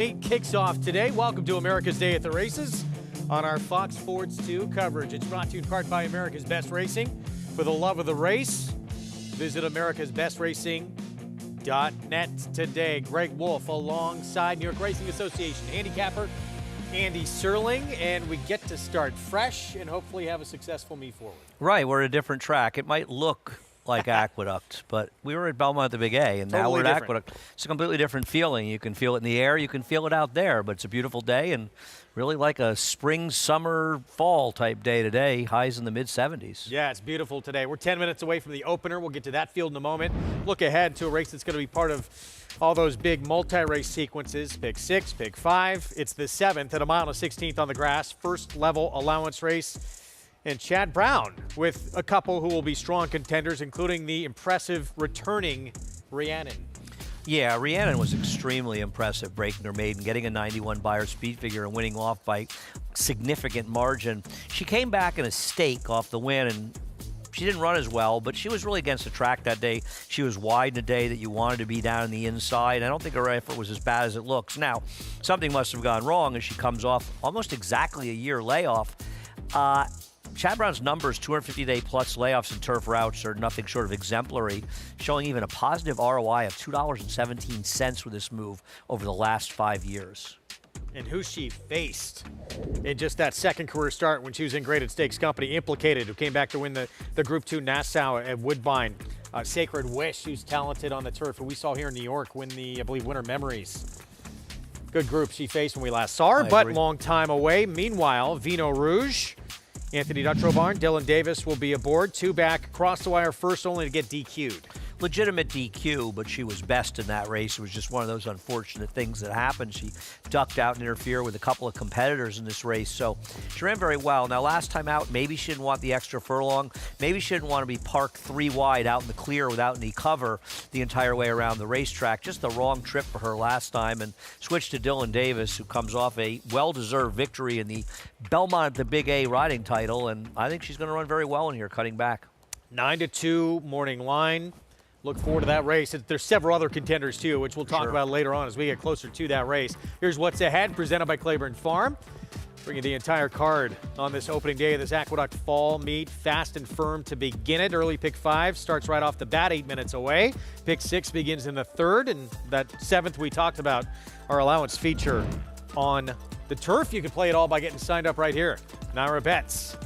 Kicks off today. Welcome to America's Day at the Races on our Fox Sports 2 coverage. It's brought to you in part by America's Best Racing. For the love of the race, visit americasbestracing.net today. Greg Wolf alongside New York Racing Association handicapper Andy Serling, and we get to start fresh and hopefully have a successful me forward. Right, we're at a different track. It might look like Aqueduct, but we were at Belmont at the Big A, and now we're at Aqueduct. It's a completely different feeling. You can feel it in the air, you can feel it out there, but it's a beautiful day and really like a spring, summer, fall type day today. Highs in the mid-70s. Yeah, it's beautiful today. We're 10 minutes away from the opener. We'll get to that field in a moment. Look ahead to a race that's going to be part of all those big multi-race sequences. Pick 6, pick 5. It's the 7th at a mile and a 16th on the grass. First level allowance race. And Chad Brown with a couple who will be strong contenders, including the impressive returning Rhiannon. Yeah, Rhiannon was extremely impressive, breaking her maiden, getting a 91 Beyer speed figure and winning off by significant margin. She came back in a stake off the win, and she didn't run as well, but she was really against the track that day. She was wide in a day that you wanted to be down in the inside. I don't think her effort was as bad as it looks. Now, something must have gone wrong as she comes off almost exactly a year layoff. Chad Brown's numbers, 250-day plus layoffs and turf routes, are nothing short of exemplary, showing even a positive ROI of $2.17 with this move over the last 5 years. And who she faced in just that second career start when she was in Graded Stakes Company, Implicated, who came back to win the Group 2 Nassau at Woodbine. Sacred Wish, who's talented on the turf, who we saw here in New York win the, I believe, Winter Memories. Good group she faced when we last saw her, but long time away. Meanwhile, Vino Rouge, Anthony Dutrobarn, Dylan Davis will be aboard. Two back, cross the wire first, only to get DQ'd. Legitimate DQ, but she was best in that race. It was just one of those unfortunate things that happened. She ducked out and interfered with a couple of competitors in this race, so she ran very well. Now, last time out, maybe she didn't want the extra furlong. Maybe she didn't want to be parked 3 wide out in the clear without any cover the entire way around the racetrack. Just the wrong trip for her last time, and switched to Dylan Davis, who comes off a well-deserved victory in the Belmont at the Big A riding title, and I think she's going to run very well in here, cutting back. 9-2 morning line. Look forward to that race. There's several other contenders, too, which we'll talk about later on as we get closer to that race. Here's what's ahead, presented by Claiborne Farm. Bringing the entire card on this opening day of this Aqueduct Fall meet. Fast and firm to begin it. Early pick 5 starts right off the bat, 8 minutes away. Pick 6 begins in the 3rd, and that 7th we talked about, our allowance feature on the turf. You can play it all by getting signed up right here. Naira Bets.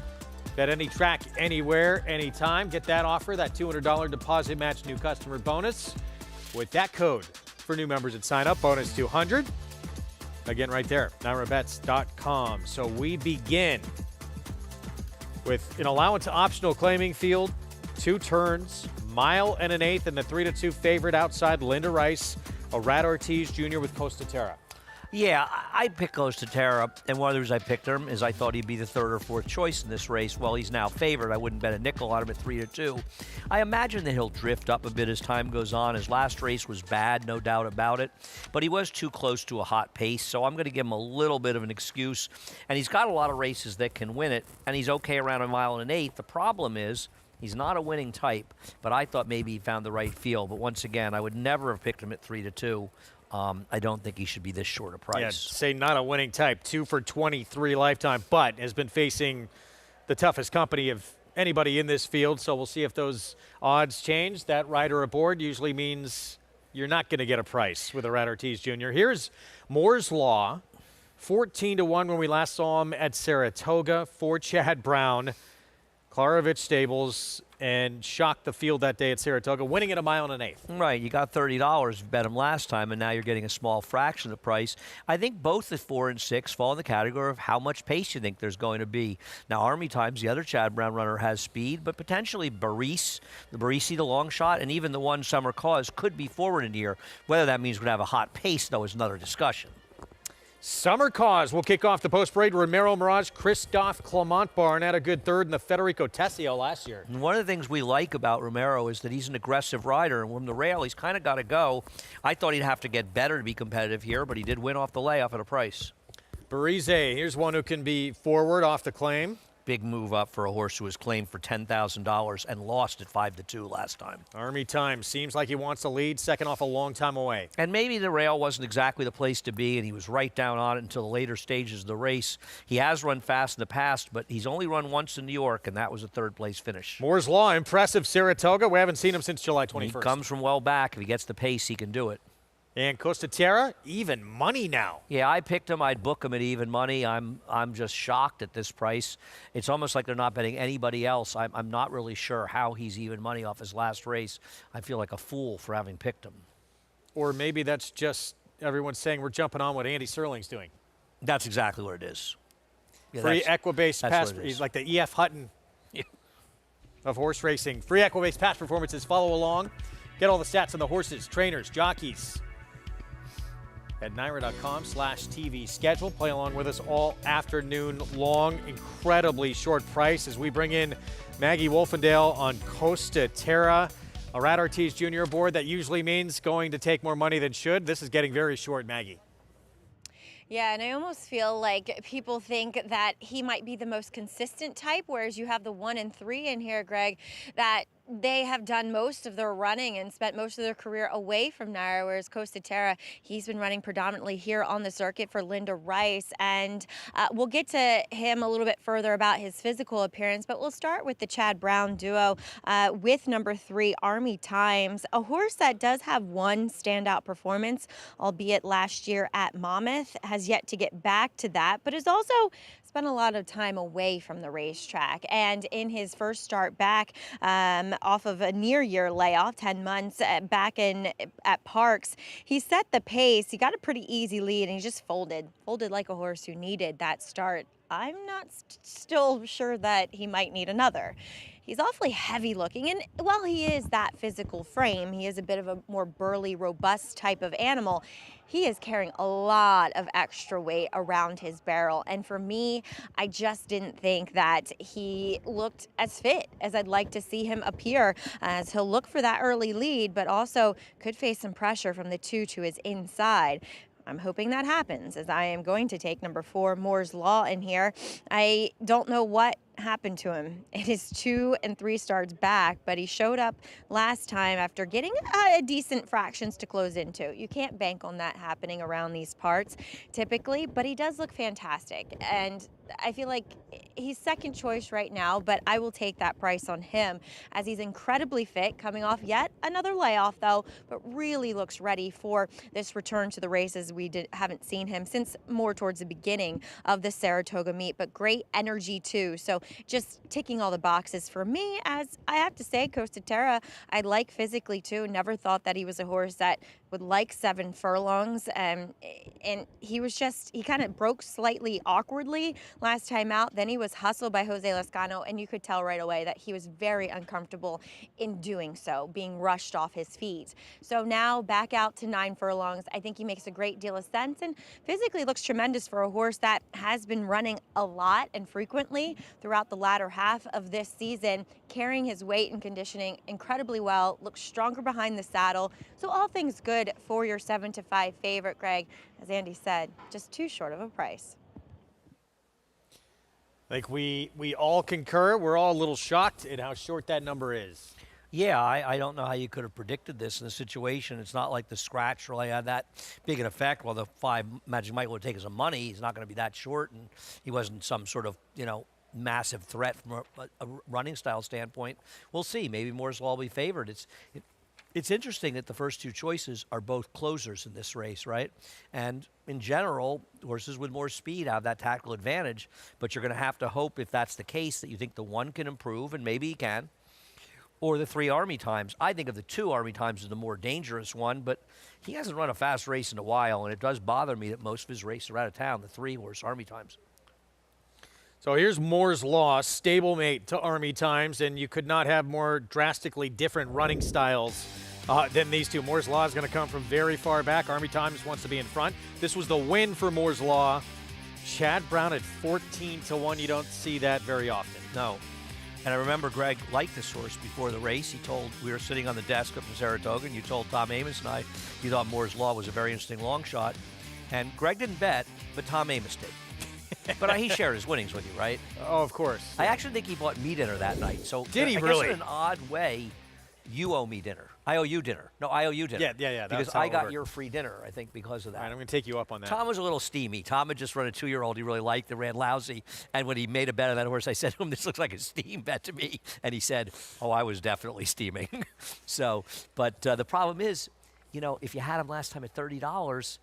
Bet any track, anywhere, anytime. Get that offer, that $200 deposit match new customer bonus with that code for new members at sign up, bonus 200. Again, right there, nairabets.com. So we begin with an allowance optional claiming field, 2 turns, mile and an eighth, and the 3-2 favorite outside Linda Rice, Rad Ortiz Jr. with Costa Terra. Yeah, I picked Costa Terra, and one of the reasons I picked him is I thought he'd be the 3rd or 4th choice in this race. Well, he's now favored. I wouldn't bet a nickel on him at 3-2. I imagine that he'll drift up a bit as time goes on. His last race was bad, no doubt about it, but he was too close to a hot pace, so I'm going to give him a little bit of an excuse. And he's got a lot of races that can win it, and he's okay around a mile and an eighth. The problem is he's not a winning type, but I thought maybe he found the right feel. But once again, I would never have picked him at 3-2. I don't think he should be this short a price. Yeah, say not a winning type, 2 for 23 lifetime, but has been facing the toughest company of anybody in this field. So we'll see if those odds change. That rider aboard usually means you're not going to get a price with a Rad Ortiz Jr. Here's Moore's Law, 14-1 when we last saw him at Saratoga for Chad Brown. Klarovich Stables, and shocked the field that day at Saratoga, winning at a mile and an eighth. Right, you got $30, you bet him last time, and now you're getting a small fraction of the price. I think both the 4 and 6 fall in the category of how much pace you think there's going to be. Now, Army Times, the other Chad Brown runner, has speed, but potentially Barisi, the long shot, and even the one Summer Cause could be forward in here. Whether that means we're going to have a hot pace, though, is another discussion. Summer Cause will kick off the post-parade. Romero Mirage, Christophe Clement Barn had a good 3rd in the Federico Tessio last year. And one of the things we like about Romero is that he's an aggressive rider, and from the rail, he's kind of got to go. I thought he'd have to get better to be competitive here, but he did win off the layoff at a price. Barise, here's one who can be forward off the claim. big move up for a horse who was claimed for $10,000 and lost at 5-2 last time. Army Time seems like he wants to lead, second off a long time away. And maybe the rail wasn't exactly the place to be, and he was right down on it until the later stages of the race. He has run fast in the past, but he's only run once in New York, and that was a third-place finish. Moore's Law, impressive Saratoga. We haven't seen him since July 21st. He comes from well back. If he gets the pace, he can do it. And Costa Terra, even money now. Yeah, I picked him. I'd book him at even money. I'm just shocked at this price. It's almost like they're not betting anybody else. I'm not really sure how he's even money off his last race. I feel like a fool for having picked him. Or maybe that's just everyone saying we're jumping on what Andy Serling's doing. That's exactly what it is. Yeah, Free Equibase pass. He's He's like the E.F. Hutton of horse racing. Free Equibase past performances. Follow along. Get all the stats on the horses, trainers, jockeys at NYRA.com/TV schedule. Play along with us all afternoon long. Incredibly short price as we bring in Maggie Wolfendale on Costa Terra. A Rat Ortiz Jr. aboard. That usually means going to take more money than should. This is getting very short, Maggie. Yeah, and I almost feel like people think that he might be the most consistent type, whereas you have the 1 and 3 in here, Greg, that they have done most of their running and spent most of their career away from NYRA, whereas Costa Terra, he's been running predominantly here on the circuit for Linda Rice. And we'll get to him a little bit further about his physical appearance, but we'll start with the Chad Brown duo with number 3, Army Times, a horse that does have one standout performance, albeit last year at Monmouth, has yet to get back to that, but is also spent a lot of time away from the racetrack. And in his first start back off of a near year layoff, 10 months back at Parks, he set the pace. He got a pretty easy lead, and he just folded like a horse who needed that start. I'm not still sure that he might need another. He's awfully heavy looking, and while he is that physical frame, he is a bit of a more burly, robust type of animal. He is carrying a lot of extra weight around his barrel, and for me, I just didn't think that he looked as fit as I'd like to see him appear, as he'll look for that early lead, but also could face some pressure from the 2 to his inside. I'm hoping that happens, as I am going to take number 4, Moore's Law, in here. I don't know what happened to him in his 2 and 3 starts back, but he showed up last time after getting decent fractions to close into. You can't bank on that happening around these parts typically, but he does look fantastic, and I feel like he's second choice right now, but I will take that price on him, as he's incredibly fit, coming off yet another layoff though, but really looks ready for this return to the races. We haven't seen him since more towards the beginning of the Saratoga meet, but great energy too. So just ticking all the boxes for me, as I have to say, Costa Terra, I like physically too. Never thought that he was a horse that would like 7 furlongs. And he kind of broke slightly awkwardly last time out. Then he was hustled by Jose Lascano, and you could tell right away that he was very uncomfortable in doing so, being rushed off his feet. So now back out to 9 furlongs. I think he makes a great deal of sense, and physically looks tremendous for a horse that has been running a lot and frequently throughout the latter half of this season, carrying his weight and conditioning incredibly well, looks stronger behind the saddle. So all things good for your 7-5 favorite, Greg. As Andy said, just too short of a price. Like we all concur. We're all a little shocked at how short that number is. Yeah, I don't know how you could have predicted this in the situation. It's not like the scratch really had that big an effect. Well, the 5 Magic Mike would take some money. He's not going to be that short, and he wasn't some sort of, massive threat from a running style standpoint. We'll see. Maybe Moore's Law will be favored. It's interesting that the first 2 choices are both closers in this race, right? And in general, horses with more speed have that tactical advantage, but you're going to have to hope, if that's the case, that you think the 1 can improve, and maybe he can, or the 3 Army Times. I think of the 2 Army Times as the more dangerous one, but he hasn't run a fast race in a while, and it does bother me that most of his races are out of town, the 3 horse Army Times. So here's Moore's Law, stablemate to Army Times, and you could not have more drastically different running styles than these two. Moore's Law is going to come from very far back. Army Times wants to be in front. This was the win for Moore's Law. Chad Brown at 14-1. You don't see that very often. No. And I remember Greg liked this horse before the race. We were sitting on the desk up in Saratoga, and you told Tom Amos and I you thought Moore's Law was a very interesting long shot. And Greg didn't bet, but Tom Amos did. But he shared his winnings with you, right? Oh, of course. I actually think he bought me dinner that night. So Did he I really? guess in an odd way, you owe me dinner. I owe you dinner. No, I owe you dinner. Yeah. Because That's how I it got worked. your free dinner, I think, because of that. All right, I'm going to take you up on that. Tom was a little steamy. Tom had just run a 2-year-old he really liked that ran lousy. And when he made a bet on that horse, I said to him, this looks like a steam bet to me. And he said, oh, I was definitely steaming. But the problem is, if you had him last time at $30,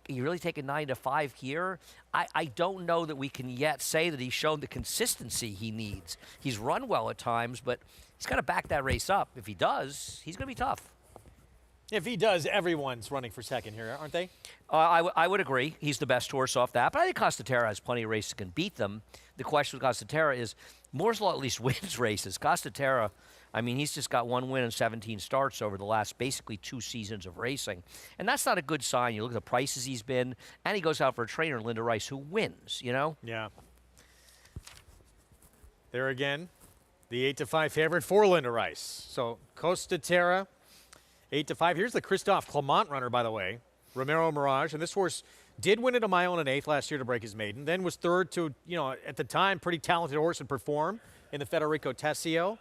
you really take a 9-5 here. I don't know that we can yet say that he's shown the consistency he needs. He's run well at times, but he's got to back that race up. If he does, he's going to be tough. If he does, everyone's running for second here, aren't they? I would agree. He's the best horse off that. But I think Costa-Terra has plenty of races that can beat them. The question with Costa-Terra is, Moore's Law at least wins races. Costa-Terra, he's just got 1 win and 17 starts over the last basically 2 seasons of racing. And that's not a good sign. You look at the prices he's been, and he goes out for a trainer, Linda Rice, who wins, Yeah. There again, the 8-5 favorite for Linda Rice. So Costa-Terra, 8-5. Here's the Christophe Clement runner, by the way, Romero Mirage. And this horse did win at a mile and an eighth last year to break his maiden. Then was third to, at the time, pretty talented horse and perform in the Federico Tessio.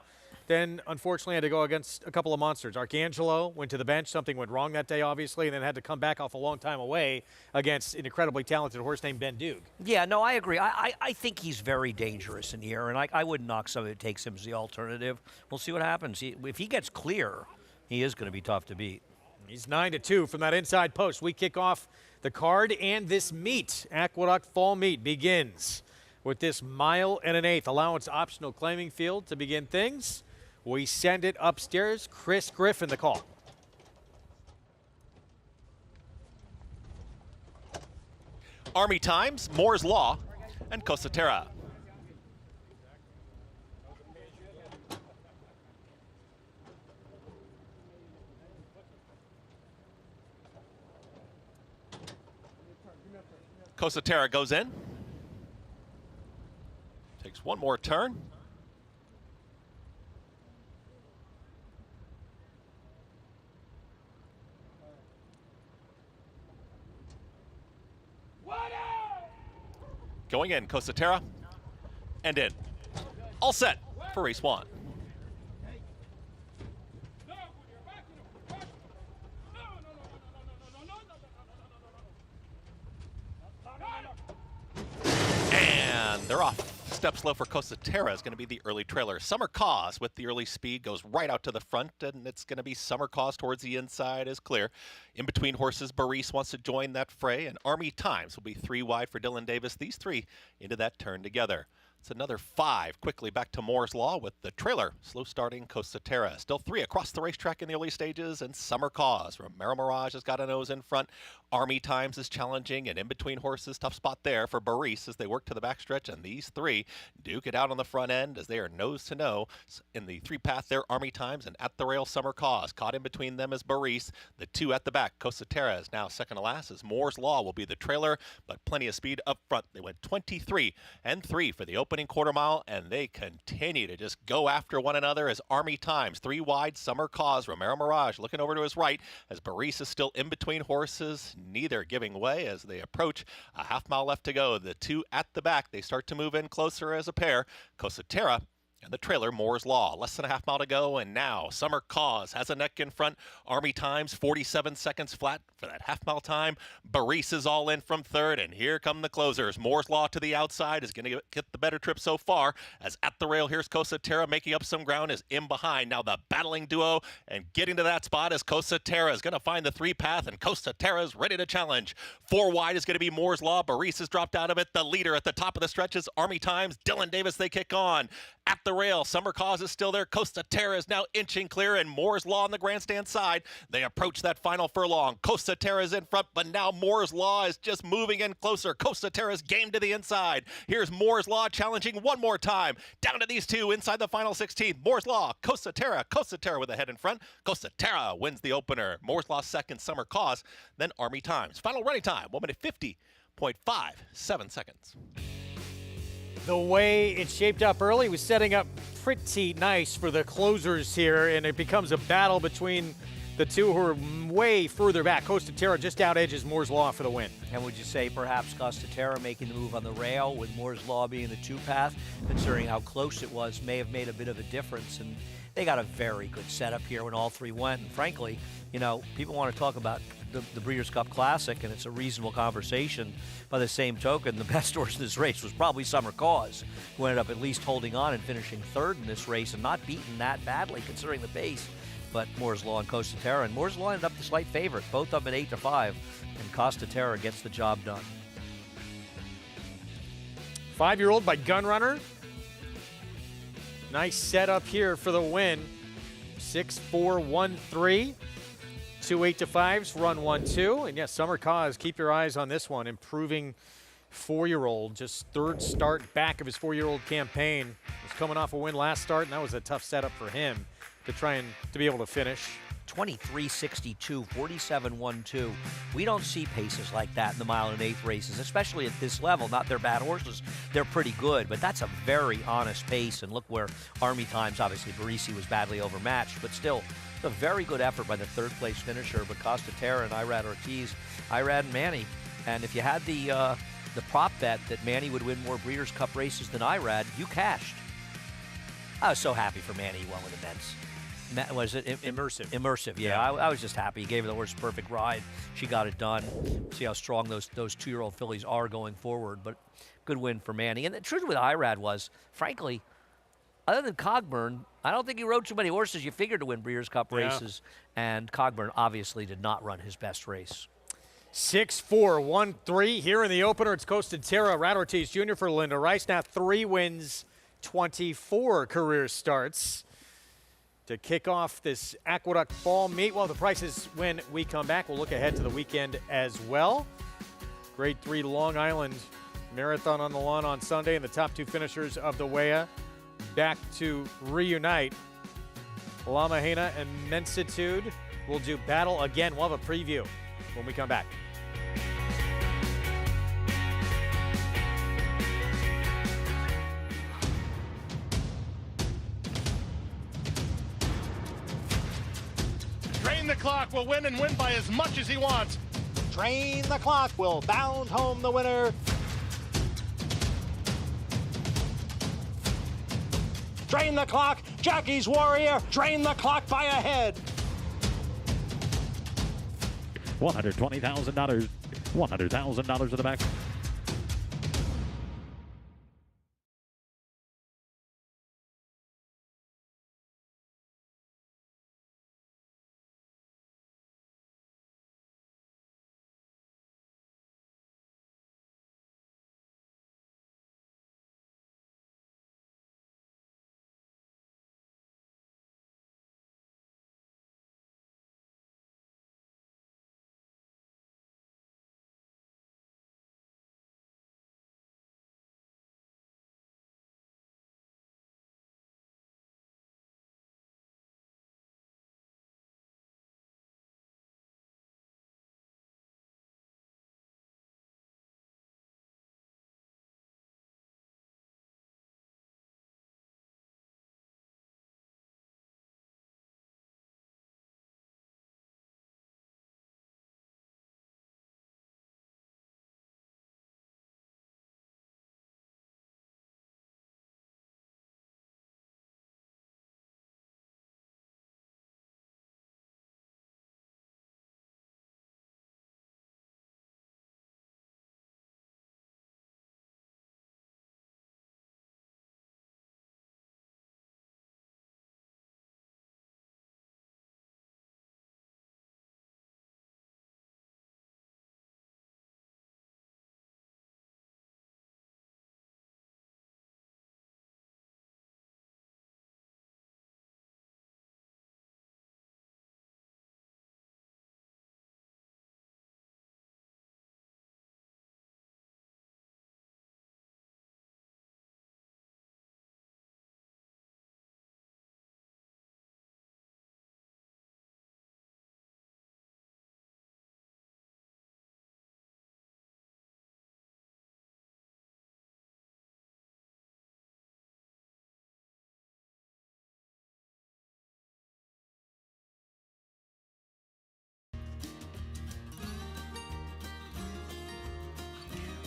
Then, unfortunately, had to go against a couple of monsters. Arcangelo went to the bench. Something went wrong that day, obviously, and then had to come back off a long time away against an incredibly talented horse named Ben Duke. Yeah, no, I agree. I think he's very dangerous in here, and I wouldn't knock somebody that takes him as the alternative. We'll see what happens. If he gets clear, he is going to be tough to beat. He's 9-2 from that inside post. We kick off the card, and this meet, Aqueduct Fall Meet, begins with this mile and an eighth allowance optional claiming field to begin things. We send it upstairs. Chris Griffin, the call. Army Times, Moore's Law, and Costa-Terra. Costa-Terra goes in. Takes one more turn. Going in, Costa-Terra, and in. All set for race 1. And they're off. Step slow for Costa-Terra is going to be the early trailer. Summer Cause with the early speed goes right out to the front, and it's going to be Summer Cause towards the inside is clear. In between horses, Baris wants to join that fray, and Army Times will be 3 wide for Dylan Davis. These 3 into that turn together. It's another 5 quickly back to Moore's Law with the trailer slow starting Costa-Terra. Still 3 across the racetrack in the early stages, and Summer Cause. Romero Mirage has got a nose in front. Army Times is challenging, and in between horses, tough spot there for Baris as they work to the backstretch, and these 3 duke it out on the front end as they are nose to nose in the 3 path there. Army Times, and at the rail Summer Cause. Caught in between them is Baris. The 2 at the back. Costa-Terra is now second to last as Moore's Law will be the trailer, but plenty of speed up front. They went 23 and 3 for the opening quarter mile, and they continue to just go after one another as Army Times 3 wide. Summer Cause, Romero Mirage looking over to his right as Baris is still in between horses, neither giving way as they approach a half mile left to go. The 2 at the back, they start to move in closer as a pair. Costa-Terra and the trailer, Moore's Law. Less than a half mile to go, and now Summer Cause has a neck in front. Army Times, 47 seconds flat for that half mile time. Baris is all in from third, and here come the closers. Moore's Law to the outside is going to get the better trip so far, as at the rail, here's Costa-Terra making up some ground, is in behind. Now the battling duo, and getting to that spot is Costa-Terra is going to find the 3 path, and Costa-Terra is ready to challenge. 4 wide is going to be Moore's Law. Baris has dropped out of it. The leader at the top of the stretch is Army Times. Dylan Davis, they kick on. At the rail, Summer Cause is still there. Costa-Terra is now inching clear, and Moore's Law on the grandstand side. They approach that final furlong. Costa-Terra is in front, but now Moore's Law is just moving in closer. Costa-Terra's game to the inside. Here's Moore's Law challenging one more time. Down to these 2 inside the final 16. Moore's Law, Costa-Terra. Costa-Terra with a head in front. Costa-Terra wins the opener. Moore's Law second, Summer Cause, then Army Times. Final running time, 1 minute 50.57 seconds. The way it shaped up early was setting up pretty nice for the closers here, and it becomes a battle between the two who are way further back. Costa Terra just out edges Moore's Law for the win. And would you say perhaps Costa Terra making the move on the rail with Moore's Law being the two-path, considering how close it was, may have made a bit of a difference. And they got a very good setup here when all three went. And frankly, you know, people want to talk about the Breeders' Cup Classic, and it's a reasonable conversation. By the same token, the best horse in this race was probably Summer Cause, who ended up at least holding on and finishing third in this race and not beaten that badly considering the pace. But Moore's Law and Costa Terra, and Moore's Law ended up the slight favorite, both up at 8-5, and Costa Terra gets the job done. 5-year-old by Gunrunner. Nice setup here for the win. 6-4-1-3. 2 8-5s, run 1-2. And yes, Summer Cause, keep your eyes on this one. Improving 4-year-old, just third start back of his 4-year-old campaign. Was coming off a win last start, and that was a tough setup for him to try and to be able to finish. 23-62, 47-1-2. We don't see paces like that in the mile and eighth races, especially at this level. Not they're bad horses, they're pretty good, but that's a very honest pace. And look where Army Times, obviously Barisi was badly overmatched, but still a very good effort by the third place finisher. But Costa Terra and Irad Ortiz, Irad and Manny. And if you had the prop bet that Manny would win more Breeders' Cup races than Irad, you cashed. I was so happy for Manny. He won with immense. Was it Immersive? Immersive, yeah. I was just happy. He gave the horse a perfect ride. She got it done. See how strong those 2-year-old fillies are going forward. But good win for Manny. And the truth with Irad was, frankly, other than Cogburn, I don't think he rode too many horses you figured to win Breeders' Cup races. And Cogburn obviously did not run his best race. 6-4-1-3 here in the opener. It's Costa Terra, Rad Ortiz Jr. for Linda Rice. Now 3 wins, 24 career starts to kick off this Aqueduct Fall meet. Well, the prices when we come back. We'll look ahead to the weekend as well. Grade 3 Long Island Marathon on the lawn on Sunday, and the top 2 finishers of the WEA back to reunite. La Mahina and Mensitude will do battle again. We'll have a preview when we come back. Drain the Clock will win and win by as much as he wants. Drain the Clock will bound home the winner. Drain the Clock, Jockey's Warrior, drain the clock by a head. $120,000. $100,000 in the back.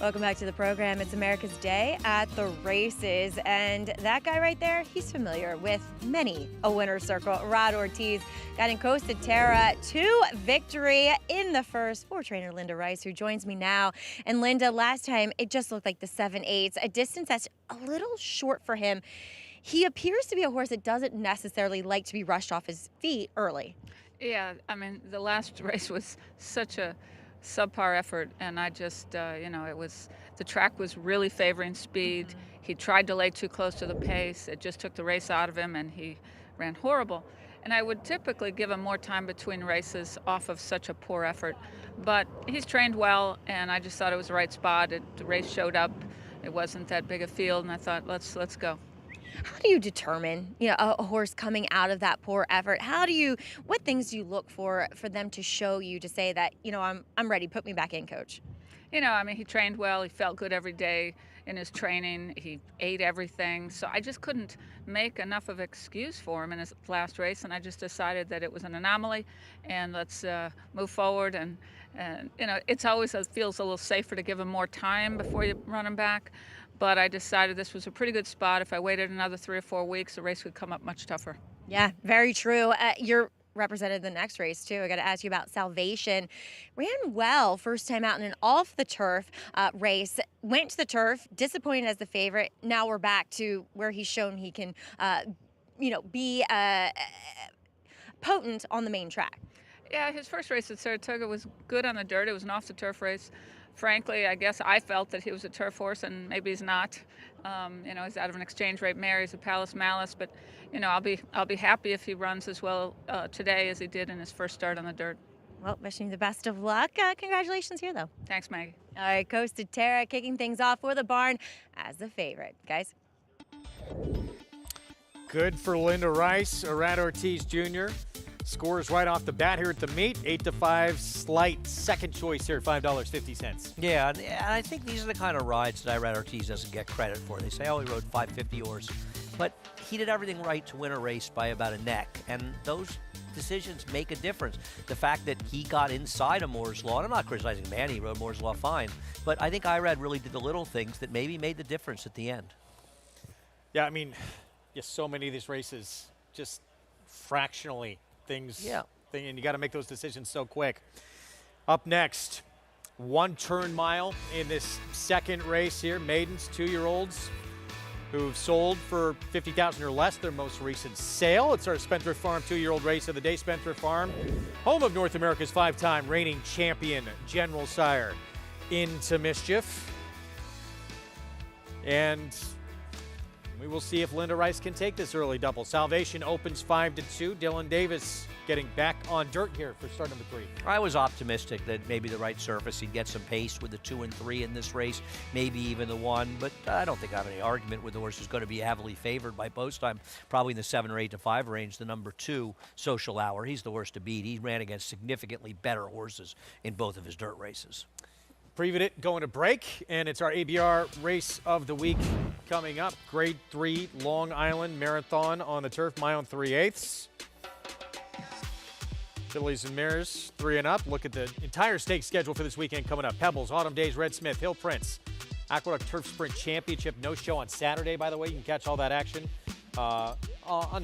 Welcome back to the program. It's America's Day at the races, and that guy right there, he's familiar with many a winner's circle. Rod Ortiz got in Costa Terra to victory in the first for trainer Linda Rice, who joins me now. And Linda, last time it just looked like the 7/8, a distance that's a little short for him. He appears to be a horse that doesn't necessarily like to be rushed off his feet early. Yeah, I mean, the last race was such a subpar effort, and I just, the track was really favoring speed. Mm-hmm. He tried to lay too close to the pace. It just took the race out of him, and he ran horrible. And I would typically give him more time between races off of such a poor effort. But he's trained well, and I just thought it was the right spot. The race showed up. It wasn't that big a field, and I thought, let's go. How do you determine, a horse coming out of that poor effort? What things do you look for them to show you to say that, I'm ready, put me back in, coach? He trained well. He felt good every day in his training. He ate everything. So I just couldn't make enough of an excuse for him in his last race, and I just decided that it was an anomaly, and let's move forward. And it's always feels a little safer to give him more time before you run him back. But I decided this was a pretty good spot. If I waited another 3 or 4 weeks, the race would come up much tougher. Yeah, very true. You're represented the next race, too. I got to ask you about Salvation. Ran well first time out in an off-the-turf race. Went to the turf, disappointed as the favorite. Now we're back to where he's shown he can, be potent on the main track. Yeah, his first race at Saratoga was good on the dirt. It was an off-the-turf race. Frankly, I guess I felt that he was a turf horse, and maybe he's not. He's out of an exchange rate mare. He's a Palace Malice, but I'll be happy if he runs as well today as he did in his first start on the dirt. Well, wishing you the best of luck. Congratulations here, though. Thanks, Maggie. All right, Costa Terra kicking things off for the barn as the favorite, guys. Good for Linda Rice. Rod Ortiz Jr. scores right off the bat here at the meet. 8-5, slight second choice here at $5.50. Yeah, and I think these are the kind of rides that Rod Ortiz doesn't get credit for. They say, oh, he rode 550 horse. But he did everything right to win a race by about a neck. And those decisions make a difference. The fact that he got inside of Moore's Law, and I'm not criticizing Manny, he rode Moore's Law fine. But I think Irad really did the little things that maybe made the difference at the end. Yeah, so many of these races, just fractionally things. Yeah. And you got to make those decisions so quick. Up next, 1 turn mile in this second race here. Maidens, 2-year-olds who've sold for $50,000 or less, their most recent sale. It's our Spendthrift Farm 2-year-old race of the day. Spendthrift Farm, home of North America's 5-time reigning champion, General Sire, Into Mischief. And we will see if Linda Rice can take this early double. Salvation opens 5-2. Dylan Davis getting back on dirt here for start number 3. I was optimistic that maybe the right surface, he'd get some pace with the 2 and 3 in this race, maybe even the 1, but I don't think I have any argument with the horse who's going to be heavily favored by post time, probably in the 7 or 8-5 range, the number 2, Social Hour. He's the horse to beat. He ran against significantly better horses in both of his dirt races. Preview it going to break, and it's our ABR race of the week coming up. Grade 3 Long Island Marathon on the turf, mile and 3/8. Fillies and Mares, 3 and up. Look at the entire stake schedule for this weekend coming up. Pebbles, Autumn Days, Red Smith, Hill Prince, Aqueduct Turf Sprint Championship. No show on Saturday, by the way. You can catch all that action on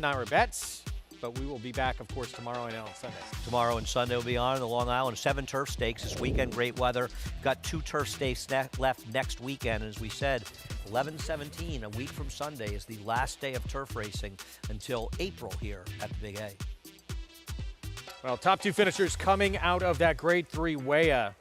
Naira Bets. But we will be back, of course, tomorrow and on Sunday. Tomorrow and Sunday will be on the Long Island. 7 turf stakes this weekend. Great weather. Got 2 turf stakes left next weekend. As we said, 11/17, a week from Sunday, is the last day of turf racing until April here at the Big A. Well, top 2 finishers coming out of that Grade 3 Weah.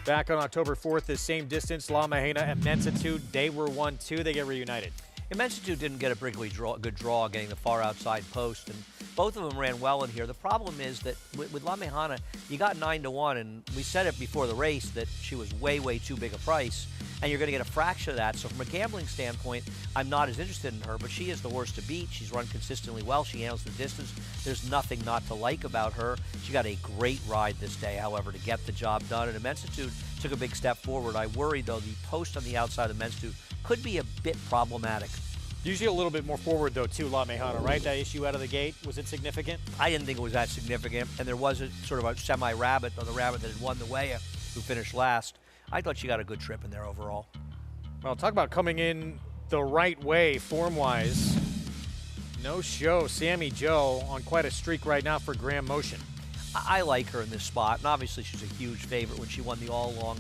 Back on October 4th, the same distance, La Mahena and Mensitude. They were 1-2. They get reunited. Mensitude didn't get a good draw getting the far outside post, and both of them ran well in here. The problem is that with La Mejana, you got 9-1, and we said it before the race that she was way, way too big a price, and you're going to get a fraction of that. So from a gambling standpoint, I'm not as interested in her, but she is the horse to beat. She's run consistently well. She handles the distance. There's nothing not to like about her. She got a great ride this day, however, to get the job done, and Mensitude took a big step forward. I worry, though, the post on the outside of Mensitude could be a bit problematic. Usually a little bit more forward, though, too, La Mejana, right? That issue out of the gate, was it significant? I didn't think it was that significant, and there was a sort of a semi-rabbit, or the rabbit that had won the Weah, who finished last. I thought she got a good trip in there overall. Well, talk about coming in the right way form-wise. No show. Sammy Joe on quite a streak right now for Graham Motion. I like her in this spot, and obviously she's a huge favorite when she won the All-Along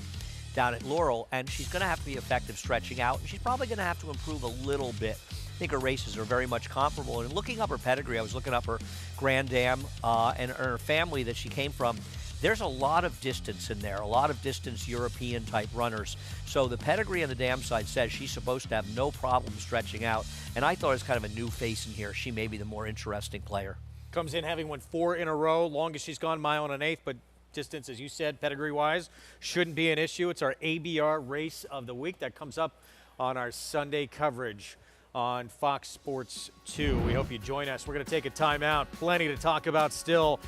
down at Laurel, and she's going to have to be effective stretching out, and she's probably going to have to improve a little bit. I think her races are very much comparable, and looking up her pedigree, I was looking up her Grand Dam and her family that she came from. There's a lot of distance in there, a lot of distance European-type runners. So the pedigree on the dam side says she's supposed to have no problem stretching out, and I thought it was kind of a new face in here. She may be the more interesting player. Comes in having won 4 in a row, longest she's gone mile and an eighth, but distance, as you said, pedigree-wise, shouldn't be an issue. It's our ABR race of the week that comes up on our Sunday coverage on Fox Sports 2. We hope you join us. We're going to take a timeout. Plenty to talk about still.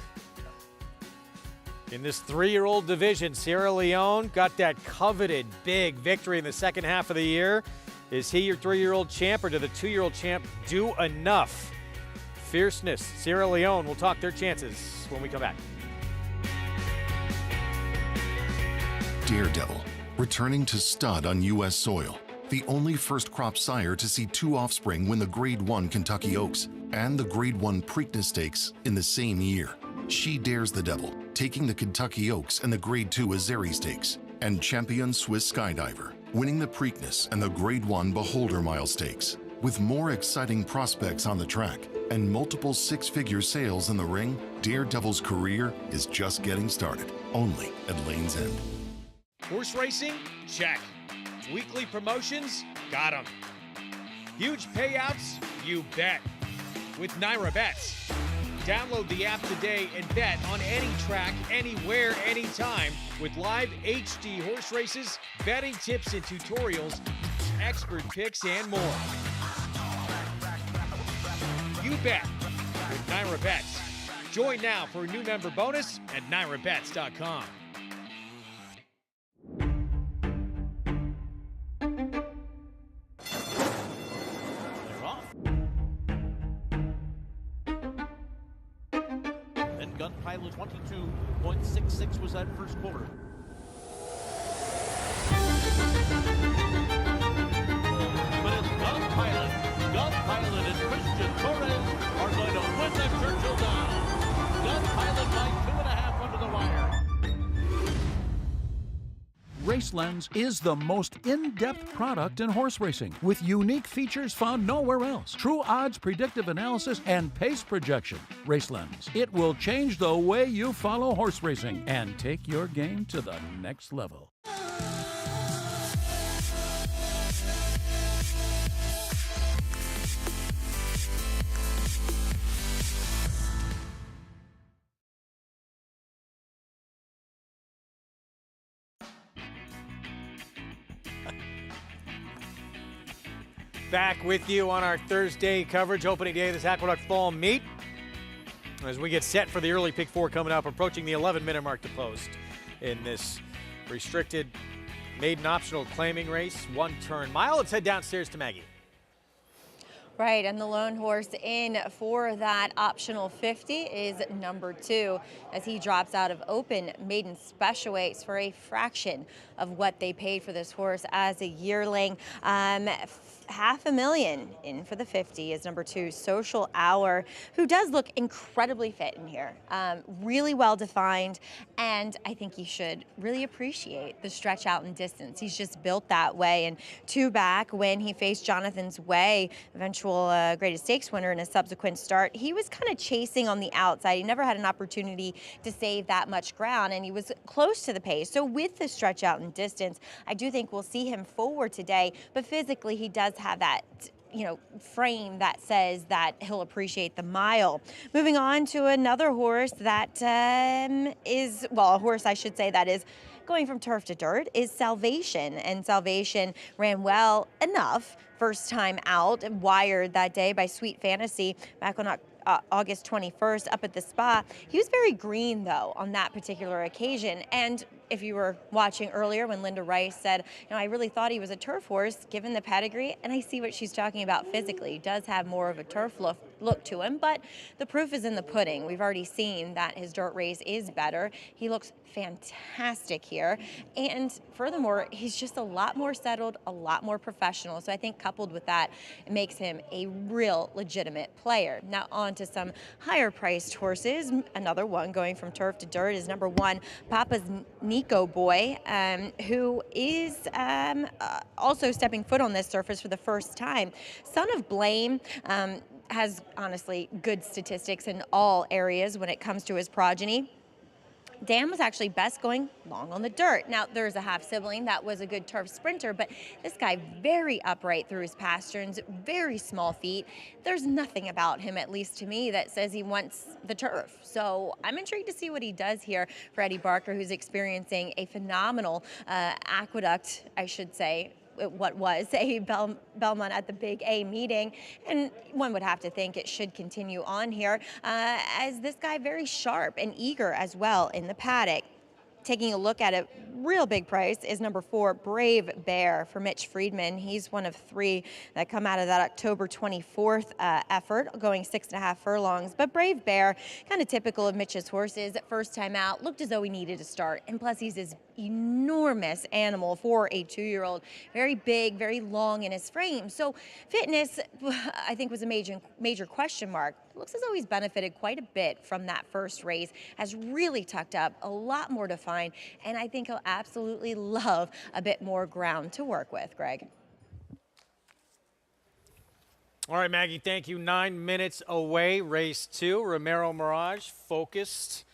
In this 3-year-old division, Sierra Leone got that coveted big victory in the second half of the year. Is he your 3-year-old champ, or did the 2-year-old champ do enough? Fierceness, Sierra Leone. We'll talk their chances when we come back. Daredevil, returning to stud on U.S. soil. The only first-crop sire to see 2 offspring win the Grade 1 Kentucky Oaks and the Grade 1 Preakness Stakes in the same year. She dares the devil, taking the Kentucky Oaks and the Grade 2 Azeri Stakes, and champion Swiss Skydiver, winning the Preakness and the Grade 1 Beholder Mile Stakes. With more exciting prospects on the track and multiple 6-figure sales in the ring, Daredevil's career is just getting started, only at Lane's End. Horse racing? Check. Weekly promotions? Got 'em. Huge payouts? You bet. With Naira Bets. Download the app today and bet on any track, anywhere, anytime with live HD horse races, betting tips and tutorials, expert picks, and more. You bet with Naira Bets. Join now for a new member bonus at NairaBets.com. Gun Pilot 22.66 was that first quarter. But it's Gun Pilot and Christian Torres are going to win the Churchill down. Gun Pilot by 2.5 under the wire. RaceLens is the most in-depth product in horse racing, with unique features found nowhere else. True odds, predictive analysis, and pace projection. RaceLens. It will change the way you follow horse racing and take your game to the next level. Back with you on our Thursday coverage, opening day of this Aqueduct Fall Meet. As we get set for the early pick 4 coming up, approaching the 11-minute mark to post in this restricted maiden optional claiming race, 1-turn mile. Let's head downstairs to Maggie. Right, and the lone horse in for that optional 50 is number 2, as he drops out of open maiden special weights for a fraction of what they paid for this horse as a yearling. $500,000 in for the 50 is number 2, Social Hour, who does look incredibly fit in here. Really well defined, and I think you should really appreciate the stretch out and distance. He's just built that way. And 2 back, when he faced Jonathan's Way, eventual Greatest Stakes winner in a subsequent start, he was kind of chasing on the outside. He never had an opportunity to save that much ground, and he was close to the pace. So with the stretch out and distance, I do think we'll see him forward today, but physically he does have that frame that says that he'll appreciate the mile. Moving on to another horse that is, well, a horse I should say that is going from turf to dirt, is Salvation. And Salvation ran well enough first time out, wired that day by Sweet Fantasy back on August 21st up at the Spa. He was very green, though, on that particular occasion. And if you were watching earlier when Linda Rice said, I really thought he was a turf horse, given the pedigree, and I see what she's talking about physically. He does have more of a turf look look to him, but the proof is in the pudding. We've already seen that his dirt race is better. He looks fantastic here, and furthermore, he's just a lot more settled, a lot more professional. So I think coupled with that, it makes him a real legitimate player. Now on to some higher priced horses. Another one going from turf to dirt is number 1, Papa's Nico Boy, who is also stepping foot on this surface for the first time. Son of Blame, has honestly good statistics in all areas when it comes to his progeny. Dan was actually best going long on the dirt. Now, there's a half-sibling that was a good turf sprinter, but this guy very upright through his pasterns, very small feet. There's nothing about him, at least to me, that says he wants the turf. So I'm intrigued to see what he does here for Eddie Barker, who's experiencing a phenomenal aqueduct, I should say, what was a Belmont at the Big A meeting, and one would have to think it should continue on here, as this guy very sharp and eager as well in the paddock. Taking a look at it, real big price is number 4, Brave Bear for Mitch Friedman. He's one of 3 that come out of that October 24th effort, going 6.5 furlongs. But Brave Bear, kind of typical of Mitch's horses, first time out, looked as though he needed to start. And plus, he's this enormous animal for a 2-year-old. Very big, very long in his frame. So fitness, I think, was a major question mark. Looks as though he's benefited quite a bit from that first race, has really tucked up, a lot more defined, and I think he'll absolutely love a bit more ground to work with, Greg. All right, Maggie, thank you. 9 minutes away, race 2. Romero Mirage focused.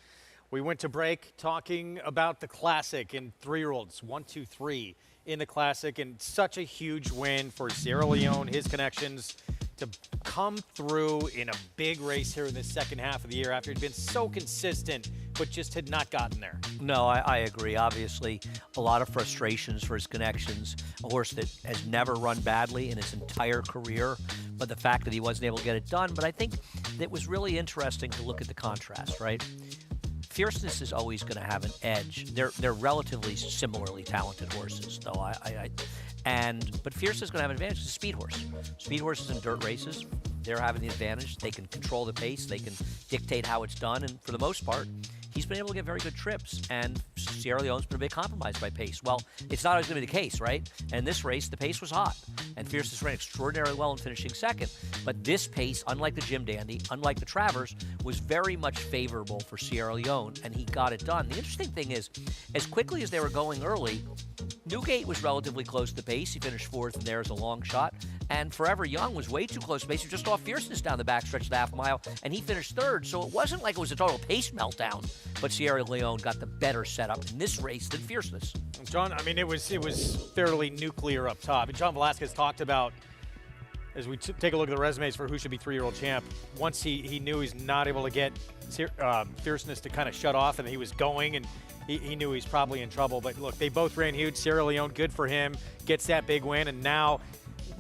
We went to break talking about the Classic and 3-year-olds, 1, 2, 3 in the Classic, and such a huge win for Sierra Leone, his connections, to come through in a big race here in the second half of the year after he'd been so consistent but just had not gotten there. No, I agree. Obviously, a lot of frustrations for his connections. A horse that has never run badly in his entire career, but the fact that he wasn't able to get it done. But I think it was really interesting to look at the contrast, right? Fierceness is always going to have an edge. They're relatively similarly talented horses, though. But Fierceness is going to have an advantage. It's a speed horse. Speed horses in dirt races, they're having the advantage. They can control the pace. They can dictate how it's done. And for the most part, he's been able to get very good trips. And Sierra Leone's been a bit compromised by pace. Well, it's not always going to be the case, right? And in this race, the pace was hot. And Fierceness ran extraordinarily well in finishing second. But this pace, unlike the Jim Dandy, unlike the Travers, was very much favorable for Sierra Leone, and he got it done. The interesting thing is, as quickly as they were going early, Newgate was relatively close to the pace. He finished 4th, and there's a long shot. And Forever Young was way too close to the pace. He was just off Fierceness down the backstretch of the half mile, and he finished 3rd. So it wasn't like it was a total pace meltdown, but Sierra Leone got the better setup in this race than Fierceness. John, I mean, it was fairly nuclear up top. And John Velasquez talked about, as we take a look at the resumes for who should be 3-year-old champ, once he knew he's not able to get Fierceness to kind of shut off, and he was going, and he knew he's probably in trouble. But look, they both ran huge. Sierra Leone, good for him, gets that big win, and now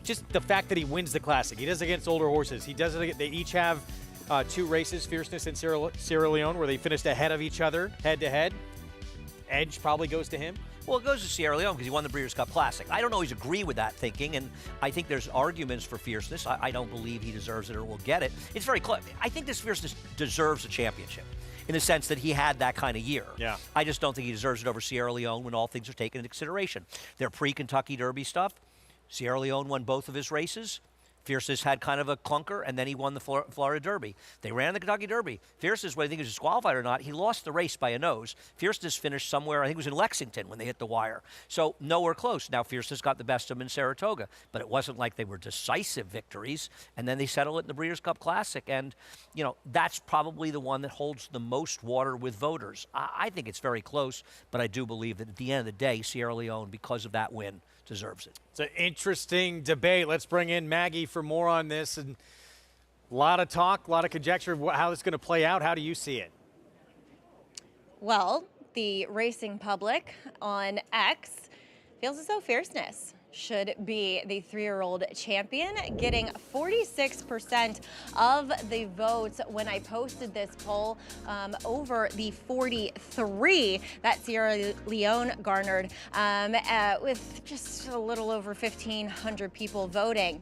just the fact that he wins the Classic. He does it against older horses. He does it. They each have 2 races, Fierceness and Sierra Leone, where they finished ahead of each other, head-to-head. Edge probably goes to him. Well, it goes to Sierra Leone because he won the Breeders' Cup Classic. I don't always agree with that thinking, and I think there's arguments for Fierceness. I don't believe he deserves it or will get it. It's very close. I think this Fierceness deserves a championship in the sense that he had that kind of year. Yeah. I just don't think he deserves it over Sierra Leone when all things are taken into consideration. Their pre-Kentucky Derby stuff, Sierra Leone won both of his races. Fierceness had kind of a clunker, and then he won the Florida Derby. They ran the Kentucky Derby. Fierceness, whether I think he was disqualified or not, he lost the race by a nose. Fierceness finished somewhere, I think it was in Lexington when they hit the wire. So nowhere close. Now Fierceness got the best of him in Saratoga, but it wasn't like they were decisive victories. And then they settle it in the Breeders' Cup Classic, and you know that's probably the one that holds the most water with voters. I think it's very close, but I do believe that at the end of the day, Sierra Leone, because of that win, deserves it. It's an interesting debate. Let's bring in Maggie for more on this. And a lot of talk, a lot of conjecture of how it's going to play out. How do you see it? Well, the racing public on X feels as though Fierceness should be the 3-year-old champion, getting 46% of the votes when I posted this poll, over the 43 that Sierra Leone garnered, with just a little over 1,500 people voting.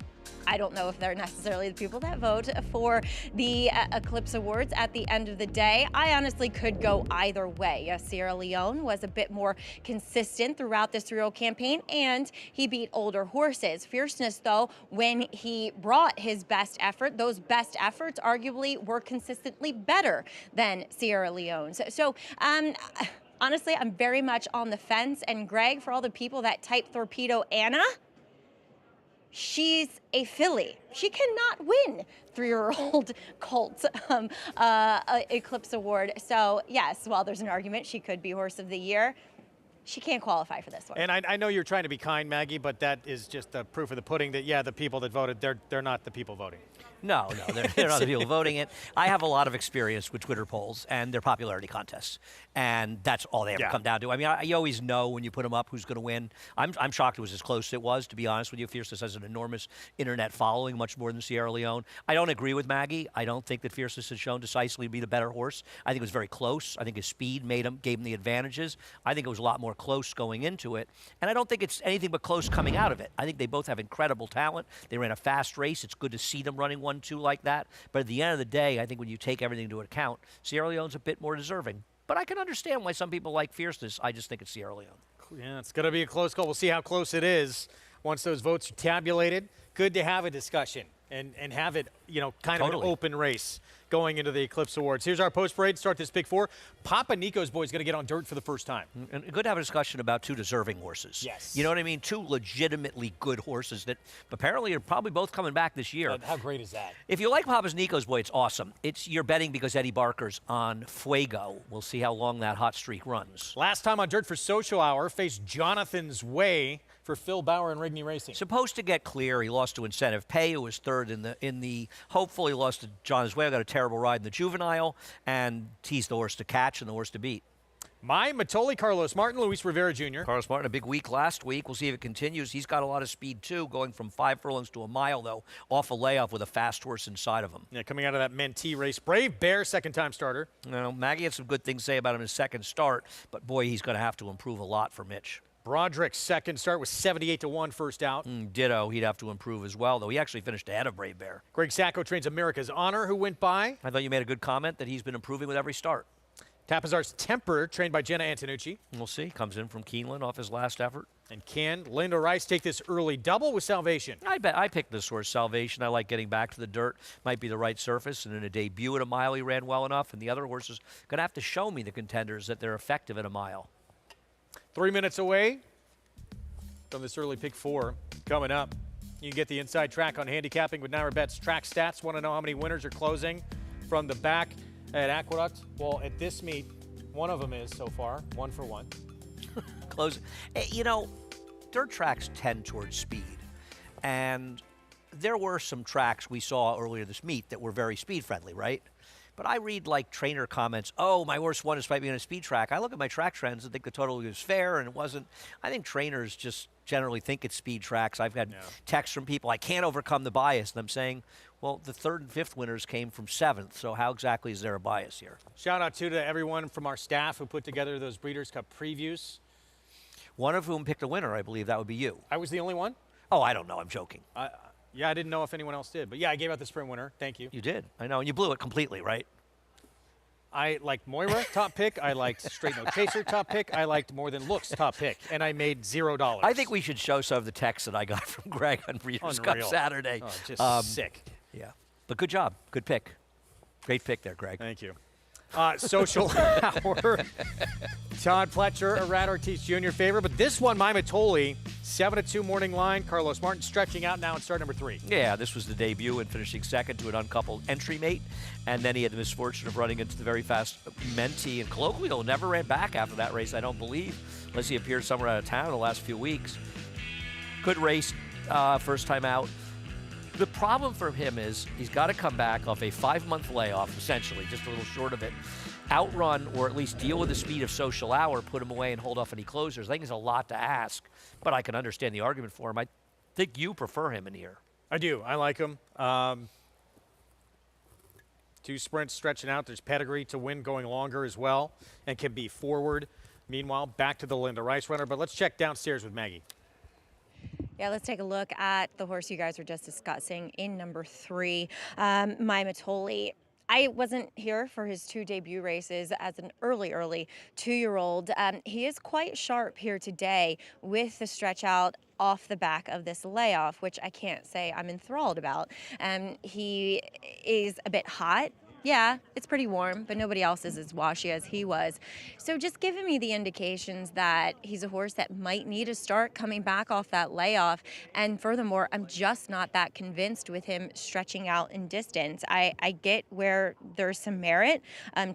I don't know if they're necessarily the people that vote for the Eclipse Awards at the end of the day. I honestly could go either way. Sierra Leone was a bit more consistent throughout this 3-year-old campaign, and he beat older horses. Fierceness, though, when he brought his best effort, those best efforts arguably were consistently better than Sierra Leone's. So, honestly, I'm very much on the fence. And Greg, for all the people that type Torpedo Anna, she's a filly. She cannot win 3-year-old Colts Eclipse Award. So yes, while there's an argument she could be Horse of the Year, she can't qualify for this one. And I know you're trying to be kind, Maggie, but that is just the proof of the pudding that, yeah, the people that voted, they're not the people voting. No, they're not the people voting it. I have a lot of experience with Twitter polls and their popularity contests, and that's all they ever come down to. I mean, you always know when you put them up who's going to win. I'm shocked it was as close as it was, to be honest with you. Fierceness has an enormous internet following, much more than Sierra Leone. I don't agree with Maggie. I don't think that Fierceness has shown decisively to be the better horse. I think it was very close. I think his speed gave him the advantages. I think it was a lot more close going into it, and I don't think it's anything but close coming out of it. I think they both have incredible talent. They ran a fast race. It's good to see them running 1-2 like that. But at the end of the day, I think when you take everything into account, Sierra Leone's a bit more deserving. But I can understand why some people like Fierceness. I just think it's Sierra Leone. Yeah, it's going to be a close call. We'll see how close it is once those votes are tabulated. Good to have a discussion and have it, kind of an open race going into the Eclipse Awards. Here's our post-parade. Start this Big Four. Papa Nico's boy is going to get on dirt for the first time. And good to have a discussion about two deserving horses. Yes. You know what I mean? Two legitimately good horses that apparently are probably both coming back this year. How great is that? If you like Papa's Nico's boy, it's awesome. You're betting because Eddie Barker's on Fuego. We'll see how long that hot streak runs. Last time on dirt for Social Hour, faced Jonathan's Way for Phil Bauer and Rigney Racing. Supposed to get clear, he lost to Incentive Pay, who was third in the hopefully lost to Jonathan's Way. I got a terrible ride in the Juvenile, and he's the horse to catch and the horse to beat. My Matoli, Carlos Martin, Luis Rivera Jr. Carlos Martin, a big week last week. We'll see if it continues. He's got a lot of speed, too, going from 5 furlongs to a mile, though, off a layoff with a fast horse inside of him. Yeah, coming out of that Mentee race. Brave Bear, second-time starter. Maggie had some good things to say about him in his second start, but, boy, he's going to have to improve a lot for Mitch. Broderick's second start was 78-1 first out. Ditto. He'd have to improve as well, though. He actually finished ahead of Brave Bear. Greg Sacco trains America's Honor, who went by. I thought you made a good comment that he's been improving with every start. Tapazar's Temper, trained by Jenna Antonucci. We'll see. Comes in from Keeneland off his last effort. And can Linda Rice take this early double with Salvation? I picked this horse, Salvation. I like getting back to the dirt. Might be the right surface. And in a debut at a mile, he ran well enough. And the other horses going to have to show me, the contenders, that they're effective at a mile. 3 minutes away from this early pick 4 coming up. You can get the inside track on handicapping with Naira Bet's track stats. Want to know how many winners are closing from the back at Aqueduct? Well, at this meet, one of them is so far, 1 for 1. Close. Dirt tracks tend towards speed. And there were some tracks we saw earlier this meet that were very speed friendly, right? But I read like trainer comments, oh, my horse won despite being on a speed track. I look at my track trends and think the total was fair, and it wasn't. I think trainers just generally think it's speed tracks. I've had texts from people, I can't overcome the bias. And I'm saying, well, the 3rd and 5th winners came from 7th, so how exactly is there a bias here? Shout out to everyone from our staff who put together those Breeders' Cup previews. One of whom picked a winner, I believe that would be you. I was the only one? Oh, I don't know. I'm joking. Yeah, I didn't know if anyone else did. But yeah, I gave out the sprint winner. Thank you. You did. I know. And you blew it completely, right? I liked Moira, top pick. I liked Straight No Chaser, top pick. I liked More Than Looks, top pick. And I made $0. I think we should show some of the texts that I got from Greg on Breeders' Cup Saturday. Oh, just sick. Yeah. But good job. Good pick. Great pick there, Greg. Thank you. Social Hour. Todd Pletcher, a Rad Ortiz Jr. favorite. But this one, My Matoli, 7-2 morning line. Carlos Martin stretching out now in start number 3. Yeah, this was the debut and finishing second to an uncoupled entry mate. And then he had the misfortune of running into the very fast Mentee. And Colloquial never ran back after that race, I don't believe, unless he appeared somewhere out of town in the last few weeks. Good race, first time out. The problem for him is he's got to come back off a 5-month layoff, essentially, just a little short of it. Outrun or at least deal with the speed of Social Hour, put him away and hold off any closers. I think it's a lot to ask, but I can understand the argument for him. I think you prefer him in here. I do. I like him. 2 sprints stretching out. There's pedigree to win going longer as well and can be forward. Meanwhile, back to the Linda Rice runner. But let's check downstairs with Maggie. Yeah, let's take a look at the horse you guys were just discussing in number 3, My Matoli. I wasn't here for his 2 debut races as an early 2-year-old. He is quite sharp here today with the stretch out off the back of this layoff, which I can't say I'm enthralled about. He is a bit hot. Yeah, it's pretty warm, but nobody else is as washy as he was. So just giving me the indications that he's a horse that might need a start coming back off that layoff. And furthermore, I'm just not that convinced with him stretching out in distance. I get where there's some merit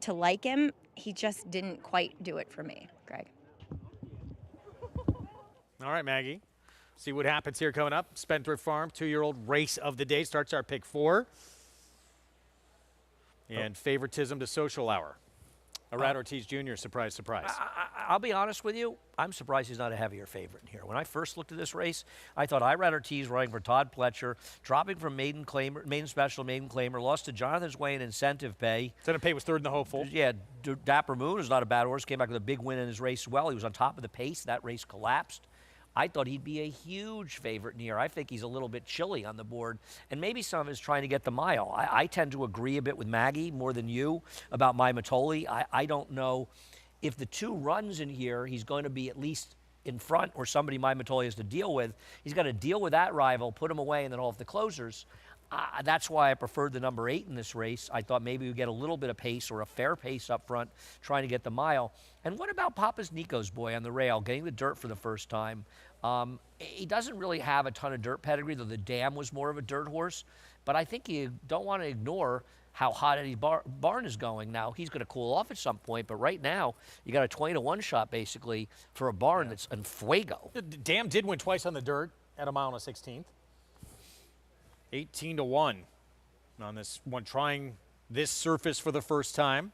to like him. He just didn't quite do it for me, Greg. All right, Maggie. See what happens here coming up. Spendthrift Farm, 2-year-old race of the day. Starts our pick 4. And favoritism to Social Hour. Irad Ortiz Jr., surprise, surprise. I'll be honest with you. I'm surprised he's not a heavier favorite in here. When I first looked at this race, I thought Irad Ortiz running for Todd Pletcher, dropping from maiden special, maiden claimer, lost to Jonathan's Way in incentive pay. Incentive pay was 3rd in the hopeful. Yeah, Dapper Moon is not a bad horse. Came back with a big win in his race as well. He was on top of the pace. That race collapsed. I thought he'd be a huge favorite in here. I think he's a little bit chilly on the board, and maybe some of it is trying to get the mile. I tend to agree a bit with Maggie more than you about My Matoli. I don't know if the 2 runs in here, he's going to be at least in front or somebody My Matoli has to deal with. He's got to deal with that rival, put him away, and then all of the closers. That's why I preferred the number 8 in this race. I thought maybe we'd get a little bit of pace or a fair pace up front trying to get the mile. And what about Papa's Nico's boy on the rail, getting the dirt for the first time? He doesn't really have a ton of dirt pedigree, though the Dam was more of a dirt horse. But I think you don't want to ignore how hot Eddie Barn is going. Now, he's going to cool off at some point, but right now, you got a 20-to-1 shot, basically, for a Barn that's en fuego. The Dam did win twice on the dirt at a mile and a 16th. 18-to-1 on this one, trying this surface for the first time.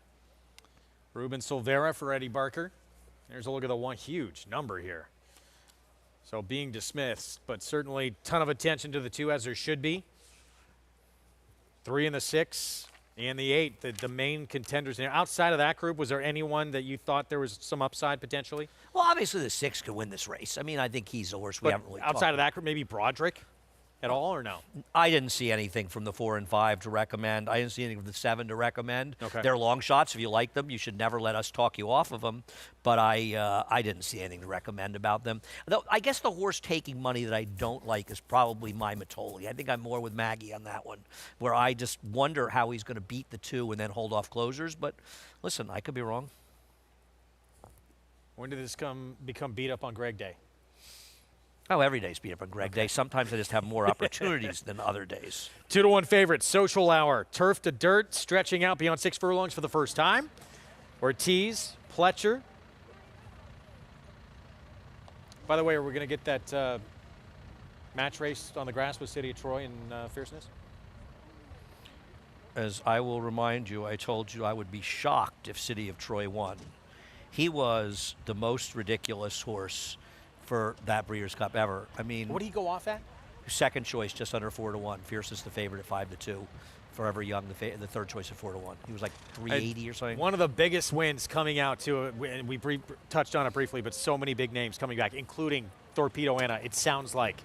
Ruben Silvera for Eddie Barker. There's a look at the one huge number here. So being dismissed, but certainly ton of attention to the 2, as there should be. 3 and the 6 and the 8, the main contenders there. Outside of that group, was there anyone that you thought there was some upside potentially? Well, obviously the 6 could win this race. I mean, I think he's a horse we haven't really talked outside of that group, maybe Broderick at all, or no? I didn't see anything from the 4 and 5 to recommend. I didn't see anything from the 7 to recommend. Okay. They're long shots. If you like them, you should never let us talk you off of them. But I didn't see anything to recommend about them. Though I guess the horse taking money that I don't like is probably My Matoli. I think I'm more with Maggie on that one, where I just wonder how he's going to beat the 2 and then hold off closers. But listen, I could be wrong. When did this become beat up on Greg Day? Oh, every day's beat up on Greg Day. Sometimes I just have more opportunities than other days. 2-to-1 favorite, Social Hour. Turf to dirt, stretching out beyond 6 furlongs for the first time. Ortiz, Pletcher. By the way, are we going to get that match race on the grass with City of Troy and Fierceness? As I will remind you, I told you I would be shocked if City of Troy won. He was the most ridiculous horse for that Breeders' Cup ever. I mean, what did he go off at? Second choice, just under 4-to-1. Fierceness the favorite at 5-2. Forever Young, the third choice at 4-to-1. He was like 380 or something. One of the biggest wins coming out too, and we touched on it briefly, but so many big names coming back, including Torpedo Anna. It sounds like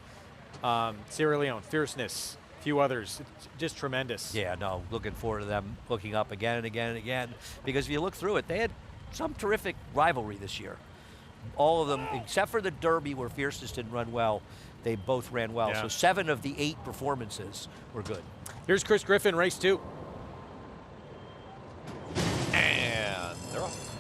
Sierra Leone, Fierceness, a few others. It's just tremendous. Yeah, no, looking forward to them hooking up again and again and again. Because if you look through it, they had some terrific rivalry this year. All of them, except for the Derby where Fierceness didn't run well, they both ran well. Yeah. So 7 of the 8 performances were good. Here's Chris Griffin, race 2. And they're off.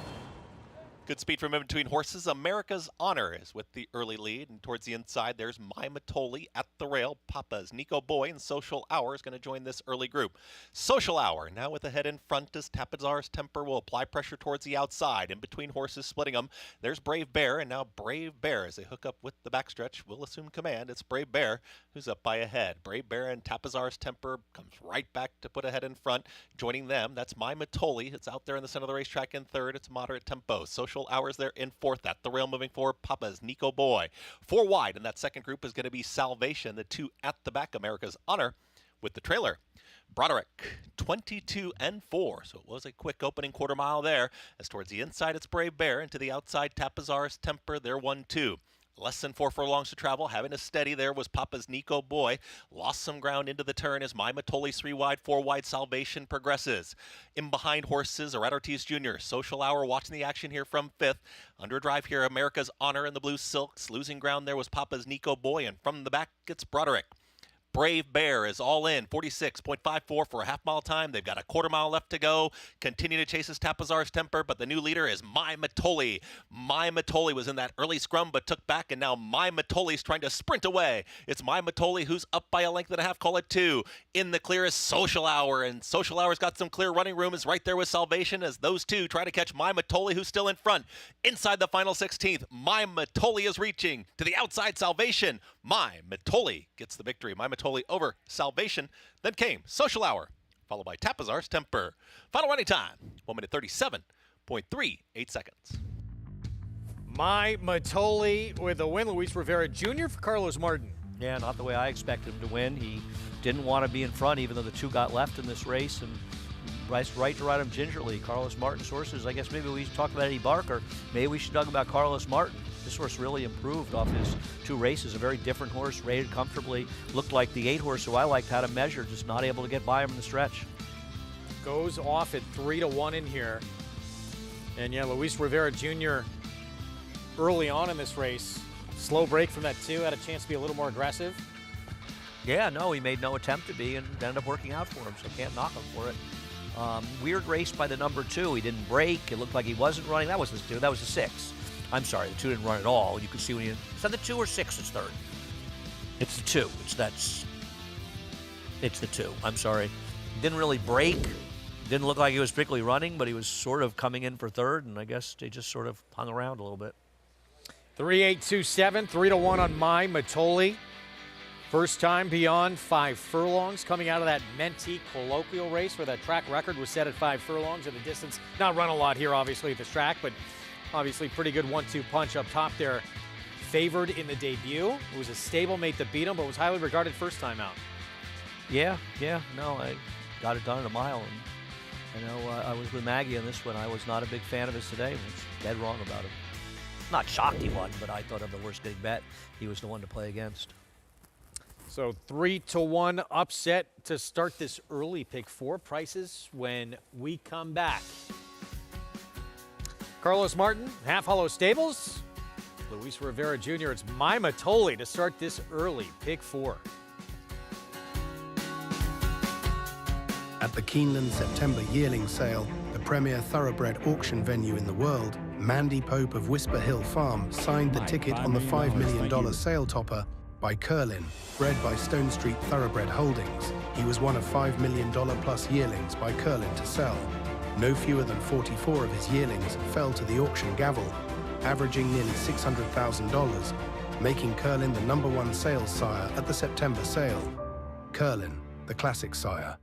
Good speed from in between horses. America's Honor is with the early lead, and towards the inside there's My Matoli at the rail. Papa's Nico Boy and Social Hour is going to join this early group. Social Hour now with the head in front as Tapizar's Temper will apply pressure towards the outside. In between horses splitting them, there's Brave Bear, and now Brave Bear as they hook up with the backstretch will assume command. It's Brave Bear who's up by a head. Brave Bear and Tapizar's Temper comes right back to put a head in front. Joining them, that's My Matoli. It's out there in the center of the racetrack in third. It's moderate tempo. Social Hours there in fourth. At the rail moving forward, Papa's Nico Boy. 4 wide, and that second group is going to be Salvation. The 2 at the back, America's Honor with the trailer. Broderick, 22 and 4. So it was a quick opening quarter mile there. As towards the inside, it's Brave Bear. And to the outside, Tapizar's Temper. They're 1-2. Less than 4 furlongs to travel. Having a steady there was Papa's Nico Boy. Lost some ground into the turn as My Matoli's 3 wide, 4 wide Salvation progresses. In behind horses are Ortiz Jr. Social Hour watching the action here from 5th. Under drive here, America's Honor in the blue silks. Losing ground there was Papa's Nico Boy, and from the back it's Broderick. Brave Bear is all in, 46.54 for a half-mile time. They've got a quarter-mile left to go. Continue to chase his Tapazar's Temper, but the new leader is My Matoli. My Matoli was in that early scrum, but took back, and now My Matoli's trying to sprint away. It's My Matoli who's up by a length and a half, call it 2. In the clear is Social Hour, and Social Hour's got some clear running room, is right there with Salvation as those two try to catch My Matoli, who's still in front. Inside the final 16th, My Matoli is reaching to the outside Salvation. My Matoli gets the victory. My Matoli over Salvation. Then came Social Hour, followed by Tapazar's Temper. Final running time, 1 minute 37.38 seconds. My Matoli with the win. Luis Rivera Jr. for Carlos Martin. Yeah, not the way I expected him to win. He didn't want to be in front, even though the 2 got left in this race, and right to ride him gingerly. Carlos Martin's horses, I guess maybe we talked about Eddie Barker. Maybe we should talk about Carlos Martin. This horse really improved off his 2 races. A very different horse, rated comfortably. Looked like the 8 horse who I liked had a measure, just not able to get by him in the stretch. Goes off at 3-1 in here. And yeah, Luis Rivera Jr. early on in this race. Slow break from that 2, had a chance to be a little more aggressive. Yeah, no, he made no attempt to be and ended up working out for him, so can't knock him for it. Weird race by the number 2. He didn't break. It looked like he wasn't running. That was the 2. That was the 6. I'm sorry, the 2 didn't run at all. You could see when he... Is that the 2 or 6 is third? It's the 2. It's the 2. I'm sorry. He didn't really break. Didn't look like he was particularly running, but he was sort of coming in for third, and I guess they just sort of hung around a little bit. 3-8-2-7, 3-1 on My Matoli. First time beyond 5 furlongs coming out of that Mentee colloquial race where that track record was set at 5 furlongs at a distance. Not run a lot here, obviously, at this track, but obviously pretty good 1-2 punch up top there. Favored in the debut. It was a stablemate that beat him, but was highly regarded first time out. Yeah, no, I got it done in a mile. And I know I was with Maggie on this one. I was not a big fan of his today. I was dead wrong about him. Not shocked he won, but I thought of the worst getting bet. He was the one to play against. So 3-1 upset to start this early pick 4 prices when we come back. Carlos Martin, Half Hollow Stables. Luis Rivera Jr. It's My Matoli to start this early pick 4. At the Keeneland September yearling sale, the premier thoroughbred auction venue in the world, Mandy Pope of Whisper Hill Farm signed the ticket on the $5 million sale topper by Curlin, bred by Stone Street Thoroughbred Holdings. He was one of $5 million plus yearlings by Curlin to sell. No fewer than 44 of his yearlings fell to the auction gavel, averaging nearly $600,000, making Curlin the #1 sales sire at the September sale. Curlin, the classic sire.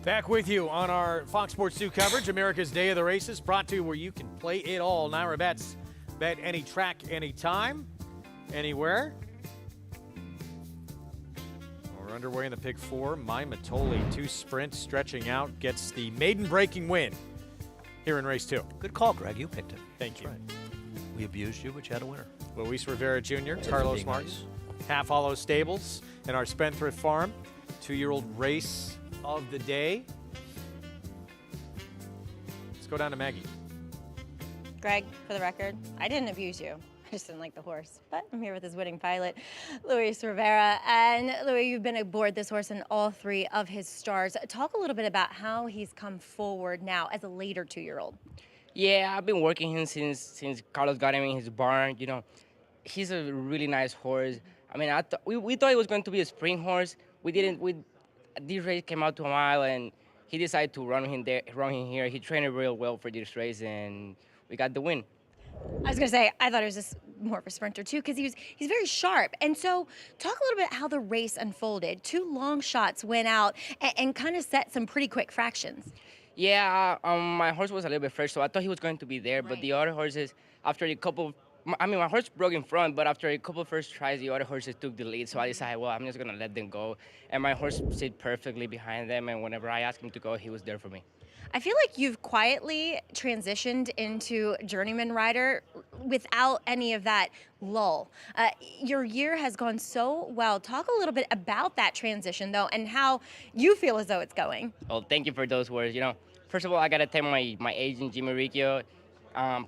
Back with you on our Fox Sports 2 coverage, America's Day of the Races, brought to you where you can play it all. Naira Bets, bet any track, anytime, anywhere. We're underway in the pick 4. My Matoli, 2 sprints, stretching out, gets the maiden breaking win here in race 2. Good call, Greg. You picked it. Thank you. Right. We abused you, but you had a winner. Luis Rivera Jr., Carlos Martin, Half Hollow Stables, and our Spendthrift Farm, 2-year-old race of the day. Let's go down to Maggie. Greg, for the record, I didn't abuse you. I just didn't like the horse. But I'm here with his winning pilot, Luis Rivera. And Luis, you've been aboard this horse in all 3 of his stars. Talk a little bit about how he's come forward now as a later 2-year-old. Yeah, I've been working him since Carlos got him in his barn. You know, he's a really nice horse. I mean, we thought it was going to be a spring horse. This race came out to a mile, and he decided to run him here. He trained real well for this race, and we got the win. I was going to say, I thought it was just more of a sprinter, too, because he's very sharp. And so talk a little bit how the race unfolded. 2 long shots went out and kind of set some pretty quick fractions. Yeah, my horse was a little bit fresh, so I thought he was going to be there. Right. But the other horses, after a couple my horse broke in front, but after a couple first tries, the other horses took the lead. So I decided, well, I'm just going to let them go. And my horse sit perfectly behind them. And whenever I asked him to go, he was there for me. I feel like you've quietly transitioned into journeyman rider without any of that lull. Your year has gone so well. Talk a little bit about that transition, though, and how you feel as though it's going. Well, thank you for those words. You know, first of all, I got to thank my agent, Jimmy Riccio.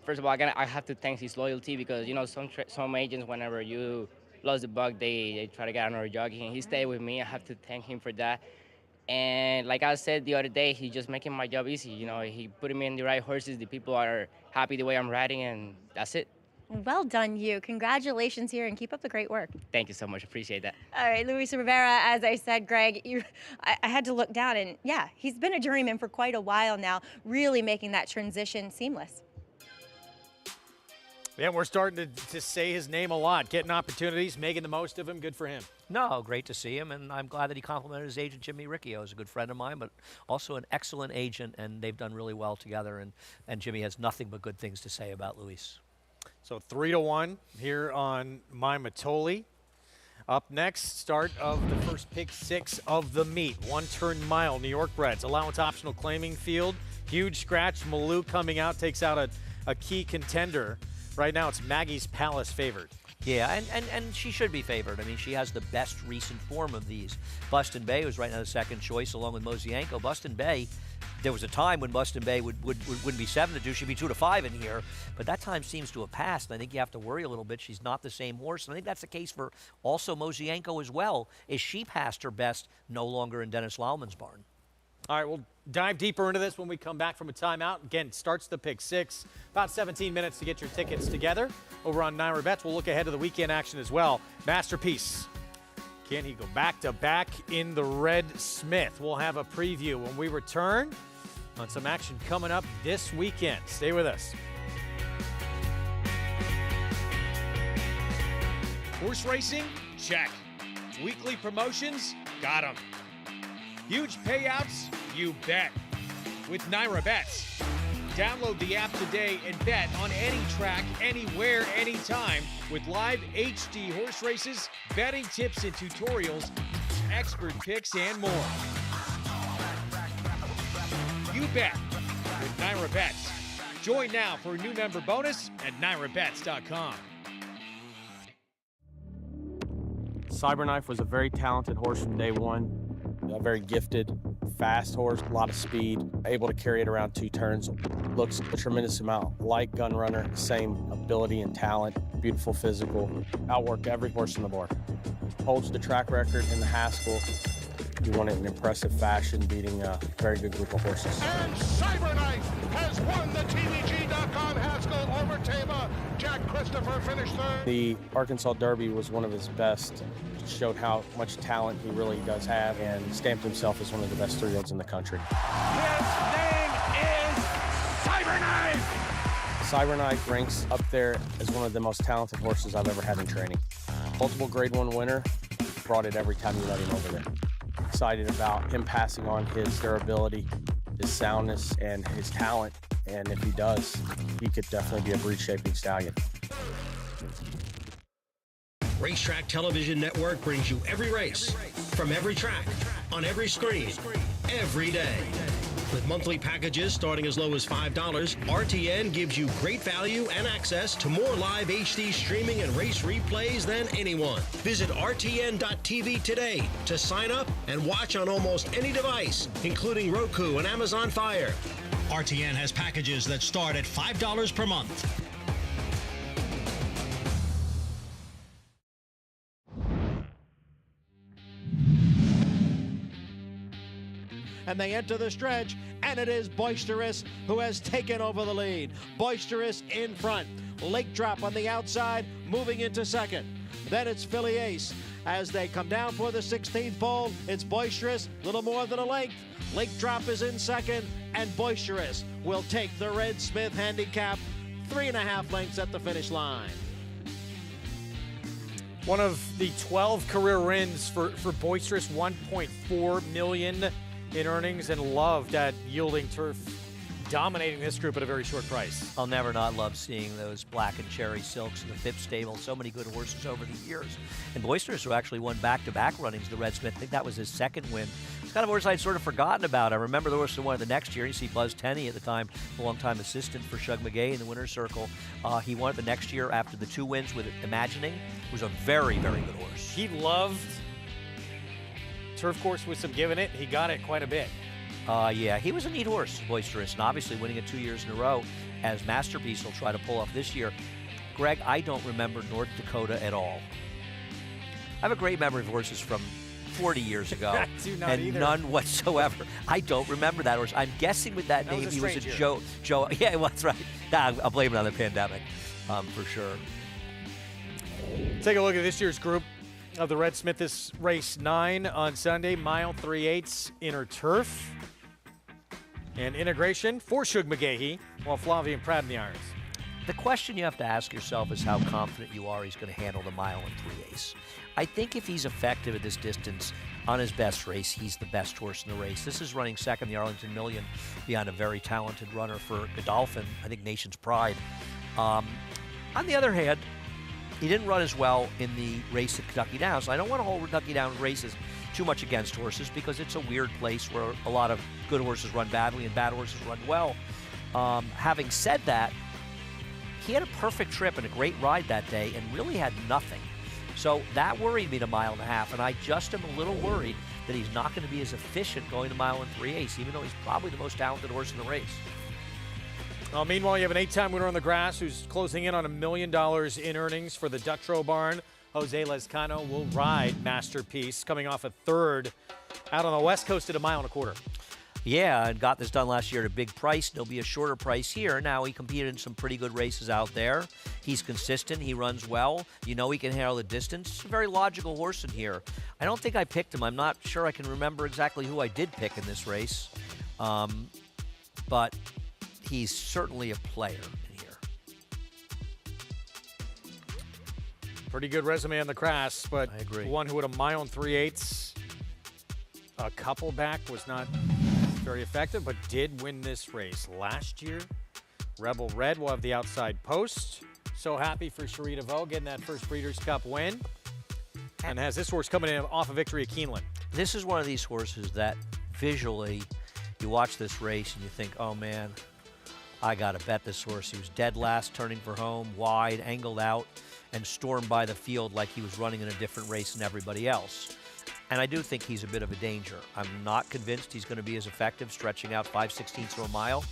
First of all, I have to thank his loyalty because, you know, some agents, whenever you lose the buck, they try to get another jockey, and he stayed with me. I have to thank him for that. And like I said the other day, he's just making my job easy. You know, he put me in the right horses. The people are happy the way I'm riding, and that's it. Well done, you. Congratulations here, and keep up the great work. Thank you so much. Appreciate that. All right, Luis Rivera, as I said, Greg, I had to look down, and yeah, he's been a journeyman for quite a while now, really making that transition seamless. Yeah, we're starting to say his name a lot, getting opportunities, making the most of him. Good for him. No, great to see him, and I'm glad that he complimented his agent, Jimmy Riccio. He's a good friend of mine, but also an excellent agent, and they've done really well together, and Jimmy has nothing but good things to say about Luis. So 3-1 here on My Matoli. Up next, start of the first pick 6 of the meet. 1-turn mile, New York Breds. Allowance optional claiming field. Huge scratch. Malou coming out, takes out a key contender. Right now, it's Maggie's Palace favored. Yeah, and she should be favored. I mean, she has the best recent form of these. Buston Bay was right now the second choice, along with Mosienko. Buston Bay, there was a time when Buston Bay wouldn't be 7-2, she'd be 2-5 in here, but that time seems to have passed. And I think you have to worry a little bit. She's not the same horse, and I think that's the case for also Mosienko as well. Is she past her best, no longer in Dennis Lauman's barn? All right, we'll dive deeper into this when we come back from a timeout. Again, starts the pick 6. About 17 minutes to get your tickets together. Over on Naira Bets, we'll look ahead to the weekend action as well. Masterpiece. Can he go back-to-back in the Red Smith? We'll have a preview when we return on some action coming up this weekend. Stay with us. Horse racing? Check. Weekly promotions? Got 'em. Huge payouts? You bet. With Naira Bets. Download the app today and bet on any track, anywhere, anytime with live HD horse races, betting tips and tutorials, expert picks, and more. You bet with Naira Bets. Join now for a new member bonus at NairaBets.com. Cyberknife was a very talented horse from day one. A very gifted, fast horse, a lot of speed, able to carry it around 2 turns. Looks a tremendous amount like Gun Runner, same ability and talent, beautiful physical, outworked every horse on the board. Holds the track record in the Haskell. He won it in impressive fashion, beating a very good group of horses. And Cyberknife has won the TVG.com Haskell over Tama. Jack Christopher finished 3rd. The Arkansas Derby was one of his best. Showed how much talent he really does have and stamped himself as one of the best 3-year-olds in the country. His name is Cyberknife! Cyberknife ranks up there as one of the most talented horses I've ever had in training. Multiple Grade 1 winner, brought it every time you let him over there. excited about him passing on his durability, his soundness, and his talent. And if he does, he could definitely be a breed-shaping stallion. Racetrack Television Network brings you every race, from every track, on every screen, every day. With monthly packages starting as low as $5, RTN gives you great value and access to more live HD streaming and race replays than anyone. Visit RTN.tv today to sign up and watch on almost any device, including Roku and Amazon Fire. RTN has packages that start at $5 per month. And they enter the stretch, and it is Boisterous who has taken over the lead. Boisterous in front. Lake Drop on the outside, moving into second. Then it's Philly Ace. As they come down for the 16th pole, it's Boisterous, little more than a length. Lake Drop is in second, and Boisterous will take the Red Smith handicap 3.5 lengths at the finish line. One of the 12 career wins for Boisterous, $1.4 million in earnings, and loved at Yielding Turf, dominating this group at a very short price. I'll never not love seeing those Black and Cherry Silks in the Phipps stable. So many good horses over the years. And Boisterous, who actually won back-to-back runnings, the Red Smith, I think that was his second win. It's kind of a horse I'd sort of forgotten about. I remember the horse who won the next year. You see Buzz Tenney at the time, a long-time assistant for Shug McGay in the winner's circle. He won it the next year after the 2 wins with Imagining. It was a very, very good horse. He loved turf course with some give in it. He got it quite a bit. Yeah, he was a neat horse, Boisterous, and obviously winning it 2 years in a row, as Masterpiece will try to pull off this year. Greg, I don't remember North Dakota at all. I have a great memory of horses from 40 years ago, I do not and either. none whatsoever. I don't remember that horse. I'm guessing with that name, he was a Joe. Yeah, well, that's right. Nah, I'll blame it on the pandemic, for sure. Take a look at this year's group of the Red Smith. This race 9 on Sunday, mile 3/8 inner turf. And integration for Shug McGahee, while Flavien Pratt in the irons. The question you have to ask yourself is how confident you are he's going to handle the mile and 3/8. I think if he's effective at this distance on his best race, he's the best horse in the race. This is running second, the Arlington Million, behind a very talented runner for Godolphin, I think Nation's Pride. On the other hand, he didn't run as well in the race at Kentucky Downs. I don't want to hold Kentucky Downs races too much against horses because it's a weird place where a lot of good horses run badly and bad horses run well. Having said that, he had a perfect trip and a great ride that day and really had nothing. So that worried me to 1.5 miles, and I just am a little worried that he's not going to be as efficient going to 1 3/8, even though he's probably the most talented horse in the race. Meanwhile, you have an 8-time winner on the grass who's closing in on $1 million in earnings for the Dutrow barn. Jose Lezcano will ride Masterpiece, coming off a third out on the West Coast at 1.25 miles. Yeah, and got this done last year at a big price. There'll be a shorter price here. Now, he competed in some pretty good races out there. He's consistent. He runs well. You know he can handle the distance. It's a very logical horse in here. I don't think I picked him. I'm not sure I can remember exactly who I did pick in this race. But he's certainly a player in here. Pretty good resume on the grass, but I agree. One who at 1 3/8, a couple back, was not very effective, but did win this race last year. Rebel Red will have the outside post. So happy for Cherie DeVoe getting that first Breeders' Cup win. And has this horse coming in off a victory at Keeneland. This is one of these horses that visually, you watch this race and you think, oh man, I got to bet this horse. He was dead last, turning for home, wide, angled out, and stormed by the field like he was running in a different race than everybody else. And I do think he's a bit of a danger. I'm not convinced he's going to be as effective stretching out 5/16 of a mile.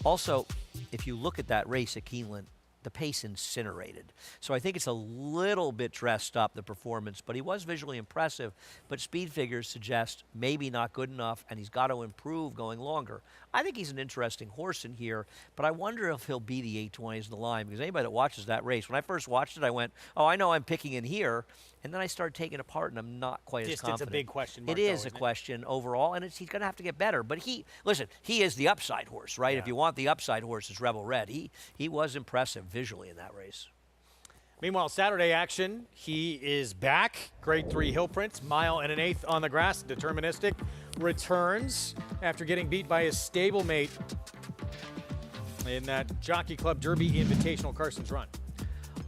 Also, if you look at that race at Keeneland, the pace incinerated. So I think it's a little bit dressed up, the performance, but he was visually impressive. But speed figures suggest maybe not good enough, and he's got to improve going longer. I think he's an interesting horse in here, but I wonder if he'll be the 820s in the line, because anybody that watches that race, when I first watched it, I went, oh, I know I'm picking in here. And then I started taking it apart, and I'm not quite as confident. It's a big question mark. It is a question overall, and he's going to have to get better. But he is the upside horse, right? Yeah. If you want the upside horse, it's Rebel Red. He was impressive visually in that race. Meanwhile, Saturday action, he is back. Grade 3 Hill Prince, mile and an eighth on the grass. Deterministic returns after getting beat by his stablemate in that Jockey Club Derby Invitational Carson's Run.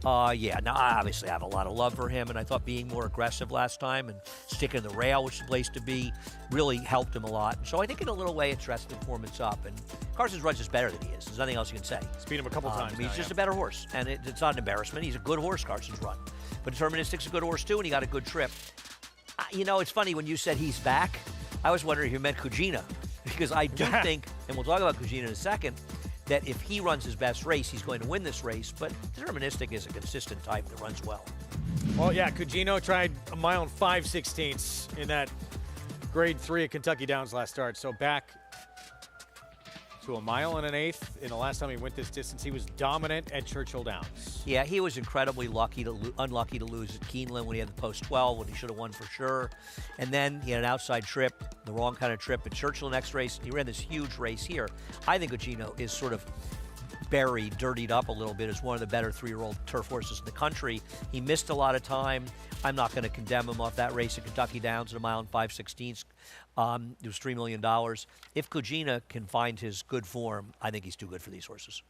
Yeah, now I obviously have a lot of love for him, and I thought being more aggressive last time and sticking the rail, which is the place to be, really helped him a lot. And so I think in a little way it's rested performance up. And Carson's Run's just better than he is. There's nothing else you can say. Speed him a couple times. He's now, just yeah. a better horse, and it's not an embarrassment. He's a good horse, Carson's Run. But Deterministic's a good horse too, and he got a good trip. You know, it's funny when you said he's back. I was wondering if you meant Kujina, because I do think, and we'll talk about Kujina in a second, that if he runs his best race, he's going to win this race. But Deterministic is a consistent type that runs well. Well, yeah, Cugino tried a mile and 5/16 in that grade 3 at Kentucky Downs last start. So back to a mile and an eighth. In the last time he went this distance, he was dominant at Churchill Downs. Yeah, he was incredibly unlucky to lose at Keeneland when he had the post 12, when he should have won for sure. And then he had an outside trip, the wrong kind of trip at Churchill next race. He ran this huge race here. I think Uchino is sort of buried, dirtied up a little bit as one of the better 3-year-old turf horses in the country. He missed a lot of time. I'm not going to condemn him off that race at Kentucky Downs at a mile and 5/16. It was $3 million. If Kujina can find his good form, I think he's too good for these horses.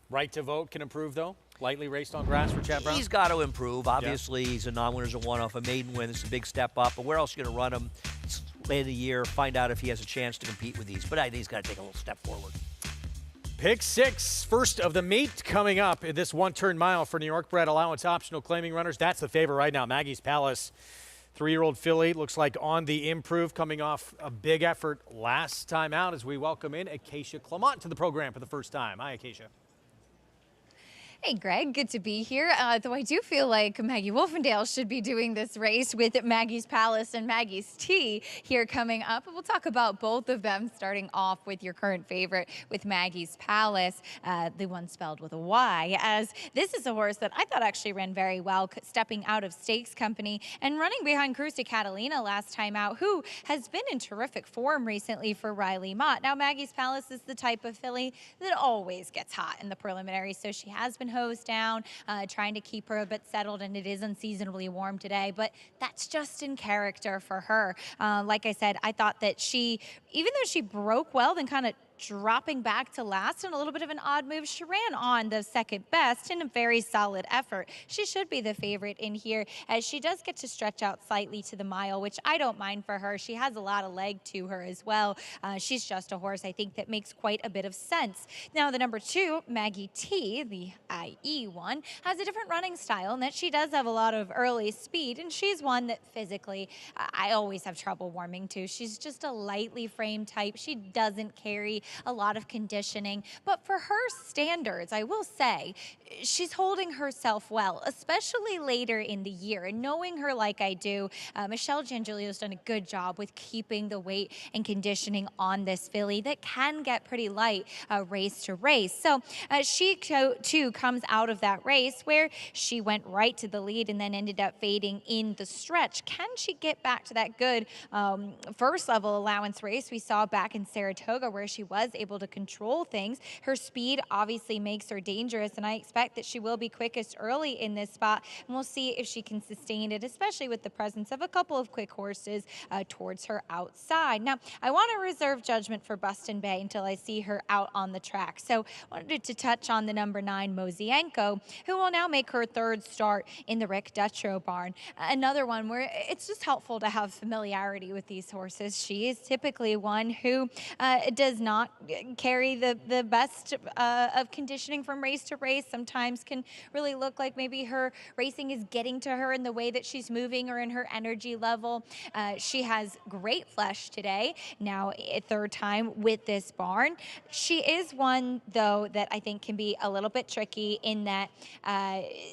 Right to vote can improve, though? Lightly raced on grass for Chad Brown? He's got to improve. Obviously, he's a non-winner's a one-off, a maiden win. It's a big step up. But where else are you going to run him? It's late in the year. Find out if he has a chance to compete with these. But I think he's got to take a little step forward. Pick 6, first of the meet coming up in this one-turn mile for New York bred allowance optional claiming runners. That's the favorite right now. Maggie's Palace, 3-year-old filly, looks like on the improve, coming off a big effort last time out as we welcome in Acacia Clement to the program for the first time. Hi, Acacia. Hey, Greg, good to be here. Though I do feel like Maggie Wolfendale should be doing this race with Maggie's Palace and Maggie's Tea here coming up. We'll talk about both of them, starting off with your current favorite with Maggie's Palace, the one spelled with a Y, as this is a horse that I thought actually ran very well, stepping out of stakes company and running behind Cruz de Catalina last time out, who has been in terrific form recently for Riley Mott. Now, Maggie's Palace is the type of filly that always gets hot in the preliminaries, so she has been hosed down, trying to keep her a bit settled, and it is unseasonably warm today, but that's just in character for her. Like I said, I thought that she, even though she broke well, then kind of dropping back to last in a little bit of an odd move, she ran on the second best in a very solid effort. She should be the favorite in here, as she does get to stretch out slightly to the mile, which I don't mind for her. She has a lot of leg to her as well. She's just a horse, I think, that makes quite a bit of sense. Now, the number 2, Maggie T, the IE one, has a different running style in that she does have a lot of early speed, and she's one that physically I always have trouble warming to. She's just a lightly framed type. She doesn't carry a lot of conditioning, but for her standards, I will say, she's holding herself well, especially later in the year. And knowing her like I do, Michelle Giangilio's done a good job with keeping the weight and conditioning on this filly that can get pretty light race to race. So she too comes out of that race where she went right to the lead and then ended up fading in the stretch. Can she get back to that good first level allowance race we saw back in Saratoga, where she was able to control things? Her speed obviously makes her dangerous, and I expect that she will be quickest early in this spot, and we'll see if she can sustain it, especially with the presence of a couple of quick horses towards her outside. Now, I want to reserve judgment for Buston Bay until I see her out on the track, so I wanted to touch on the number 9, Mosienko, who will now make her third start in the Rick Dutro barn. Another one where it's just helpful to have familiarity with these horses. She is typically one who does not carry the best of conditioning from race to race. Sometimes can really look like maybe her racing is getting to her in the way that she's moving or in her energy level. She has great flesh today, now a third time with this barn. She is one, though, that I think can be a little bit tricky in that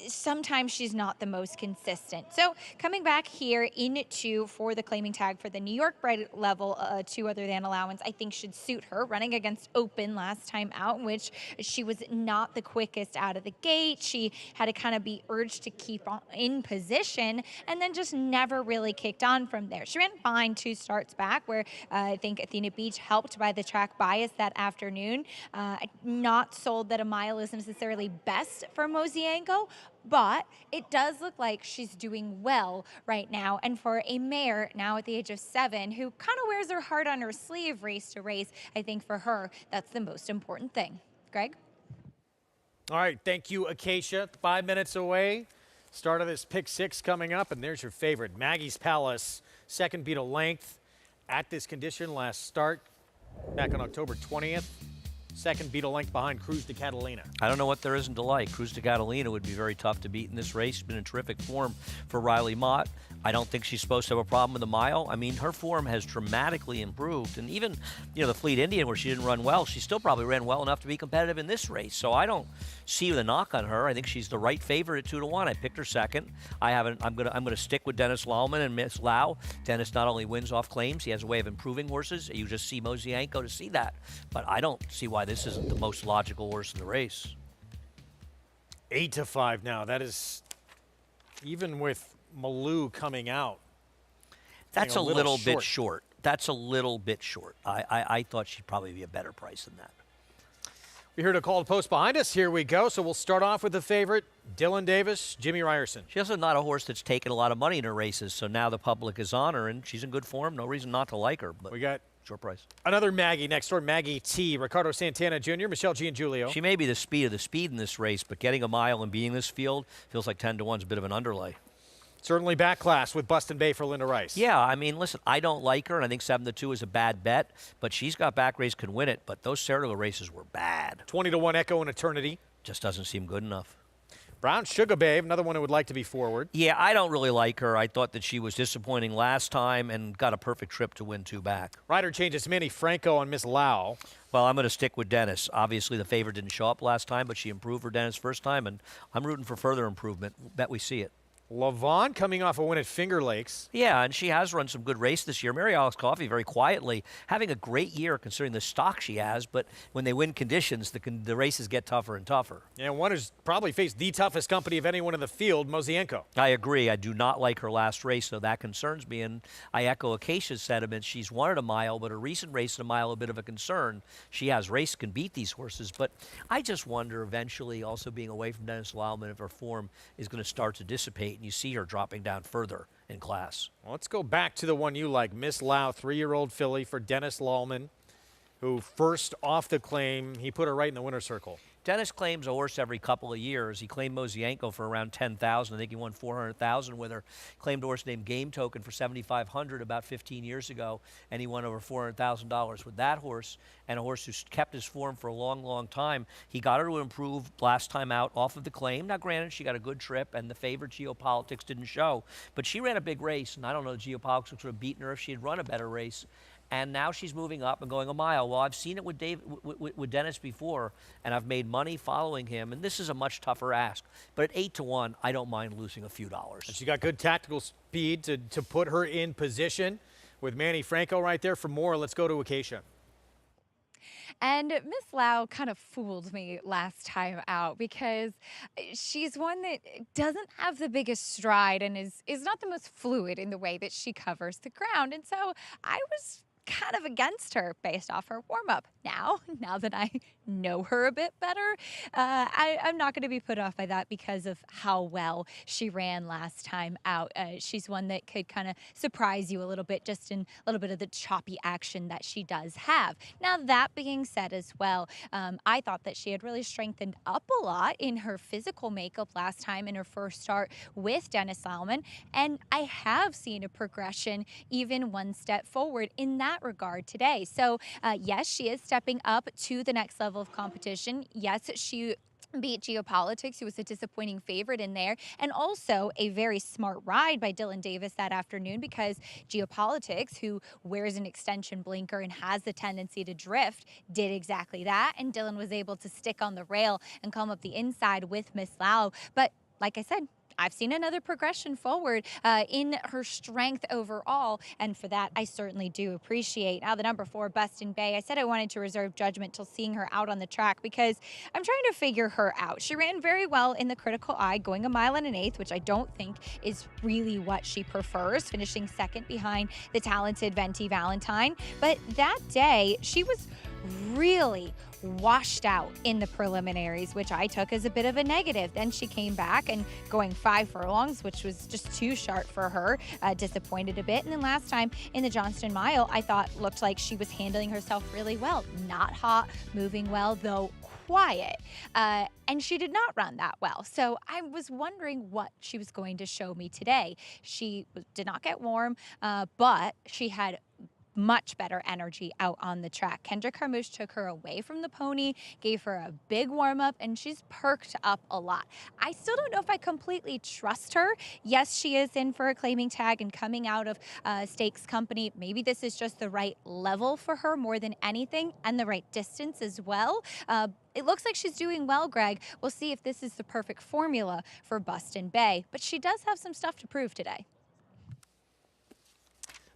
sometimes she's not the most consistent. So coming back here into for the claiming tag for the New York bred level 2 other than allowance, I think should suit her. Running against Open last time out, in which she was not the quickest out of the gate. She had to kind of be urged to keep on in position and then just never really kicked on from there. She ran fine 2 starts back, where I think Athena Beach helped by the track bias that afternoon. Not sold that a mile is necessarily best for Mosienko, but it does look like she's doing well right now. And for a mare now at the age of 7 who kind of wears her heart on her sleeve race to race, I think for her, that's the most important thing. Greg? All right, thank you, Acacia. 5 minutes away. Start of this pick 6 coming up, and there's your favorite, Maggie's Palace. Second beat a length at this condition last start back on October 20th. Second beat a length behind Cruz de Catalina. I don't know what there isn't to like. Cruz de Catalina would be very tough to beat in this race. She's been in terrific form for Riley Mott. I don't think she's supposed to have a problem with the mile. I mean, her form has dramatically improved. And even, the Fleet Indian, where she didn't run well, she still probably ran well enough to be competitive in this race. So I don't see the knock on her. I think she's the right favorite at 2-1. I picked her second. I'm gonna stick with Dennis Laumann and Miss Lau. Dennis not only wins off claims, he has a way of improving horses. You just see Mozienko to see that. But I don't see why this isn't the most logical horse in the race. 8-5 now. That is, even with Malou coming out. That's a little bit short. That's a little bit short. I thought she'd probably be a better price than that. We heard a call to post behind us. Here we go. So we'll start off with the favorite, Dylan Davis, Jimmy Ryerson. She's also not a horse that's taken a lot of money in her races, so now the public is on her, and she's in good form. No reason not to like her. But we got short price. Another Maggie next door, Maggie T. Ricardo Santana Jr., Michelle Giangulio. She may be the speed of the speed in this race, but getting a mile and being this field feels like 10-1 is a bit of an underlay. Certainly back class with Buston Bay for Linda Rice. Yeah, I mean, listen, I don't like her, and I think 7-2 is a bad bet, but she's got back race, can win it, but those Saratoga races were bad. 20-1 Echo in Eternity. Just doesn't seem good enough. Brown Sugar Babe, another one who would like to be forward. Yeah, I don't really like her. I thought that she was disappointing last time and got a perfect trip to win 2 back. Rider changes Manny Franco on Miss Lau. Well, I'm going to stick with Dennis. Obviously, the favorite didn't show up last time, but she improved for Dennis first time, and I'm rooting for further improvement. Bet we see it. Lavon coming off a win at Finger Lakes. Yeah, and she has run some good race this year. Mary Alice Coffey, very quietly, having a great year considering the stock she has, but when they win conditions, the races get tougher and tougher. Yeah, one who's probably faced the toughest company of anyone in the field, Mozienko. I agree. I do not like her last race, so that concerns me, and I echo Acacia's sentiments. She's wanted a mile, but a recent race in a mile, a bit of a concern. She has race, can beat these horses, but I just wonder eventually, also being away from Dennis Laumann, if her form is going to start to dissipate, and you see her dropping down further in class. Well, let's go back to the one you like, Miss Lau, 3-year-old filly for Dennis Laumann, who first off the claim, he put her right in the winner's circle. Dennis claims a horse every couple of years. He claimed Mozienko for around $10,000. I think he won $400,000 with her. Claimed a horse named Game Token for $7,500 about 15 years ago, and he won over $400,000 with that horse. And a horse who kept his form for a long, long time. He got her to improve last time out off of the claim. Now, granted, she got a good trip, and the favorite Geopolitics didn't show, but she ran a big race, and I don't know if Geopolitics would have beaten her if she had run a better race. And now she's moving up and going a mile. Well, I've seen it with with Dennis before, and I've made money following him, and this is a much tougher ask. But at 8-1, I don't mind losing a few dollars. And she got good tactical speed to put her in position with Manny Franco right there. For more, let's go to Acacia. And Miss Lau kind of fooled me last time out because she's one that doesn't have the biggest stride and is not the most fluid in the way that she covers the ground. And so I was kind of against her based off her warm-up. Now that I know her a bit better, I'm not going to be put off by that because of how well she ran last time out. She's one that could kind of surprise you a little bit, just in a little bit of the choppy action that she does have. Now, that being said as well, I thought that she had really strengthened up a lot in her physical makeup last time in her first start with Dennis Laumann, and I have seen a progression even one step forward in that regard today. So yes, she is stepping up to the next level of competition. Yes, she beat Geopolitics, who was a disappointing favorite in there, and also a very smart ride by Dylan Davis that afternoon because Geopolitics, who wears an extension blinker and has the tendency to drift, did exactly that, and Dylan was able to stick on the rail and come up the inside with Miss Lau. But like I said, I've seen another progression forward in her strength overall, and for that, I certainly do appreciate. Now, the number 4, Buston Bay, I said I wanted to reserve judgment till seeing her out on the track because I'm trying to figure her out. She ran very well in the critical eye, going 1 1/8, which I don't think is really what she prefers, finishing second behind the talented Venti Valentine. But that day, she was really washed out in the preliminaries, which I took as a bit of a negative. Then she came back and going 5 furlongs, which was just too sharp for her, disappointed a bit. And then last time in the Johnston Mile, I thought looked like she was handling herself really well. Not hot, moving well, though quiet. And she did not run that well. So I was wondering what she was going to show me today. She did not get warm, but she had much better energy out on the track. Kendra Carmouche took her away from the pony, gave her a big warm-up, and she's perked up a lot. I still don't know if I completely trust her. Yes, she is in for a claiming tag and coming out of stakes company. Maybe this is just the right level for her more than anything, and the right distance as well. It looks like she's doing well, Greg. We'll see if this is the perfect formula for Buston Bay, but she does have some stuff to prove today.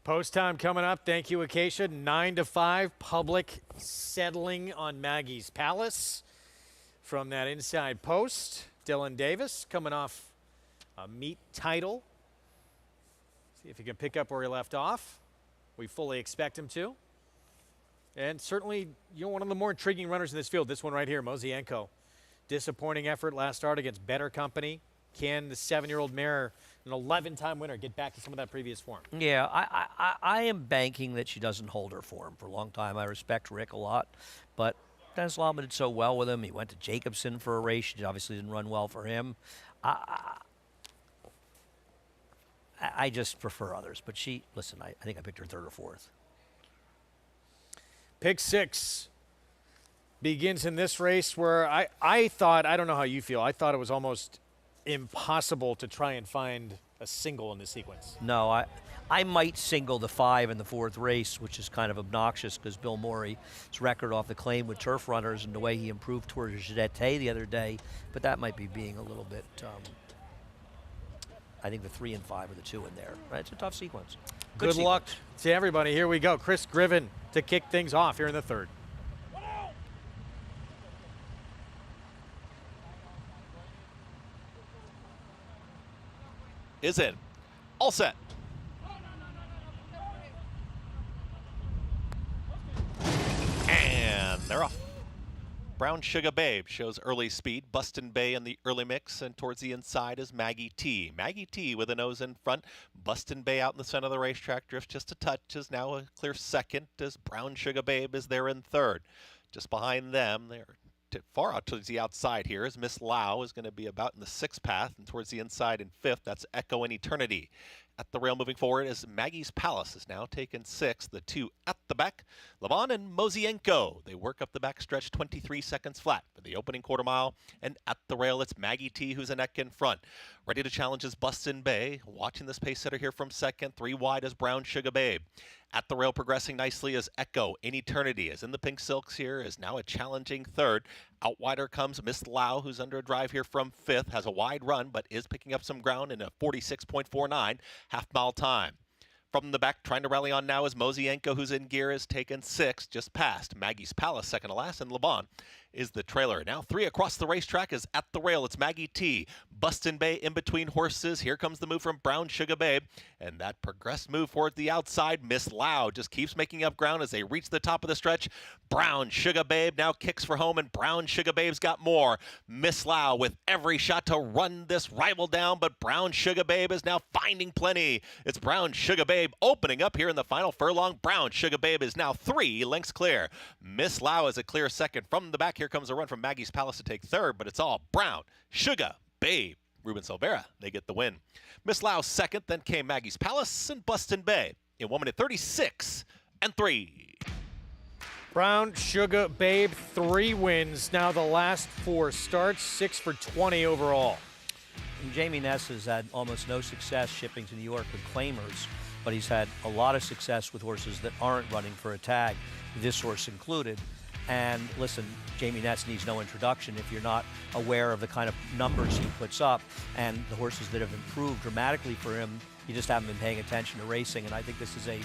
Post time coming up. Thank you, Acacia. 9-5. Public settling on Maggie's Palace. From that inside post, Dylan Davis coming off a meet title. See if he can pick up where he left off. We fully expect him to. And certainly, one of the more intriguing runners in this field. This one right here, Mozienko. Disappointing effort last start against better company. Can the 7-year-old mare, an 11-time winner, get back to some of that previous form? Yeah, I am banking that she doesn't hold her form for a long time. I respect Rick a lot, but Dennis Lallman did so well with him. He went to Jacobson for a race. She obviously didn't run well for him. I just prefer others. But listen, I think I picked her 3rd or 4th. Pick 6 begins in this race where I thought, I don't know how you feel, I thought it was almost impossible to try and find a single in this sequence. No, I might single the 5 in the 4th race, which is kind of obnoxious because Bill Morey's record off the claim with turf runners and the way he improved towards Jeté the other day, but that might be being a little bit, I think the 3 and 5 are the 2 in there. Right? It's a tough sequence. Good luck to everybody. Here we go. Chris Griven to kick things off here in the 3rd. Is in. All set. And they're off. Brown Sugar Babe shows early speed. Buston Bay in the early mix, and towards the inside is Maggie T. Maggie T with a nose in front. Buston Bay out in the center of the racetrack, drifts just a touch, is now a clear 2nd as Brown Sugar Babe is there in 3rd. Just behind them, they're far out towards the outside here is Miss Lau is going to be about in the 6th path, and towards the inside in 5th, that's Echo and Eternity. At the rail moving forward is Maggie's Palace is now taken 6th. The 2 at the back, Levon and Mozienko. They work up the back stretch 23 seconds flat for the opening quarter mile. And at the rail, it's Maggie T who's a neck in front. Ready to challenge is Buston Bay. Watching this pace setter here from 2nd. 3 wide is Brown Sugar Babe. At the rail progressing nicely is Echo in Eternity. Is in the pink silks here, is now a challenging 3rd. Out wider comes Miss Lau, who's under a drive here from 5th. Has a wide run, but is picking up some ground in a 46.49 half-mile time. From the back, trying to rally on now is Mozienko, who's in gear, is taken 6th, just past Maggie's Palace, 2nd to last, and Levon is the trailer. Now 3 across the racetrack is at the rail. It's Maggie T. Buston Bay in between horses. Here comes the move from Brown Sugar Babe. And that progressed move towards the outside. Miss Lau just keeps making up ground as they reach the top of the stretch. Brown Sugar Babe now kicks for home, and Brown Sugar Babe's got more. Miss Lau with every shot to run this rival down, but Brown Sugar Babe is now finding plenty. It's Brown Sugar Babe opening up here in the final furlong. Brown Sugar Babe is now 3 lengths clear. Miss Lau is a clear 2nd. From the back, here comes a run from Maggie's Palace to take 3rd, but it's all Brown Sugar Babe. Ruben Silvera, they get the win. Miss Lau 2nd, then came Maggie's Palace and Buston Bay in 1 minute 36 and 3. Brown Sugar Babe, 3 wins. Now the last 4 starts, 6 for 20 overall. And Jamie Ness has had almost no success shipping to New York with claimers, but he's had a lot of success with horses that aren't running for a tag, this horse included. And listen, Jamie Ness needs no introduction if you're not aware of the kind of numbers he puts up and the horses that have improved dramatically for him. You just haven't been paying attention to racing, and I think this is a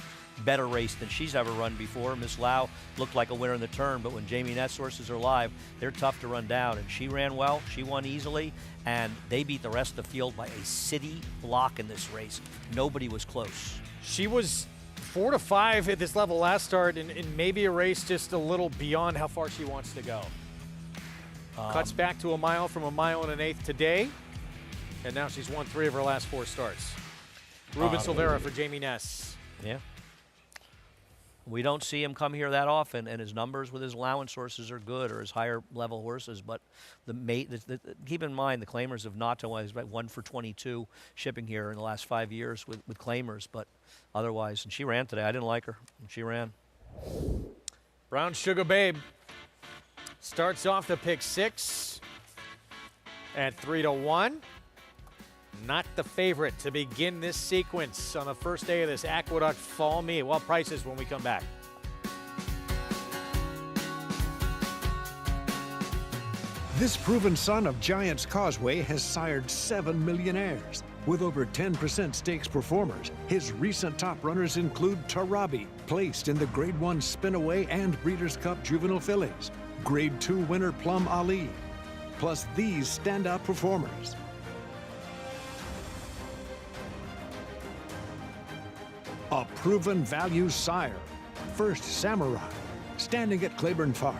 better race than she's ever run before. Miss Lau looked like a winner in the turn, but when Jamie Ness horses are live, they're tough to run down, and she ran well. She won easily, and they beat the rest of the field by a city block in this race. Nobody was close. She was 4 to 5 at this level last start, and maybe a race just a little beyond how far she wants to go. Cuts back to a mile from a mile and an eighth today, and now she's won 3 of her last 4 starts. Ruben Silvera for Jamie Ness. Yeah. We don't see him come here that often, and his numbers with his allowance horses are good, or his higher level horses. But keep in mind, the claimers of Nato is about 1 for 22 shipping here in the last 5 years with claimers. But otherwise, and she ran today. I didn't like her, and she ran. Brown Sugar Babe starts off the pick 6 at 3 to 1. Not the favorite to begin this sequence on the first day of this Aqueduct Fall Meet. Well, prices when we come back. This proven son of Giants Causeway has sired 7 millionaires. With over 10% stakes performers, his recent top runners include Tarabi, placed in the Grade 1 Spinaway and Breeders' Cup Juvenile Fillies, Grade 2 winner Plum Ali, plus these standout performers. A proven value sire, First Samurai, standing at Claiborne Farm.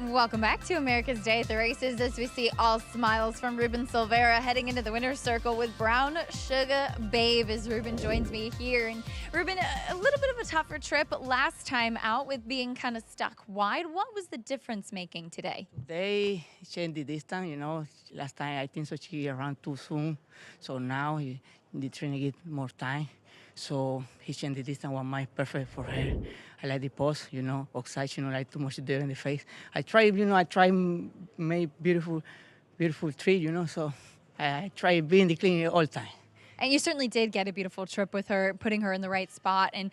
Welcome back to America's Day at the Races as we see all smiles from Ruben Silvera heading into the winner's circle with Brown Sugar Babe as Ruben joins me here. And Ruben, a little bit of a tougher trip last time out with being kind of stuck wide. What was the difference making today? They changed the distance, you know. Last time I think so she ran too soon. So now they're trying to get more time. So he changed the distance 1 mile perfect for her. I like the pose, you know, oxide, you know, like too much there in the face. I try, you know, make beautiful tree, you know, so I try being the clean all the time. And you certainly did get a beautiful trip with her, putting her in the right spot. And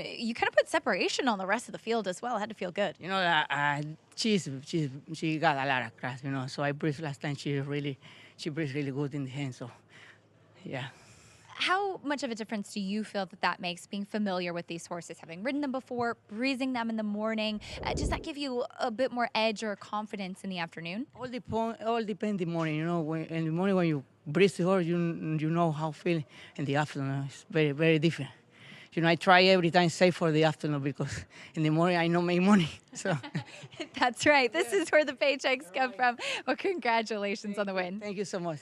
you kind of put separation on the rest of the field as well. It had to feel good. You know, she got a lot of class, you know, so I breathed last time. She breathed really good in the hand, so yeah. How much of a difference do you feel that makes, being familiar with these horses, having ridden them before, breezing them in the morning? Does that give you a bit more edge or confidence in the afternoon? All depends in the morning. You know, in the morning when you breeze the horse, you know how feel. In the afternoon, it's very, very different. You know, I try every time save for the afternoon because in the morning I don't make money. So that's right. This is where the paychecks come from. Well, congratulations on the win. Thank you so much.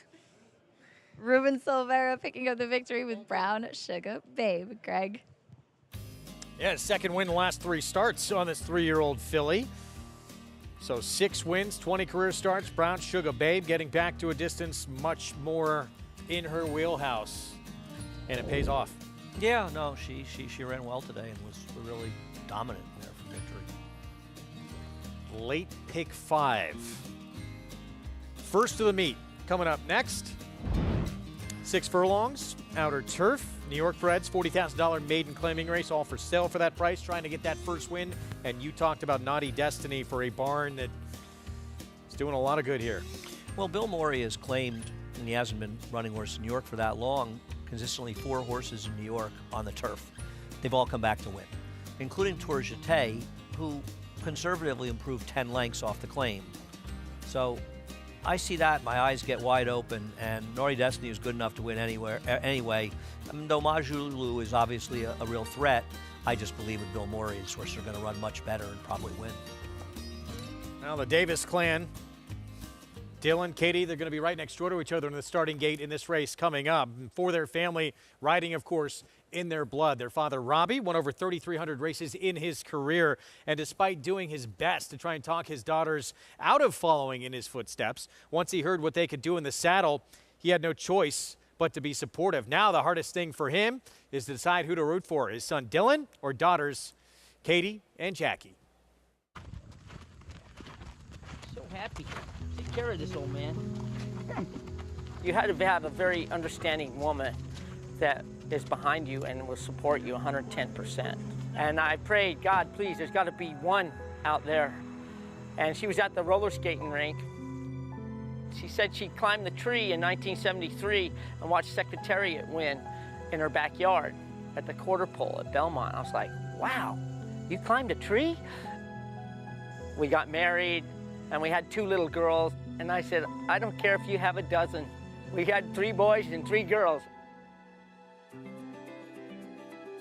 Ruben Silvera picking up the victory with Brown Sugar Babe. Greg. Yeah, second win in the last 3 starts on this 3-year-old filly. So 6 wins, 20 career starts. Brown Sugar Babe getting back to a distance much more in her wheelhouse. And it pays off. Yeah, no, she ran well today and was really dominant there for victory. Late pick 5. First of the meet coming up next. 6 furlongs, outer turf. New York Breds, $40,000 maiden claiming race, all for sale for that price, trying to get that first win. And you talked about Naughty Destiny for a barn that is doing a lot of good here. Well, Bill Morey has claimed, and he hasn't been running horses in New York for that long, consistently 4 horses in New York on the turf. They've all come back to win, including Tour Jeté, who conservatively improved 10 lengths off the claim. So I see that, my eyes get wide open, and Naughty Destiny is good enough to win anyway. I mean, though Majulu is obviously a real threat, I just believe with Bill Morey, his horses are going to run much better and probably win. Now the Davis clan, Dylan, Katie, they're going to be right next door to each other in the starting gate in this race coming up. For their family, riding, of course, in their blood. Their father, Robbie, won over 3,300 races in his career. And despite doing his best to try and talk his daughters out of following in his footsteps, once he heard what they could do in the saddle, he had no choice but to be supportive. Now the hardest thing for him is to decide who to root for, his son Dylan or daughters Katie and Jackie. So happy. Take care of this old man. You had to have a very understanding woman that is behind you and will support you 110%. And I prayed, God, please, there's got to be one out there. And she was at the roller skating rink. She said she climbed the tree in 1973 and watched Secretariat win in her backyard at the quarter pole at Belmont. I was like, wow, you climbed a tree? We got married and we had 2 little girls. And I said, I don't care if you have a dozen. We had 3 boys and 3 girls.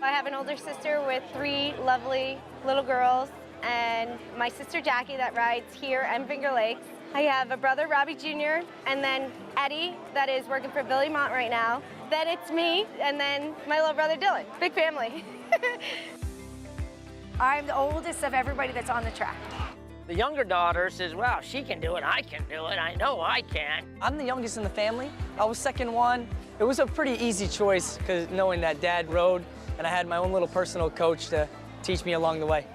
I have an older sister with 3 lovely little girls, and my sister Jackie that rides here at Finger Lakes. I have a brother, Robbie Jr., and then Eddie that is working for Billy Mont right now. Then it's me, and then my little brother Dylan. Big family. I'm the oldest of everybody that's on the track. The younger daughter says, wow, she can do it, I can do it, I know I can. I'm the youngest in the family. I was second one. It was a pretty easy choice, because knowing that Dad rode, and I had my own little personal coach to teach me along the way.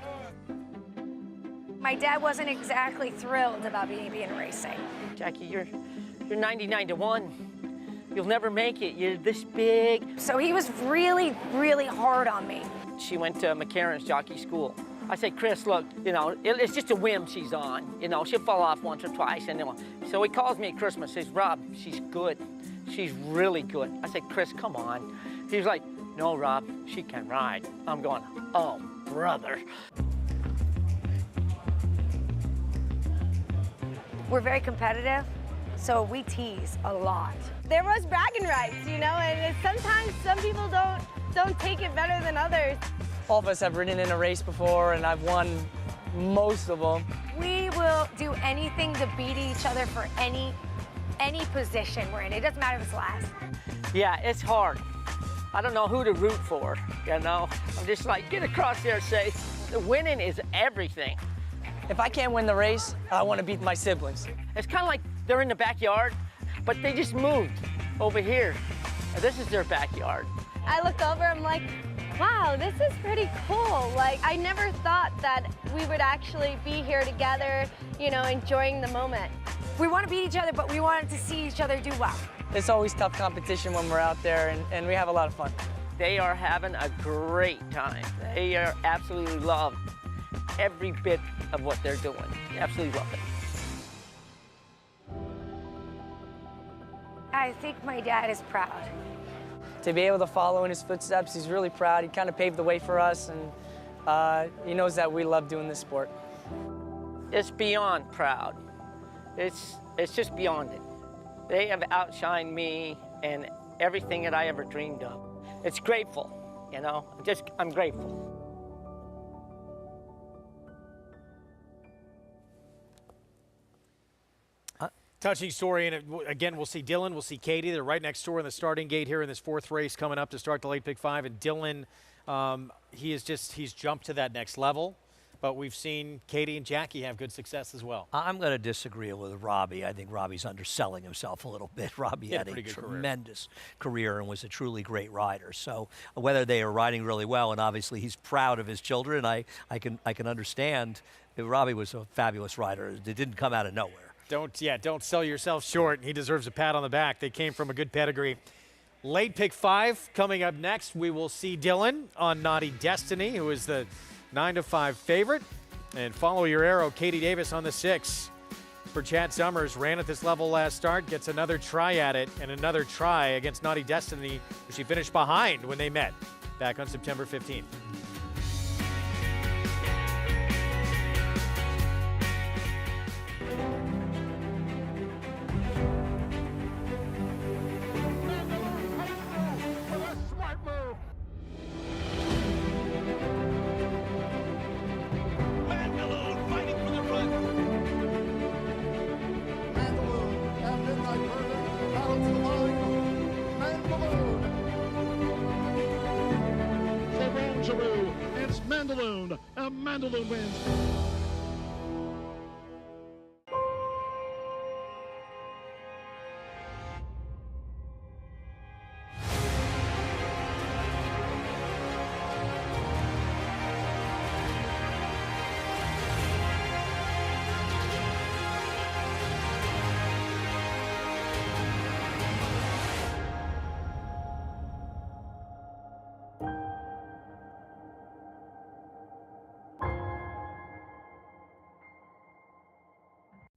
My dad wasn't exactly thrilled about me being racing. Jackie, you're 99 to 1. You'll never make it. You're this big. So he was really, really hard on me. She went to McCarran's jockey school. I said, Chris, look, you know, it's just a whim she's on. You know, she'll fall off once or twice. And then, so he calls me at Christmas, says, Rob, she's good. She's really good. I said, Chris, come on. He's like, no, Rob, she can ride. I'm going, oh, brother. We're very competitive, so we tease a lot. There was bragging rights, you know, and sometimes some people don't take it better than others. All of us have ridden in a race before, and I've won most of them. We will do anything to beat each other for any position we're in. It doesn't matter if it's last. Yeah, it's hard. I don't know who to root for, you know? I'm just like, get across there and say, winning is everything. If I can't win the race, I want to beat my siblings. It's kind of like they're in the backyard, but they just moved over here. And this is their backyard. I look over, I'm like, wow, this is pretty cool. Like, I never thought that we would actually be here together, you know, enjoying the moment. We want to beat each other, but we want to see each other do well. It's always tough competition when we're out there, and we have a lot of fun. They are having a great time. They are absolutely love every bit of what they're doing. They absolutely love it. I think my dad is proud. To be able to follow in his footsteps, he's really proud. He kind of paved the way for us, and he knows that we love doing this sport. It's beyond proud. It's just beyond it. They have outshined me and everything that I ever dreamed of. It's grateful, you know, I'm grateful. Touching story, and again, we'll see Dylan, we'll see Katie. They're right next door in the starting gate here in this 4th race coming up to start the late pick 5. And Dylan He's jumped to that next level. But we've seen Katie and Jackie have good success as well. I'm going to disagree with Robbie. I think Robbie's underselling himself a little bit. Robbie had a tremendous career and was a truly great rider. So whether they are riding really well, and obviously he's proud of his children, I can understand. Robbie was a fabulous rider. It didn't come out of nowhere. Don't sell yourself short. He deserves a pat on the back. They came from a good pedigree. Late pick 5 coming up next. We will see Dylan on Naughty Destiny, who is the 9-5 favorite. And follow your arrow, Katie Davis on the 6. For Chad Summers, ran at this level last start, gets another try at it, and another try against Naughty Destiny, where she finished behind when they met back on September 15th. It's Mandaloon. Mandaloon wins.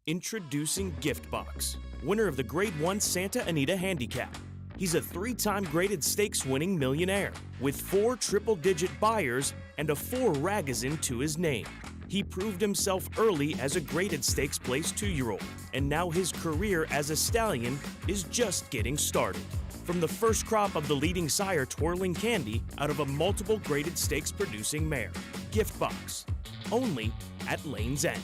Introducing Gift Box, winner of the Grade 1 Santa Anita Handicap. He's a 3-time graded stakes winning millionaire with 4 triple-digit buyers and a 4 Ragazin to his name. He proved himself early as a graded stakes place 2-year-old, and now his career as a stallion is just getting started. From the first crop of the leading sire Twirling Candy out of a multiple graded stakes producing mare. Gift Box, only at Lane's End.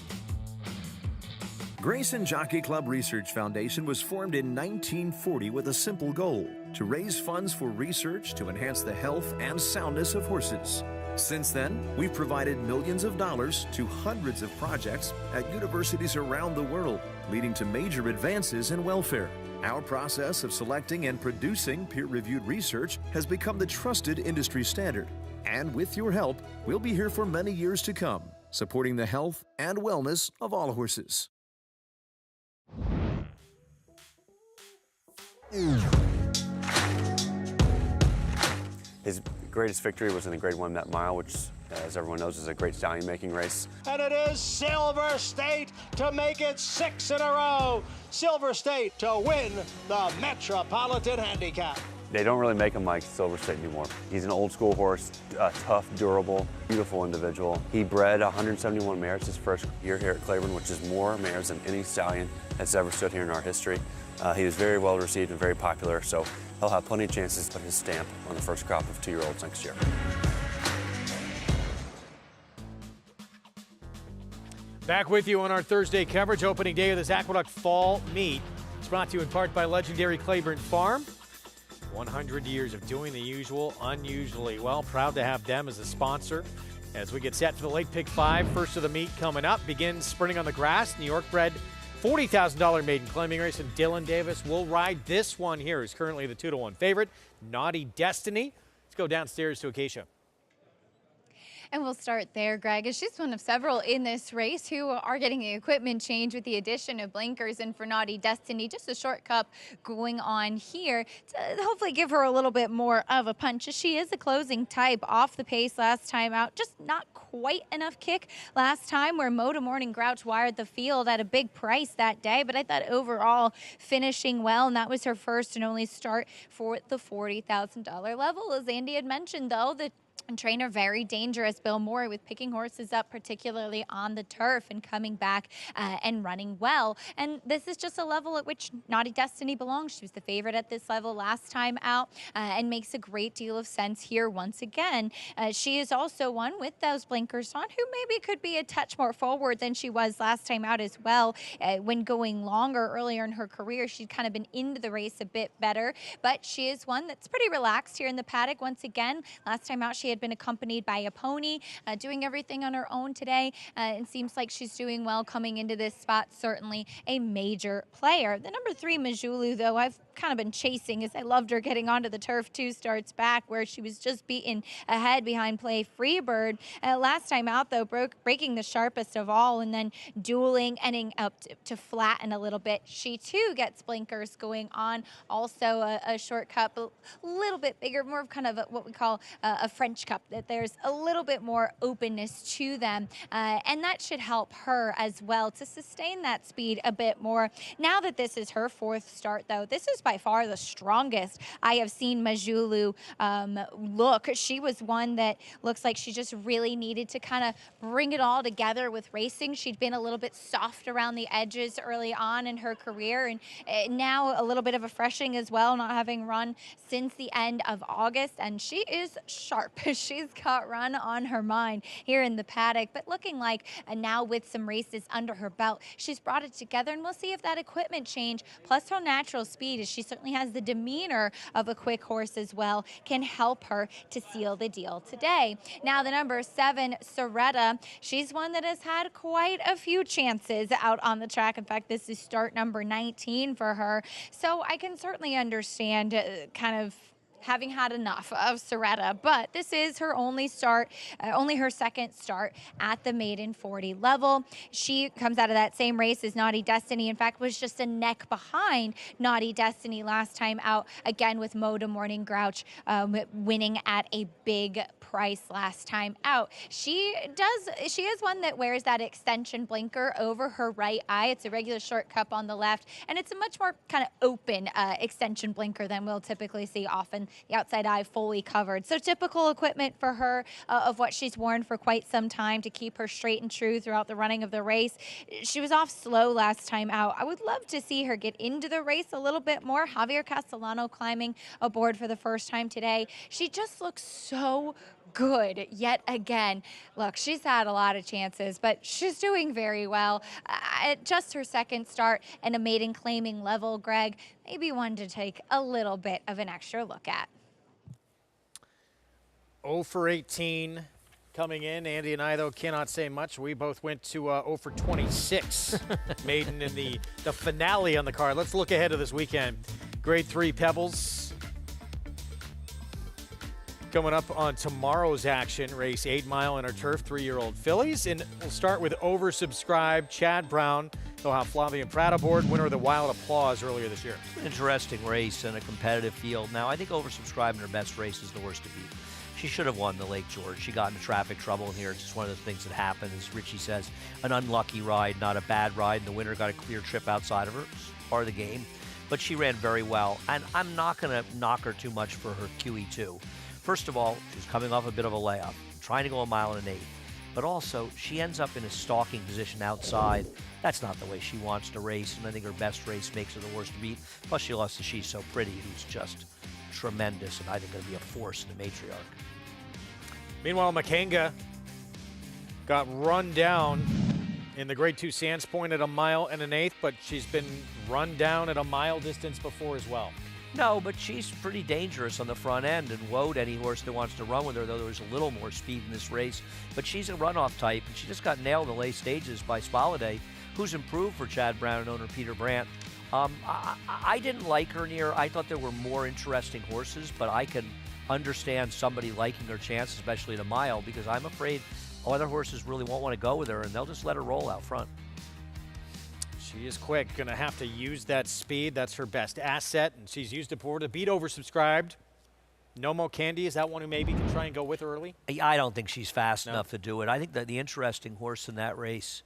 Grayson Jockey Club Research Foundation was formed in 1940 with a simple goal: to raise funds for research to enhance the health and soundness of horses. Since then, we've provided millions of dollars to hundreds of projects at universities around the world, leading to major advances in welfare. Our process of selecting and producing peer-reviewed research has become the trusted industry standard. And with your help, we'll be here for many years to come, supporting the health and wellness of all horses. His greatest victory was in the Grade 1 Met Mile, which, as everyone knows, is a great stallion making race. And it is Silver State to make it 6 in a row. Silver State to win the Metropolitan Handicap. They don't really make him like Silver State anymore. He's an old school horse, tough, durable, beautiful individual. He bred 171 mares his first year here at Claiborne, which is more mares than any stallion that's ever stood here in our history. He was very well received and very popular, so he'll have plenty of chances to put his stamp on the first crop of 2-year-olds next year. Back with you on our Thursday coverage, opening day of this Aqueduct Fall Meet. It's brought to you in part by legendary Claiborne Farm. 100 years of doing the usual unusually well. Proud to have them as a sponsor. As we get set for the late pick 5, first of the meet coming up, begins sprinting on the grass. New York bred $40,000 maiden claiming race, and Dylan Davis will ride this one here. Is currently the 2-1 favorite, Naughty Destiny. Let's go downstairs to Acacia. And we'll start there, Greg, as she's one of several in this race who are getting the equipment change with the addition of blinkers. And for Naughty Destiny, just a short cup going on here to hopefully give her a little bit more of a punch. She is a closing type, off the pace last time out, just not quite enough kick last time, where Moda Morning Grouch wired the field at a big price that day. But I thought overall finishing well, and that was her first and only start for the $40,000 level. As Andy had mentioned, though, the trainer very dangerous, Bill Moore, with picking horses up, particularly on the turf, and coming back and running well. And this is just a level at which Naughty Destiny belongs. She was the favorite at this level last time out and makes a great deal of sense here once again. She is also one with those blinkers on who maybe could be a touch more forward than she was last time out as well. When going longer earlier in her career, she'd kind of been into the race a bit better, but she is one that's pretty relaxed here in the paddock once again. Last time out, she she had been accompanied by a pony, doing everything on her own today. It seems like she's doing well coming into this spot, certainly a major player. The number 3, Majulu, though, I've kind of been chasing as I loved her getting onto the turf 2 starts back, where she was just beaten ahead behind Play Freebird. Last time out, though, breaking the sharpest of all and then dueling, ending up to flatten a little bit. She, too, gets blinkers going on. Also a short cup, a little bit bigger, more of kind of what we call a French cup, that there's a little bit more openness to them. And that should help her as well to sustain that speed a bit more. Now that this is her 4th start, though, this is by far the strongest I have seen Majulu look. She was one that looks like she just really needed to kind of bring it all together with racing. She'd been a little bit soft around the edges early on in her career, and now a little bit of a freshing as well, not having run since the end of August, and she is sharp. She's got run on her mind here in the paddock, but looking like now with some races under her belt, she's brought it together, and we'll see if that equipment change plus her natural speed, as she certainly has the demeanor of a quick horse as well, can help her to seal the deal today. Now the number 7, Soretta, she's one that has had quite a few chances out on the track. In fact, this is start number 19 for her, so I can certainly understand kind of having had enough of Soretta, but this is her only start, only her 2nd start at the maiden 40 level. She comes out of that same race as Naughty Destiny. In fact, was just a neck behind Naughty Destiny last time out, again with Moda Morning Grouch winning at a big price last time out. She is one that wears that extension blinker over her right eye. It's a regular short cup on the left, and it's a much more kind of open extension blinker than we'll typically see, often the outside eye fully covered. So typical equipment for her of what she's worn for quite some time to keep her straight and true throughout the running of the race. She was off slow last time out. I would love to see her get into the race a little bit more. Javier Castellano climbing aboard for the first time today. She just looks so good yet again. Look, she's had a lot of chances, but she's doing very well. At just her 2nd start and a maiden claiming level, Greg, maybe one to take a little bit of an extra look at. 0 for 18 coming in. Andy and I, though, cannot say much. We both went to 0 for 26 maiden in the finale on the card. Let's look ahead to this weekend. Grade 3 Pebbles coming up on tomorrow's action. Race 8 Mile in our turf, 3-year-old fillies. And we'll start with oversubscribed Chad Brown. He'll have Flavia Pratt aboard, winner of the Wild Applause earlier this year. Interesting race and a competitive field. Now, I think oversubscribed in her best race is the worst to beat. She should have won the Lake George. She got into traffic trouble in here. It's just one of those things that happen. As Richie says, an unlucky ride, not a bad ride. And the winner got a clear trip outside of her. It's part of the game. But she ran very well. And I'm not going to knock her too much for her QE2. First of all, she's coming off a bit of a layup, trying to go 1 1/8 miles. But also, she ends up in a stalking position outside. That's not the way she wants to race, and I think her best race makes her the worst to beat. Plus, she lost to She's So Pretty, who's just tremendous, and I think going to be a force in the matriarch. Meanwhile, Makenga got run down in the Grade 2 Sands Point at 1 1/8 miles, but she's been run down at a mile distance before as well. No, but she's pretty dangerous on the front end and woed any horse that wants to run with her, though there's a little more speed in this race. But she's a runoff type, and she just got nailed in the late stages by Spaladay, who's improved for Chad Brown and owner Peter Brandt. I didn't like her near. I thought there were more interesting horses, but I can understand somebody liking her chance, especially at a mile, because I'm afraid other horses really won't want to go with her, and they'll just let her roll out front. She is quick, going to have to use that speed. That's her best asset, and she's used it before to beat oversubscribed. Nomo Candy, is that one who maybe can try and go with her early? I don't think she's fast enough to do it. I think that the interesting horse in that race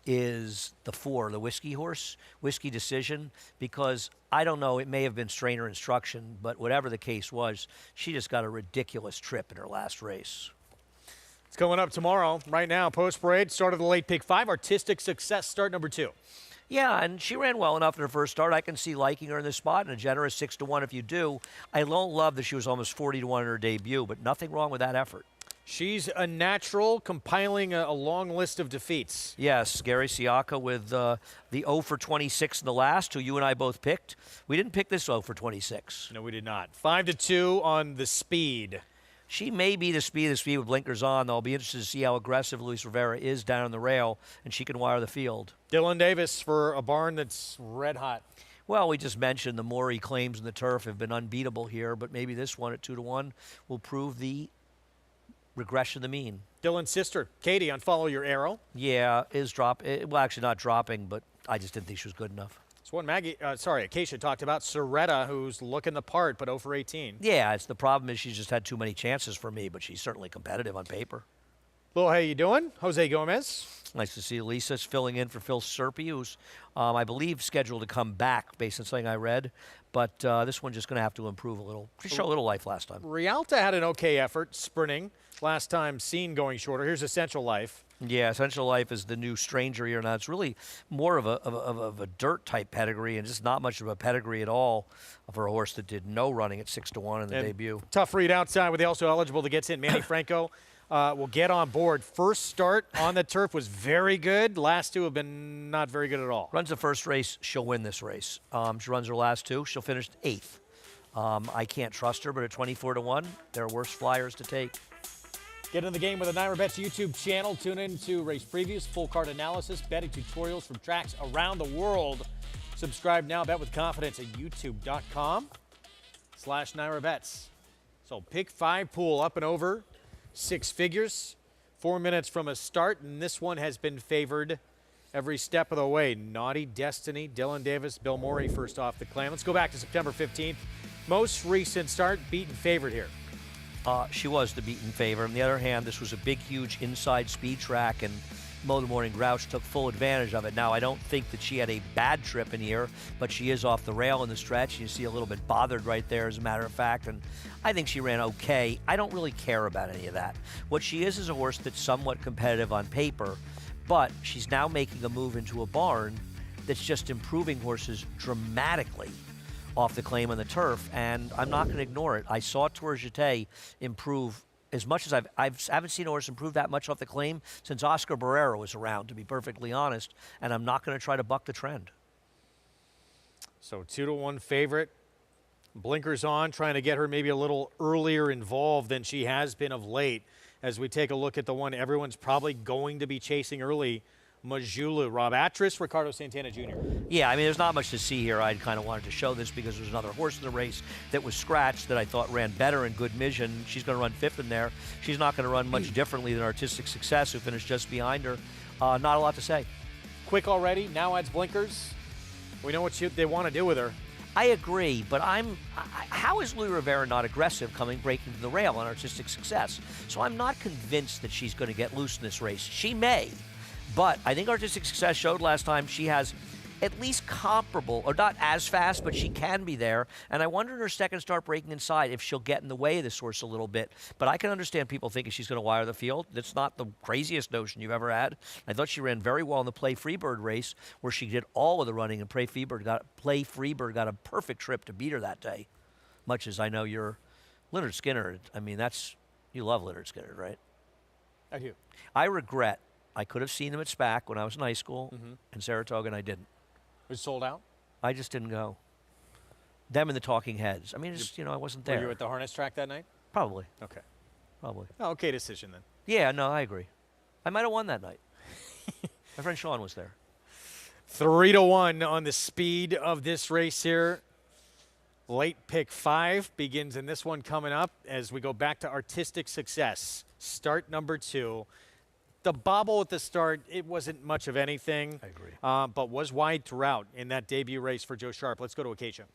is the 4, the Whiskey horse, Whiskey Decision, because I don't know, it may have been strainer instruction, but whatever the case was, she just got a ridiculous trip in her last race. It's coming up tomorrow. Right now, post-parade, start of the late pick 5, Artistic Success, start number 2. Yeah, and she ran well enough in her first start. I can see liking her in this spot, and a generous 6-1 if you do. I don't love that she was almost 40-1 in her debut, but nothing wrong with that effort. She's a natural, compiling a long list of defeats. Yes, Gary Siaka with the 0 for 26 in the last, who you and I both picked. We didn't pick this 0 for 26. No, we did not. 5-2 on the speed. She may be the speed with blinkers on, though. I'll be interested to see how aggressive Luis Rivera is down on the rail, and she can wire the field. Dylan Davis for a barn that's red hot. Well, we just mentioned the Maury claims in the turf have been unbeatable here, but maybe this one at 2-1 will prove the regression of the mean. Dylan's sister, Katie, on Follow Your Arrow. Yeah, well, actually not dropping, but I just didn't think she was good enough. It's one Acacia talked about, Soretta, who's looking the part, but 0 for 18. Yeah, it's the problem is she's just had too many chances for me, but she's certainly competitive on paper. Well, how you doing? Jose Gomez. Nice to see Lisa's filling in for Phil Serpy, who's, I believe, scheduled to come back based on something I read. But this one's just going to have to improve a little. She showed a little life last time. Rialta had an okay effort sprinting. Last time seen going shorter. Here's Essential Life. Yeah, Essential Life is the new stranger here now. It's really more of a dirt type pedigree and just not much of a pedigree at all for a horse that did no running at 6-1 in the debut. Tough read outside with the also eligible to get in. Manny Franco will get on board. First start on the turf was very good. Last two have been not very good at all. Runs the first race, she'll win this race. She runs her last two, she'll finish 8th. I can't trust her, but at 24-1, there are worse flyers to take. Get in the game with the Naira Bets YouTube channel. Tune in to race previews, full card analysis, betting tutorials from tracks around the world. Subscribe now, bet with confidence at youtube.com/Naira Bets. So pick 5 pool up and over 6 figures, 4 minutes from a start, and this one has been favored every step of the way. Naughty Destiny, Dylan Davis, Bill Maury first off the claim. Let's go back to September 15th. Most recent start, beaten favorite here. She was the beaten favorite. On the other hand, this was a big, huge inside speed track, and Motor Morning Grouch took full advantage of it. Now, I don't think that she had a bad trip in here, but she is off the rail in the stretch. You see a little bit bothered right there, as a matter of fact, and I think she ran okay. I don't really care about any of that. What she is a horse that's somewhat competitive on paper, but she's now making a move into a barn that's just improving horses dramatically off the claim on the turf, and I'm not going to ignore it. I saw Tour Jeté improve as much as I haven't seen a horse improve that much off the claim since Oscar Barrera was around, to be perfectly honest, and I'm not going to try to buck the trend. So 2-1 favorite. Blinkers on, trying to get her maybe a little earlier involved than she has been of late. As we take a look at the one everyone's probably going to be chasing early, Majulu. Rob Atris, Ricardo Santana Jr. Yeah, I mean, there's not much to see here. I kind of wanted to show this because there's another horse in the race that was scratched that I thought ran better in Good Mission. She's going to run 5th in there. She's not going to run much differently than Artistic Success, who finished just behind her. Not a lot to say. Quick already, now adds blinkers. We know what they want to do with her. I agree, but how is Louis Rivera not aggressive breaking to the rail on Artistic Success? So I'm not convinced that she's going to get loose in this race. She may. But I think Artistic Success showed last time she has at least comparable, or not as fast, but she can be there. And I wonder in her second start breaking inside if she'll get in the way of this horse a little bit. But I can understand people thinking she's going to wire the field. That's not the craziest notion you've ever had. I thought she ran very well in the Play Freebird race, where she did all of the running, and Play Freebird got a perfect trip to beat her that day. Much as I know you're Leonard Skinner. I mean, you love Leonard Skinner, right? I do. I regret I could have seen him at SPAC when I was in high school in Saratoga, and I didn't. It was sold out? I just didn't go. Them and the Talking Heads. I mean, I wasn't there. Were you at the harness track that night? Probably. Okay. Probably. Oh, okay decision then. Yeah, no, I agree. I might have won that night. My friend Sean was there. 3-1 on the speed of this race here. Late pick 5 begins in this one coming up as we go back to Artistic Success. Start number 2. The bobble at the start, it wasn't much of anything. I agree. But was wide throughout in that debut race for Joe Sharp. Let's go to Acacia.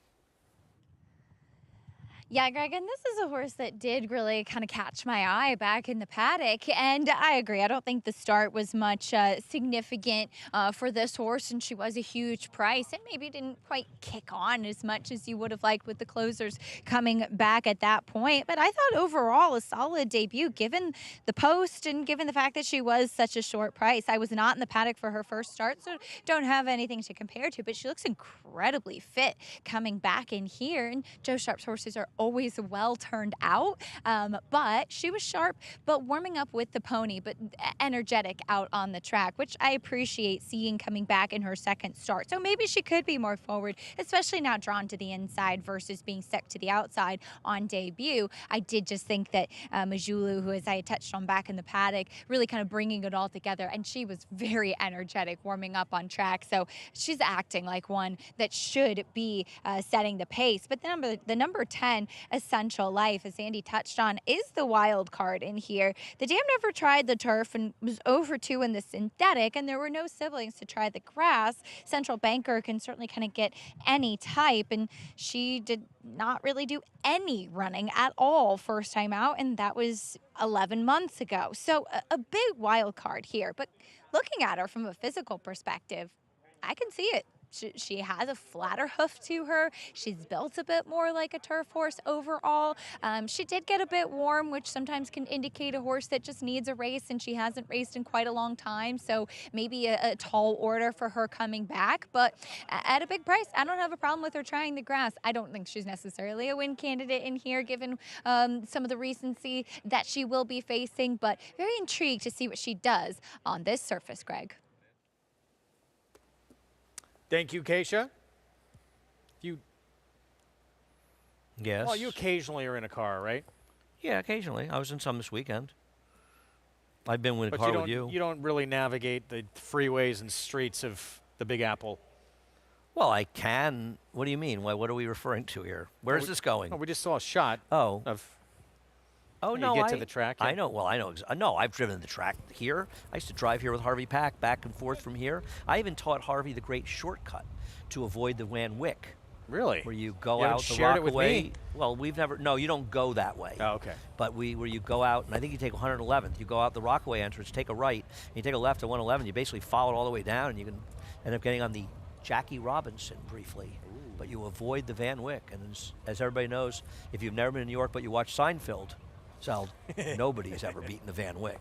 Yeah, Greg, and this is a horse that did really kind of catch my eye back in the paddock, and I agree. I don't think the start was much significant for this horse, and she was a huge price, and maybe didn't quite kick on as much as you would have liked with the closers coming back at that point. But I thought overall a solid debut, given the post and given the fact that she was such a short price. I was not in the paddock for her first start, so don't have anything to compare to, but she looks incredibly fit coming back in here, and Joe Sharp's horses are always well turned out. But she was sharp, but warming up with the pony, but energetic out on the track, which I appreciate seeing coming back in her second start. So maybe she could be more forward, especially now drawn to the inside versus being stuck to the outside on debut. I did just think that Majulu, who, as I touched on back in the paddock, really kind of bringing it all together, and she was very energetic warming up on track. So she's acting like one that should be setting the pace. But the number 10, Essential Life, as Andy touched on, is the wild card in here. The dam never tried the turf and was 0-2 in the synthetic, and there were no siblings to try the grass. Central Banker can certainly kind of get any type, and she did not really do any running at all first time out, and that was 11 months ago. So a big wild card here. But looking at her from a physical perspective, I can see it. She has a flatter hoof to her. She's built a bit more like a turf horse overall. She did get a bit warm, which sometimes can indicate a horse that just needs a race, and she hasn't raced in quite a long time. So maybe a tall order for her coming back. But at a big price, I don't have a problem with her trying the grass. I don't think she's necessarily a win candidate in here, given some of the recency that she will be facing. But very intrigued to see what she does on this surface, Greg. Thank you, Keisha. Yes. Well, you occasionally are in a car, right? Yeah, occasionally. I was in some this weekend. I've been in a But car with you. You don't really navigate the freeways and streets of the Big Apple. Well, I can. What do you mean? What are we referring to here? Where's this going? Oh, we just saw a shot of Oh, you no, get to the track. I know. Well, I know. No, I've driven the track here. I used to drive here with Harvey Pack back and forth from here. I even taught Harvey the great shortcut to avoid the Van Wyck. Really? Where you go You haven't out the shared it with Rockaway. me? Well, we've never. No, you don't go that way. Oh, okay. But where you go out, and I think you take 111th. You go out the Rockaway entrance, take a right, and you take a left at 111. You basically follow it all the way down, and you can end up getting on the Jackie Robinson briefly. Ooh. But you avoid the Van Wyck. And as everybody knows, if you've never been in New York but you watch Seinfeld, so nobody's ever beaten the Van Wyck.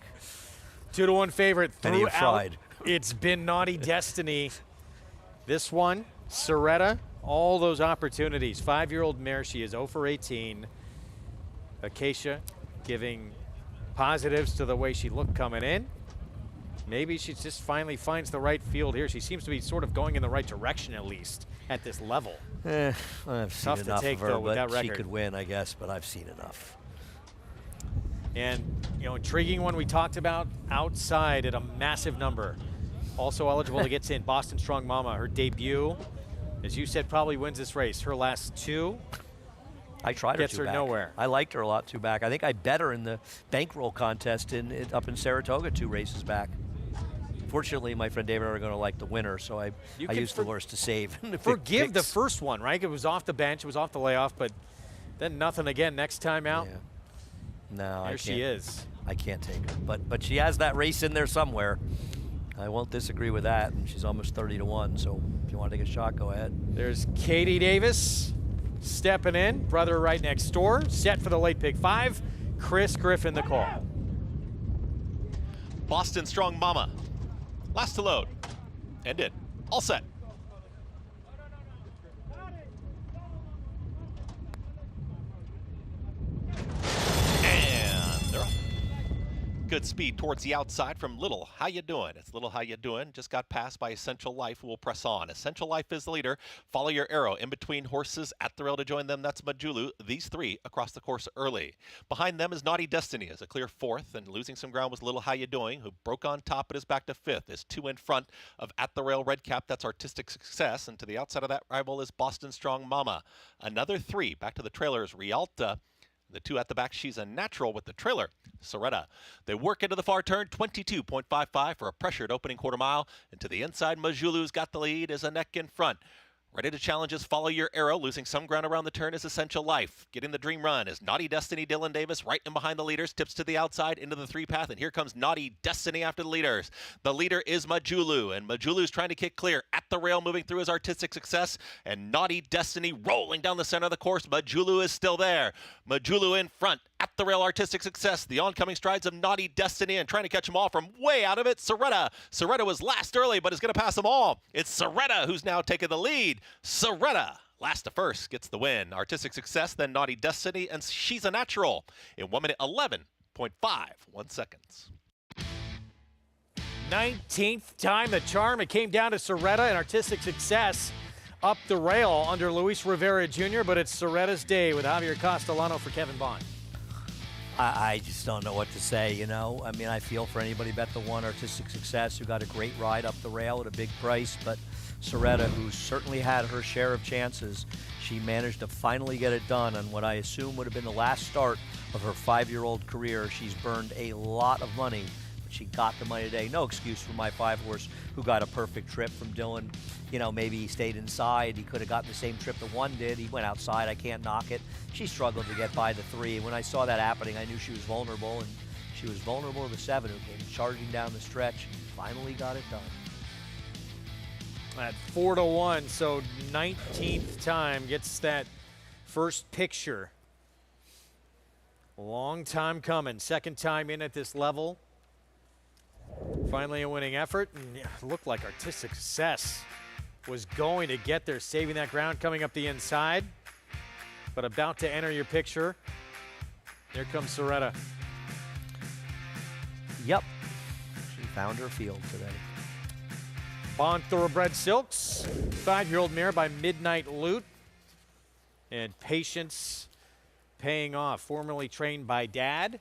2-1 favorite And he throughout. tried. It's been Naughty Destiny. This one, Soretta, all those opportunities. 5-year-old mare, she is 0-18. Acacia giving positives to the way she looked coming in. Maybe she just finally finds the right field here. She seems to be sort of going in the right direction, at least, at this level. I've seen Tough to enough take, of her, though, with but that she record. could win, I guess, but I've seen enough. And, intriguing one we talked about outside at a massive number. Also eligible to get in, Boston Strong Mama, her debut. As you said, probably wins this race. Her last two I tried gets her her back. nowhere. I liked her a lot 2 back. I think I bet her in the bankroll contest up in Saratoga 2 races back. Fortunately, my friend David and I are going to like the winner, so I used the horse to save. Forgive the first one, right? It was off the bench, it was off the layoff, but then nothing again next time out. Yeah. No, There she is. I can't take her, but she has that race in there somewhere. I won't disagree with that, and she's almost 30-1. So if you want to take a shot, go ahead. There's Katie Davis stepping in, brother right next door, set for the late pick 5. Chris Griffin the call. Boston Strong Mama. Last to load. And in. All set. And they're off. Good speed towards the outside from Little. How you doing? It's Little. How you doing? Just got passed by Essential Life, who will press on. Essential Life is the leader. Follow your arrow. In between horses at the rail to join them, that's Majulu. These 3 across the course early. Behind them is Naughty Destiny as a clear 4th, and losing some ground was Little. How you doing, who broke on top but is back to 5th. Is 2 in front of At the Rail Red Cap. That's Artistic Success. And to the outside of that rival is Boston Strong Mama. Another 3. Back to the trailers, Rialta. The 2 at the back, She's a Natural with the trailer, Soretta. They work into the far turn, 22.55 for a pressured opening quarter mile. And to the inside, Majulu's got the lead as a neck in front. Ready to challenge is Follow Your Arrow. Losing some ground around the turn is Essential Life. Getting the dream run is Naughty Destiny, Dylan Davis, right in behind the leaders. Tips to the outside into the 3 path. And here comes Naughty Destiny after the leaders. The leader is Majulu. And Majulu's trying to kick clear. At the rail, moving through his Artistic Success. And Naughty Destiny rolling down the center of the course. Majulu is still there. Majulu in front. At the rail, Artistic Success. The oncoming strides of Naughty Destiny and trying to catch them all from way out of it. Soretta. Soretta was last early, but is going to pass them all. It's Soretta who's now taking the lead. Soretta Last to first gets the win. Artistic Success, then Naughty Destiny, and She's a Natural in 1 minute 11.51 seconds. 19th time the charm. It came down to Soretta and Artistic Success up the rail under Luis Rivera Jr., but it's Soretta's day with Javier Castellano for Kevin Bond. I just don't know what to say, you know. I mean, I feel for anybody bet the one Artistic Success who got a great ride up the rail at a big price, but Soretta, who certainly had her share of chances, she managed to finally get it done on what I assume would have been the last start of her 5-year-old career. She's burned a lot of money, but she got the money today. No excuse for my 5-horse who got a perfect trip from Dylan. You know, maybe he stayed inside. He could have gotten the same trip the 1 did. He went outside. I can't knock it. She struggled to get by the 3. And when I saw that happening, I knew she was vulnerable, and she was vulnerable to the 7 who came charging down the stretch and finally got it done. At 4-1, so 19th time gets that first picture. Long time coming. Second time in at this level. Finally a winning effort, and it looked like Artistic Success was going to get there, saving that ground coming up the inside. But about to enter your picture, here comes Soretta. Yep, she found her field today. Bond Thoroughbred Silks, 5-year-old mare by Midnight Loot. And Patience paying off, formerly trained by Dad.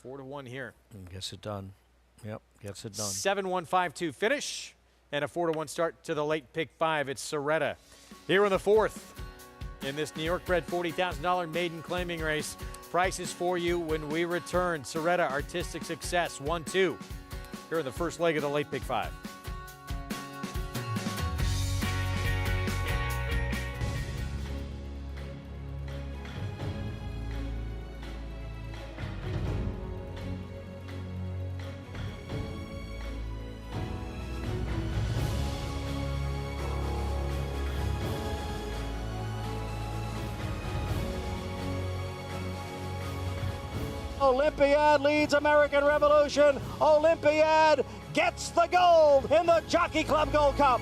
4-1 here. And gets it done. Yep, gets it done. 7-1-5-2 finish and a 4-1 start to the late pick 5. It's Soretta here in the 4th in this New York bred $40,000 maiden claiming race. Prices for you when we return. Soretta Artistic Success 1-2 here in the first leg of the late pick 5. Olympiad leads American Revolution. Olympiad gets the gold in the Jockey Club Gold Cup.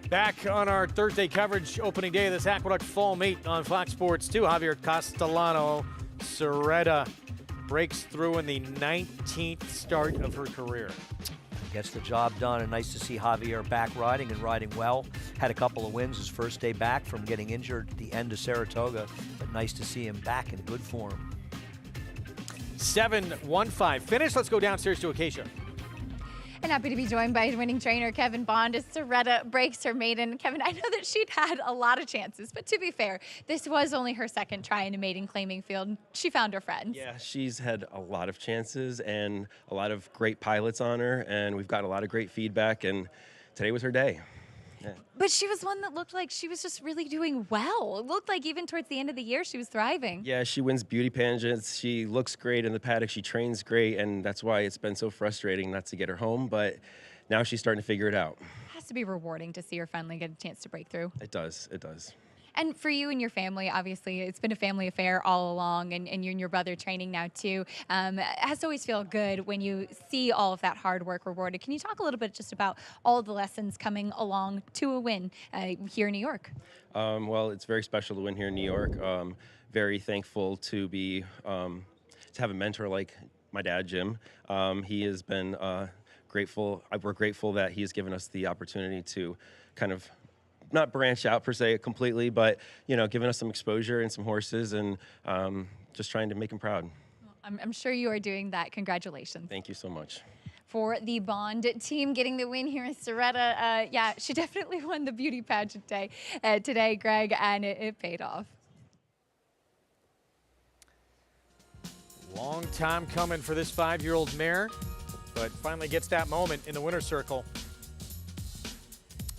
Back on our Thursday coverage, opening day of this Aqueduct Fall Meet on Fox Sports 2. Javier Castellano, Soretta breaks through in the 19th start of her career. gets the job done, and nice to see Javier back riding and riding well. Had a couple of wins his first day back from getting injured at the end of Saratoga, but nice to see him back in good form. 7-1-5 finish. Let's go downstairs to Acacia. And happy to be joined by winning trainer Kevin Bond as Soretta breaks her maiden. Kevin, I know that she'd had a lot of chances, but to be fair, this was only her second try in a maiden claiming field. She found her friends. Yeah, she's had a lot of chances and a lot of great pilots on her, and we've got a lot of great feedback, and today was her day. Yeah. But she was one that looked like she was just really doing well. It looked like even towards the end of the year, she was thriving. Yeah, she wins beauty pageants. She looks great in the paddock. She trains great, and that's why it's been so frustrating not to get her home. But now she's starting to figure it out. It has to be rewarding to see her finally get a chance to break through. It does. It does. And for you and your family, obviously, it's been a family affair all along, and you and your brother training now, too. It has to always feel good when you see all of that hard work rewarded. Can you talk a little bit just about all the lessons coming along to a win here in New York? Well, it's very special to win here in New York. Very thankful to be to have a mentor like my dad, Jim. He has been grateful. We're grateful that he's given us the opportunity to kind of not branch out per se completely, but giving us some exposure and some horses, and just trying to make him proud. I'm sure you are doing that. Congratulations. Thank you so much. For the Bond team getting the win here in Soretta, yeah, she definitely won the beauty pageant today, Greg, and it paid off. Long time coming for this 5-year-old mare, but finally gets that moment in the winner's circle.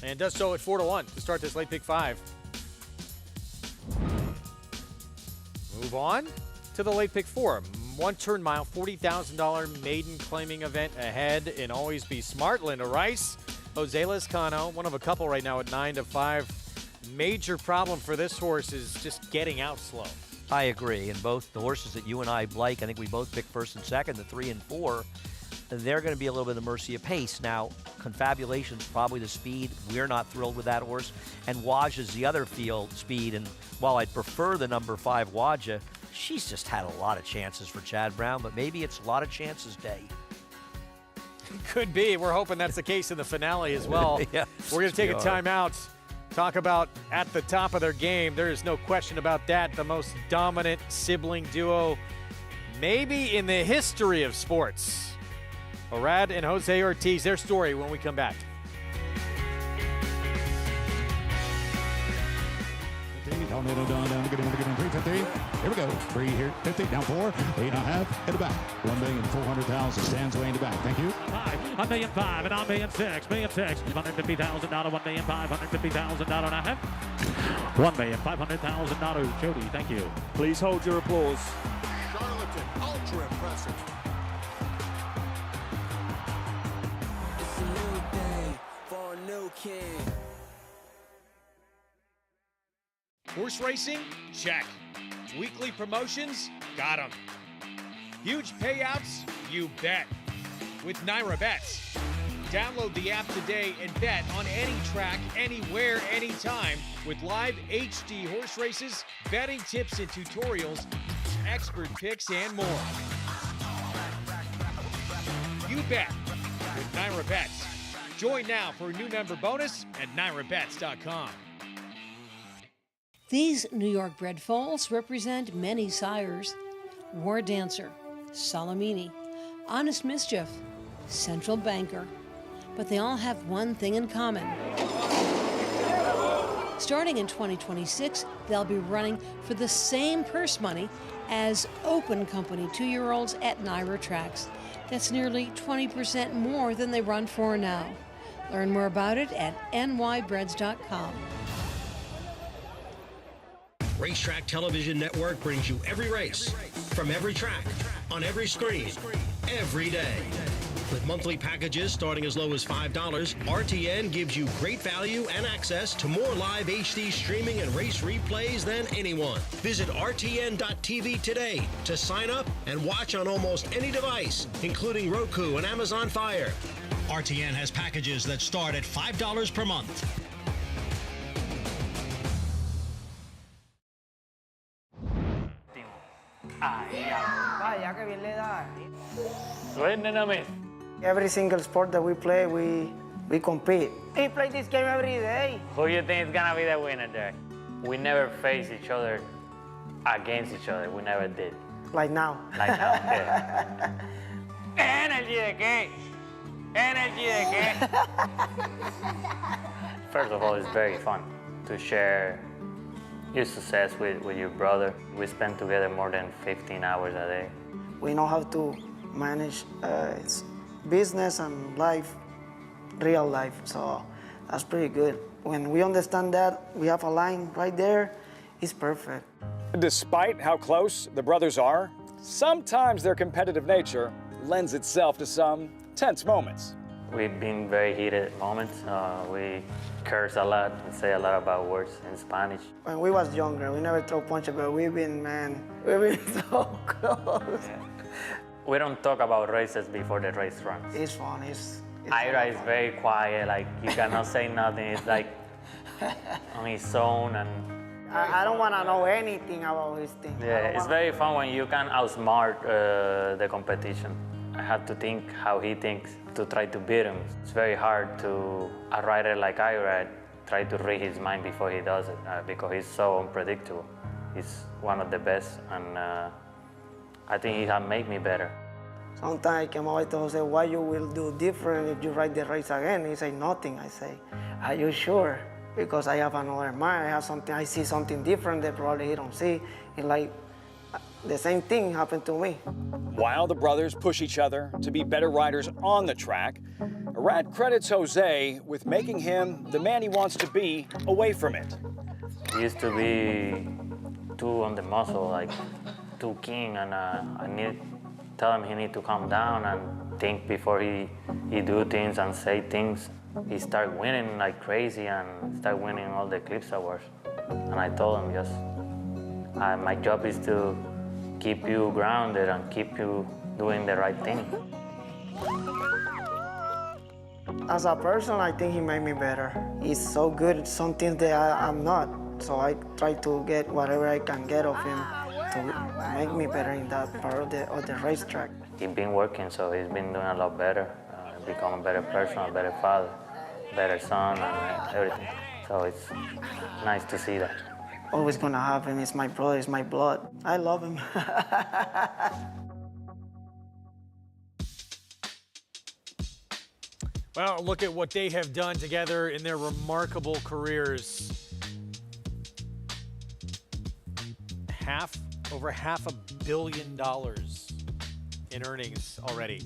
And does so at 4-1 to start this late pick 5. Move on to the late pick 4. One-turn mile, $40,000 maiden claiming event ahead in Always Be Smart. Linda Rice, Jose Lezcano, one of a couple right now at 9-5. Major problem for this horse is just getting out slow. I agree, and both the horses that you and I like, I think we both picked first and second, the 3 and 4. They're going to be a little bit of the mercy of pace. Now, Confabulation's probably the speed. We're not thrilled with that horse. And Waja's the other field speed. And while I'd prefer the number 5 Waja, she's just had a lot of chances for Chad Brown, but maybe it's a lot of chances day. Could be. We're hoping that's the case in the finale as well. Yeah, we're going to take a timeout. Talk about at the top of their game. There is no question about that. The most dominant sibling duo maybe in the history of sports. Arad and Jose Ortiz, their story when we come back. Down, get in, 350. Here we go. 3 here, 50, down 4, 8.5, in the back. 1,400,000 stands way in the back. Thank you. 5, $1,500,000, and I'm $1,600,000, $150,000, $1,550,000 and a half. $1,500,000. Jody, thank you. Please hold your applause. Charlatan, ultra impressive. It's a new day for a new king. Horse racing? Check. Weekly promotions? Got 'em. Huge payouts? You bet. With Naira Bets. Download the app today and bet on any track, anywhere, anytime with live HD horse races, betting tips and tutorials, expert picks, and more. You bet with Naira Bets. Join now for a new member bonus at NairaBets.com. These New York bred foals represent many sires. War Dancer, Salamini, Honest Mischief, Central Banker. But they all have one thing in common. Starting in 2026, they'll be running for the same purse money as Open Company 2-year-olds at Naira tracks. That's nearly 20% more than they run for now. Learn more about it at nybreds.com. Racetrack Television Network brings you every race, from every track, on every screen, every day. With monthly packages starting as low as $5, RTN gives you great value and access to more live HD streaming and race replays than anyone. Visit RTN.tv today to sign up and watch on almost any device, including Roku and Amazon Fire. RTN has packages that start at $5 per month. Vaya, que bien le da. Suenen a mí. Every single sport that we play, we compete. We play this game every day. Who do you think is gonna be the winner there? We never face each other against each other. We never did. Like now. Like now, yeah. Energy de qué? Energy de qué? First of all, it's very fun to share your success with your brother. We spend together more than 15 hours a day. We know how to manage business and life, real life, so that's pretty good. When we understand that, we have a line right there, it's perfect. Despite how close the brothers are, sometimes their competitive nature lends itself to some tense moments. We've been very heated moments. We curse a lot and say a lot of bad words in Spanish. When we was younger, we never throw punches, but we've been so close. Yeah. We don't talk about races before the race runs. It's fun. Ira is very quiet, like you cannot say nothing. It's like on his own, and I don't want to know anything about his thing. yeah, it's very fun when you can outsmart the competition. I have to think how he thinks to try to beat him. It's very hard to a rider like Ira try to read his mind before he does it because he's so unpredictable. He's one of the best, and I think he has made me better. Sometimes I come over to Jose, what you will do different if you ride the race again? He say nothing. I say, are you sure? Because I have another mind. I see something different that probably he don't see. It's like the same thing happened to me. While the brothers push each other to be better riders on the track, Arad credits Jose with making him the man he wants to be away from it. He used to be too on the muscle, like too keen, and I tell him he need to calm down and think before he do things and say things. He start winning like crazy and start winning all the Eclipse Awards. And I told him, just my job is to keep you grounded and keep you doing the right thing. As a person, I think he made me better. He's so good at some things that I'm not. So I try to get whatever I can get of him to make me better in that part of the racetrack. He's been working, so he's been doing a lot better. Become a better person, a better father, better son, and everything. So it's nice to see that. Always gonna happen. It's my brother, it's my blood. I love him. Well, look at what they have done together in their remarkable careers. Over $500 million in earnings already.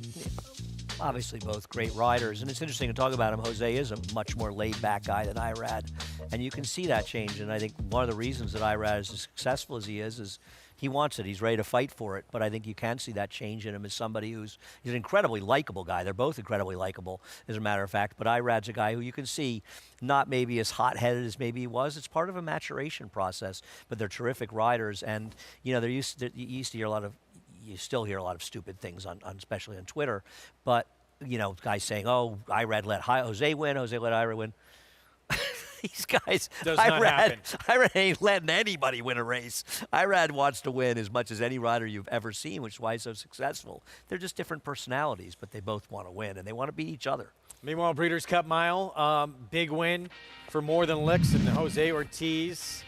Obviously both great riders, and it's interesting to talk about him. Jose is a much more laid-back guy than Irad, and you can see that change. And I think one of the reasons that Irad is as successful as he is he wants it. He's ready to fight for it. But I think you can see that change in him as somebody he's an incredibly likable guy. They're both incredibly likable, as a matter of fact. But Irad's a guy who you can see not maybe as hot-headed as maybe he was. It's part of a maturation process. But they're terrific riders, and you know you used to hear a lot of. You still hear a lot of stupid things especially on Twitter, but you know, guys saying, "Oh, Irad let Jose win, Jose let Ira win." These guys, Irad ain't letting anybody win a race. Irad wants to win as much as any rider you've ever seen, which is why he's so successful. They're just different personalities, but they both want to win, and they want to beat each other. Meanwhile, Breeders' Cup Mile, big win for More Than Licks and Jose Ortiz.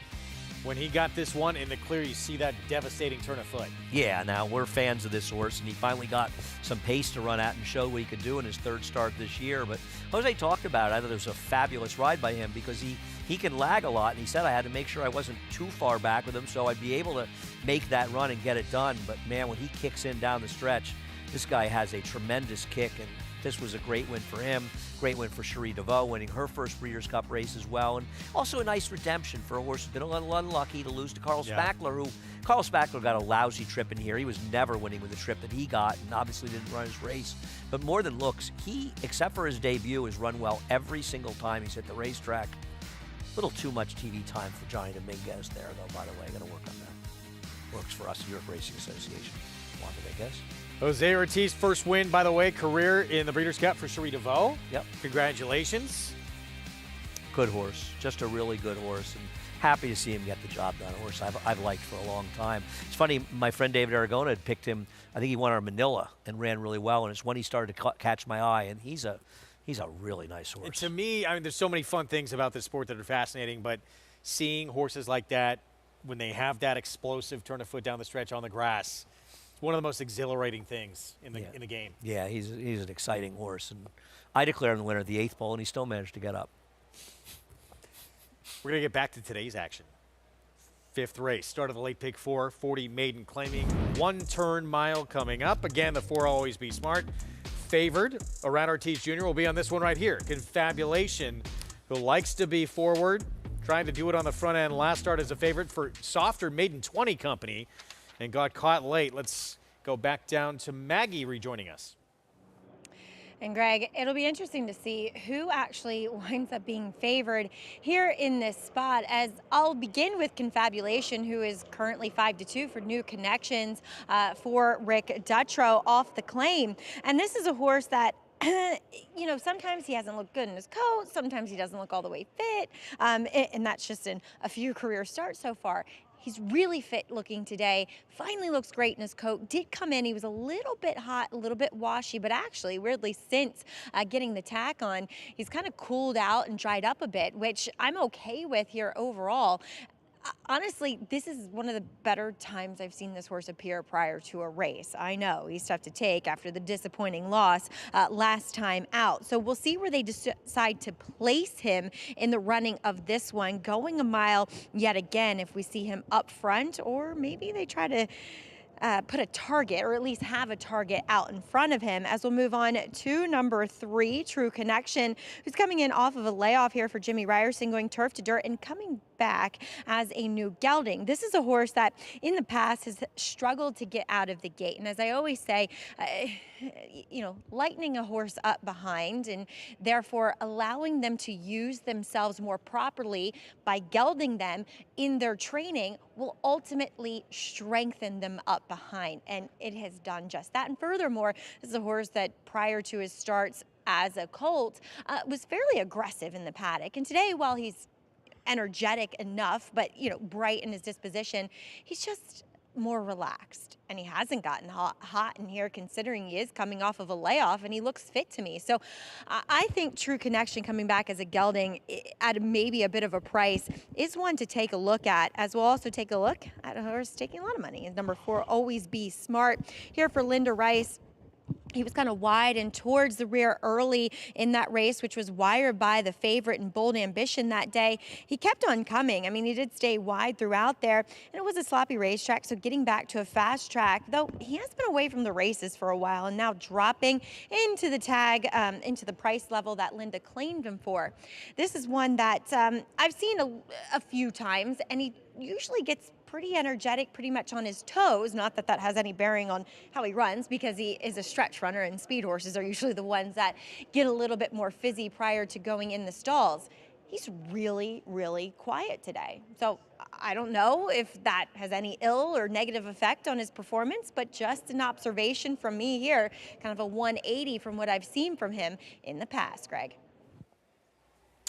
When he got this one in the clear, you see that devastating turn of foot. Yeah, now we're fans of this horse, and he finally got some pace to run at and show what he could do in his third start this year. But Jose talked about it. I thought it was a fabulous ride by him because he can lag a lot, and he said I had to make sure I wasn't too far back with him so I'd be able to make that run and get it done. But, man, when he kicks in down the stretch, this guy has a tremendous kick, and this was a great win for him. Great win for Cherie DeVaux, winning her first Breeders' Cup race as well. And also a nice redemption for a horse who's been a little unlucky to lose to Carl Spackler, who Carl Spackler got a lousy trip in here. He was never winning with the trip that he got and obviously didn't run his race. But More Than Looks, he, except for his debut, has run well every single time he's hit the racetrack. A little too much TV time for Johnny Dominguez there, though, by the way. Got to work on that. Works for us, New York Racing Association. Juan Dominguez. Jose Ortiz, first win, by the way, career in the Breeders' Cup for Cherie DeVaux. Yep. Congratulations. Good horse. Just a really good horse. And happy to see him get the job done. A horse I've liked for a long time. It's funny, my friend David Aragona had picked him. I think he won our Manila and ran really well, and it's when he started to catch my eye, and he's a really nice horse. And to me, I mean, there's so many fun things about this sport that are fascinating, but seeing horses like that, when they have that explosive turn of foot down the stretch on the grass, it's one of the most exhilarating things in the game. Yeah, he's an exciting horse, and I declare him the winner of the 8th pole, and he still managed to get up. We're going to get back to today's action. 5th race, start of the late pick 4, 40 maiden claiming 1 turn mile coming up. Again, the 4 Always Be Smart. Favored, Around Ortiz Jr. will be on this one right here. Confabulation, who likes to be forward, trying to do it on the front end. Last start as a favorite for softer maiden 20 company and got caught late. Let's go back down to Maggie rejoining us. And Greg, it'll be interesting to see who actually winds up being favored here in this spot, as I'll begin with Confabulation, who is currently 5-2 for New Connections for Rick Dutrow off the claim. And this is a horse that you know, sometimes he hasn't looked good in his coat, sometimes he doesn't look all the way fit, and that's just in a few career starts so far. He's really fit looking today, finally looks great in his coat, did come in, he was a little bit hot, a little bit washy, but actually, weirdly, since getting the tack on, he's kind of cooled out and dried up a bit, which I'm okay with here overall. Honestly, this is one of the better times I've seen this horse appear prior to a race. I know he's tough to take after the disappointing loss last time out. So we'll see where they decide to place him in the running of this one, going a mile yet again if we see him up front, or maybe they try to put a target, or at least have a target out in front of him, as we'll move on to number 3, True Connection, who's coming in off of a layoff here for Jimmy Ryerson, going turf to dirt and coming back as a new gelding. This is a horse that in the past has struggled to get out of the gate. And as I always say, you know, lightening a horse up behind and therefore allowing them to use themselves more properly by gelding them in their training will ultimately strengthen them up behind. And it has done just that. And furthermore, this is a horse that prior to his starts as a colt was fairly aggressive in the paddock. And today, while he's energetic enough, but, you know, bright in his disposition, he's just more relaxed, and he hasn't gotten hot in here, considering he is coming off of a layoff, and he looks fit to me. So I think True Connection coming back as a gelding at maybe a bit of a price is one to take a look at, as we'll also take a look at a horse taking a lot of money. Is number 4, Always Be Smart, here for Linda Rice. He was kind of wide and towards the rear early in that race, which was wired by the favorite and Bold Ambition that day. He kept on coming. I mean, he did stay wide throughout there, and it was a sloppy racetrack, so getting back to a fast track, though he has been away from the races for a while and now dropping into the tag, into the price level that Linda claimed him for. This is one that I've seen a few times, and he usually gets pretty energetic, pretty much on his toes. Not that that has any bearing on how he runs, because he is a stretch runner, and speed horses are usually the ones that get a little bit more fizzy prior to going in the stalls. He's really, really quiet today. So I don't know if that has any ill or negative effect on his performance, but just an observation from me here, kind of a 180 from what I've seen from him in the past, Greg.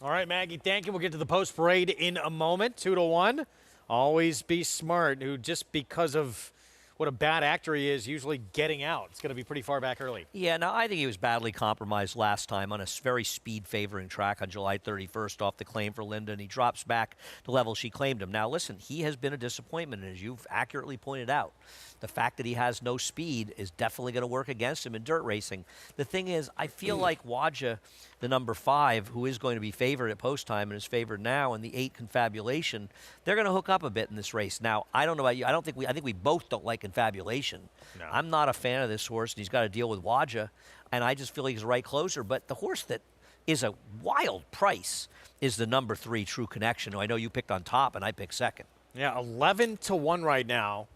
All right, Maggie, thank you. We'll get to the post parade in a moment. 2-1. Always Be Smart, who just because of what a bad actor he is, usually getting out. It's going to be pretty far back early. Yeah, no, I think he was badly compromised last time on a very speed-favoring track on July 31st off the claim for Linda, and he drops back to level she claimed him. Now, listen, he has been a disappointment, as you've accurately pointed out. The fact that he has no speed is definitely going to work against him in dirt racing. The thing is, I feel like Wadja, the number 5, who is going to be favored at post time and is favored now, and the 8 Confabulation, they're going to hook up a bit in this race. Now, I don't know about you. I think we both don't like Confabulation. No. I'm not a fan of this horse, and he's got to deal with Wadja, and I just feel like he's right closer. But the horse that is a wild price is the number 3 True Connection, who I know you picked on top, and I picked second. Yeah, 11-1 right now.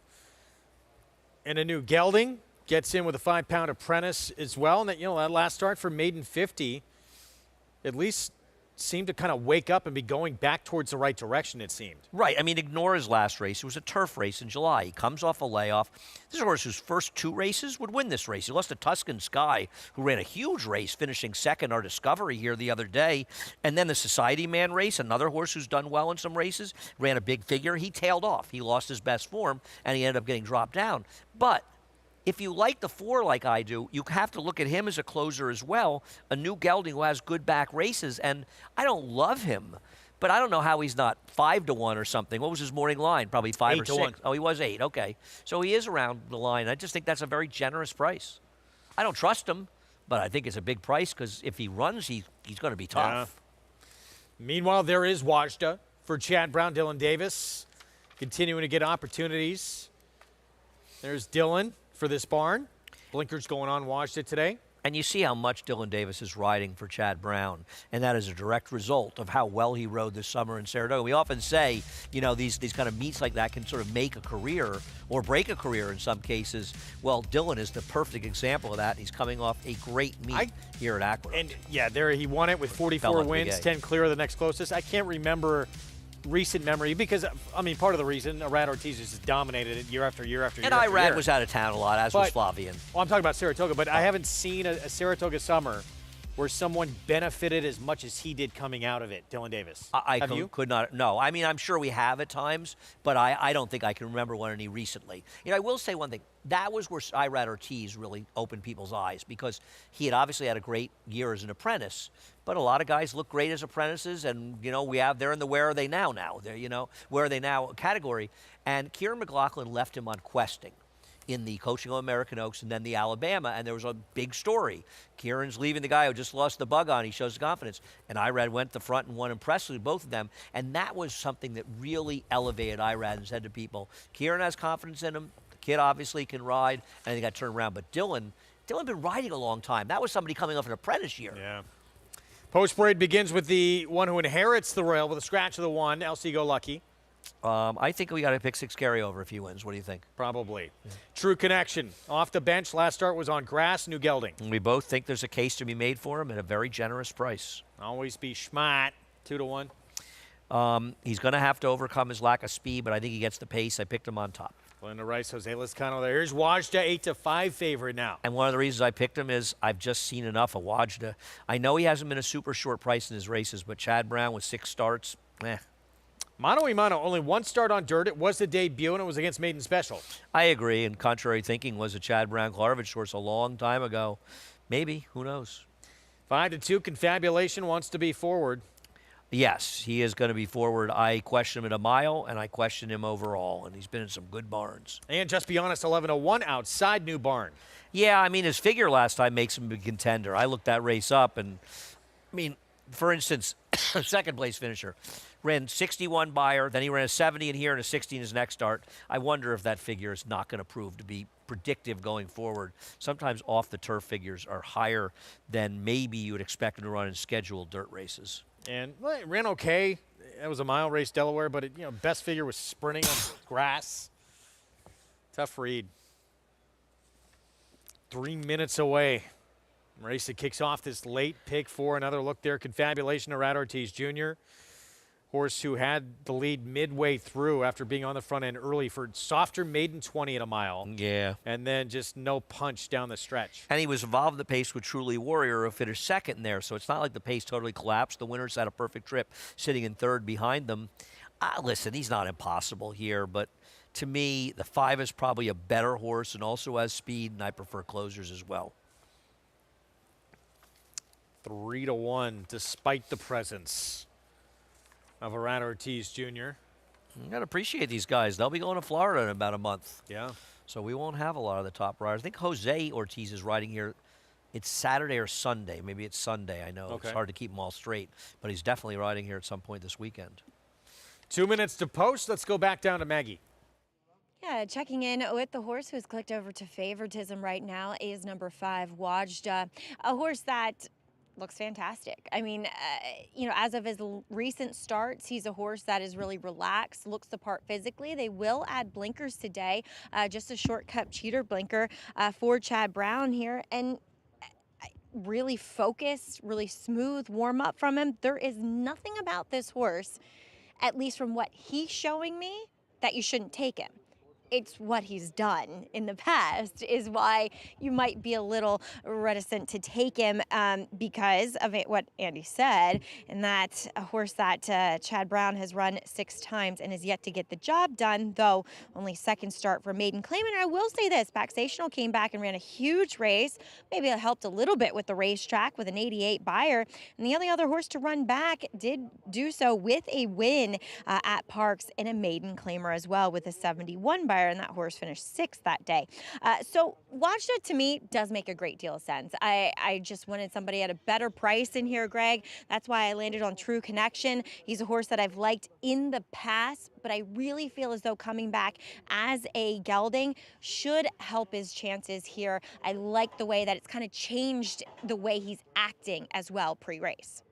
And a new gelding gets in with a 5-pound apprentice as well. And that, you know, that last start for maiden 50, at least seemed to kind of wake up and be going back towards the right direction, it seemed. Right. I mean, ignore his last race. It was a turf race in July. He comes off a layoff. This is a horse whose first 2 races would win this race. He lost to Tuscan Sky, who ran a huge race, finishing second, our Discovery here the other day. And then the Society Man race, another horse who's done well in some races, ran a big figure. He tailed off. He lost his best form, and he ended up getting dropped down. But if you like the 4 like I do, you have to look at him as a closer as well, a new gelding who has good back races, and I don't love him, but I don't know how he's not 5-1 or something. What was his morning line? Probably 5 or 6. Oh, he was 8. Okay. So he is around the line. I just think that's a very generous price. I don't trust him, but I think it's a big price because if he runs, he's going to be tough. Yeah. Meanwhile, there is Wajda for Chad Brown, Dylan Davis, continuing to get opportunities. There's Dylan for this barn. Blinkers going on Wajda today. And you see how much Dylan Davis is riding for Chad Brown, and that is a direct result of how well he rode this summer in Saratoga. We often say, you know, these kind of meets like that can sort of make a career or break a career in some cases. Well, Dylan is the perfect example of that. He's coming off a great meet here at Aqueduct. And, yeah, there he won it with 44 wins, 10 clear of the next closest. I can't remember recent memory because, I mean, part of the reason Irad Ortiz has dominated it year after year after year. And after Irad year. was out of town a lot, as was Flavian. Well, I'm talking about Saratoga, but I haven't seen a Saratoga summer where someone benefited as much as he did coming out of it, Dylan Davis. I could not. No, I mean, I'm sure we have at times, but I don't think I can remember one any recently. You know, I will say one thing. That was where Irad Ortiz really opened people's eyes because he had obviously had a great year as an apprentice, but a lot of guys look great as apprentices, and, you know, they're in the where are they now. They're, you know, where are they now category. And Kieran McLaughlin left him on questing in the Coaching All-American Oaks and then the Alabama, and there was a big story. Kieran's leaving the guy who just lost the bug on. He shows confidence. And Irad went to the front and won impressively, both of them. And that was something that really elevated Irad and said to people, Kieran has confidence in him. The kid obviously can ride, and he got turned around. But Dylan been riding a long time. That was somebody coming off an apprentice year. Yeah. Post parade begins with the one who inherits the rail with a scratch of the 1, LC Go Lucky. I think we got to pick 6 carryover if he wins. What do you think? Probably. Yeah. True Connection. Off the bench. Last start was on grass, new gelding. And we both think there's a case to be made for him at a very generous price. Always be Schmatt. 2-1. He's going to have to overcome his lack of speed, but I think he gets the pace. I picked him on top. Glenda Rice, Jose Lizcano there. Here's Wajda, 8-5 favorite now. And one of the reasons I picked him is I've just seen enough of Wajda. I know he hasn't been a super short price in his races, but Chad Brown with 6 starts, Mano y Mano, only 1 start on dirt. It was the debut, and it was against Maiden Special. I agree, and contrary thinking was a Chad Brown-Klarovich horse a long time ago. Maybe, who knows? 5-2, Confabulation wants to be forward. Yes, he is going to be forward. I question him at a mile, and I question him overall, and he's been in some good barns. And just be honest, 11-1 outside New Barn. Yeah, I mean, his figure last time makes him a contender. I looked that race up, and, I mean, for instance, second-place finisher. Ran 61 Beyer, then he ran a 70 in here and a 60 in his next start. I wonder if that figure is not going to prove to be predictive going forward. Sometimes off-the-turf figures are higher than maybe you would expect them to run in scheduled dirt races. And well, it ran okay. That was a mile race, Delaware, but it, best figure was sprinting on grass. Tough read. 3 minutes away. Race that kicks off this late pick for another look there. Confabulation, Irad Ortiz Jr. Horse who had the lead midway through after being on the front end early for softer maiden 20 at a mile. Yeah. And then just no punch down the stretch. And he was involved in the pace with Truly Warrior, who finished second there. So it's not like the pace totally collapsed. The winners had a perfect trip sitting in third behind them. Listen, he's not impossible here, but to me, the 5 is probably a better horse and also has speed, and I prefer closers as well. 3-1, despite the presence of Irad Ortiz Jr. You got to appreciate these guys. They'll be going to Florida in about a month. Yeah. So we won't have a lot of the top riders. I think Jose Ortiz is riding here. It's Saturday or Sunday. Maybe it's Sunday. I know okay. It's hard to keep them all straight, but he's definitely riding here at some point this weekend. 2 minutes to post. Let's go back down to Maggie. Yeah, checking in with the horse who's clicked over to favoritism right now is number 5, Wajda, a horse that looks fantastic. I mean, as of his recent starts, he's a horse that is really relaxed, looks the part physically. They will add blinkers today, just a shortcut cheater blinker for Chad Brown here. And really focused, really smooth warm up from him. There is nothing about this horse, at least from what he's showing me, that you shouldn't take him. It's what he's done in the past is why you might be a little reticent to take him because of what Andy said, and that a horse that Chad Brown has run 6 times and has yet to get the job done, though only second start for Maiden Claim. And I will say this, Baxational came back and ran a huge race. Maybe it helped a little bit with the racetrack with an 88 buyer. And the only other horse to run back did do so with a win at Parks in a Maiden Claimer as well with a 71 buyer. And that horse finished 6th that day. So Washta to me does make a great deal of sense. I just wanted somebody at a better price in here, Greg. That's why I landed on True Connection. He's a horse that I've liked in the past, but I really feel as though coming back as a gelding should help his chances here. I like the way that it's kind of changed the way he's acting as well pre-race.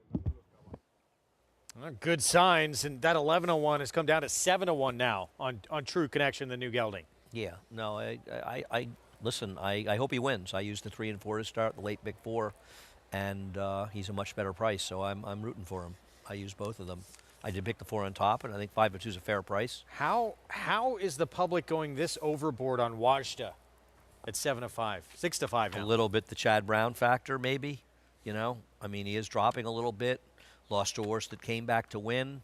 Well, good signs, and that 11-1 has come down to 7-1 now on True Connection, the new gelding. Yeah, no, I listen, I hope he wins. I used the 3 and 4 to start, the late Big 4, and he's a much better price, so I'm rooting for him. I used both of them. I did pick the 4 on top, and I think 5-2 is a fair price. How is the public going this overboard on Washta at 7-5, 6-5 now? A little bit the Chad Brown factor, maybe. You know, I mean, he is dropping a little bit. Lost a horse that came back to win.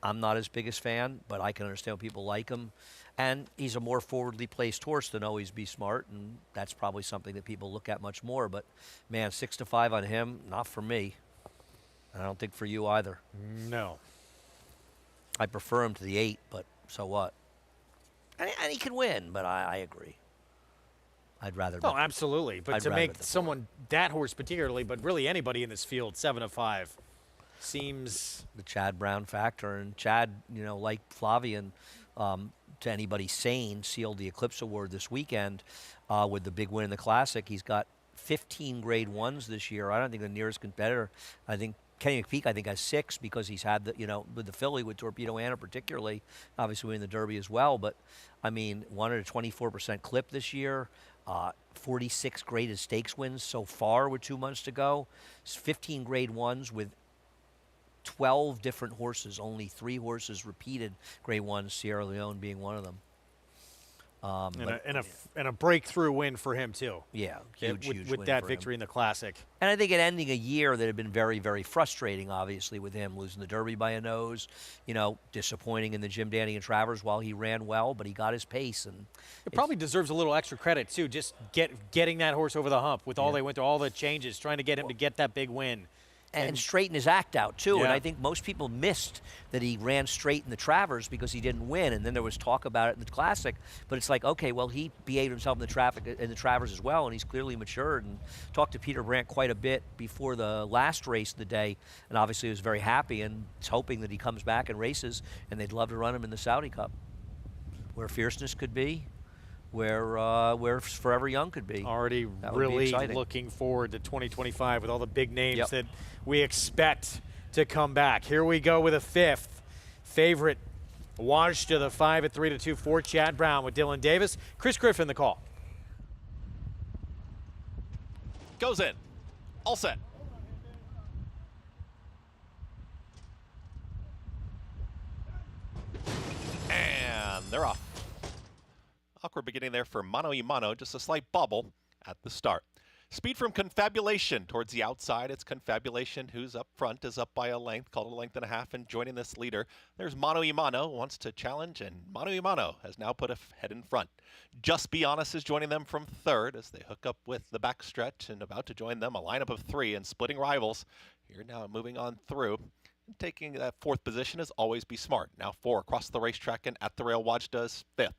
I'm not his biggest fan, but I can understand why people like him. And he's a more forwardly placed horse than Always Be Smart, and that's probably something that people look at much more. But, man, 6-5 on him, not for me. I don't think for you either. No. I prefer him to the 8, but so what? And he can win, but I agree. I'd rather. Oh, absolutely. But to make someone, that horse particularly, but really anybody in this field, 7-5. Seems the Chad Brown factor, and Chad, you know, like Flavian, to anybody sane, sealed the Eclipse Award this weekend with the big win in the Classic. He's got 15 Grade 1s this year. I don't think the nearest competitor. I think Kenny McPeak, I think, has 6 because he's had the, you know, with the filly with Torpedo Anna particularly, obviously winning the Derby as well. But I mean, won at a 24% clip this year. 46 graded stakes wins so far with 2 months to go. 15 Grade 1s with 12 different horses, only 3 horses repeated Grade 1, Sierra Leone being one of them. And a breakthrough win for him, too. Yeah, huge with win that for victory him. in the Classic. And I think it ending a year that had been very, very frustrating, obviously, with him losing the Derby by a nose, you know, disappointing in the Jim Danny and Travers while he ran well, but he got his pace. And it probably deserves a little extra credit, too, just getting that horse over the hump with all they went through, all the changes, trying to get him to get that big win. And straighten his act out, too. Yeah. And I think most people missed that he ran straight in the Travers because he didn't win. And then there was talk about it in the Classic. But it's like, okay, well, he behaved himself in the Travers as well, and he's clearly matured. And talked to Peter Brandt quite a bit before the last race of the day. And obviously was very happy and is hoping that he comes back and races. And they'd love to run him in the Saudi Cup, where fierceness could be. Where Forever Young could be. Already really looking forward to 2025 with all the big names that we expect to come back. Here we go with a 5th favorite. Washta the 5 at 3-2 for Chad Brown with Dylan Davis. Chris Griffin the call. Goes in. All set. And they're off. Awkward beginning there for Mano y Mano, just a slight bobble at the start. Speed from Confabulation towards the outside. It's Confabulation who's up front, is up by a length, called a length and a half, and joining this leader. There's Mano y Mano, wants to challenge, and Mano y Mano has now put a head in front. Just Be Honest is joining them from 3rd as they hook up with the backstretch, and about to join them a lineup of 3 and splitting rivals. Here now moving on through. Taking that 4th position is Always Be Smart. Now 4 across the racetrack, and At the Rail Washta's 5th.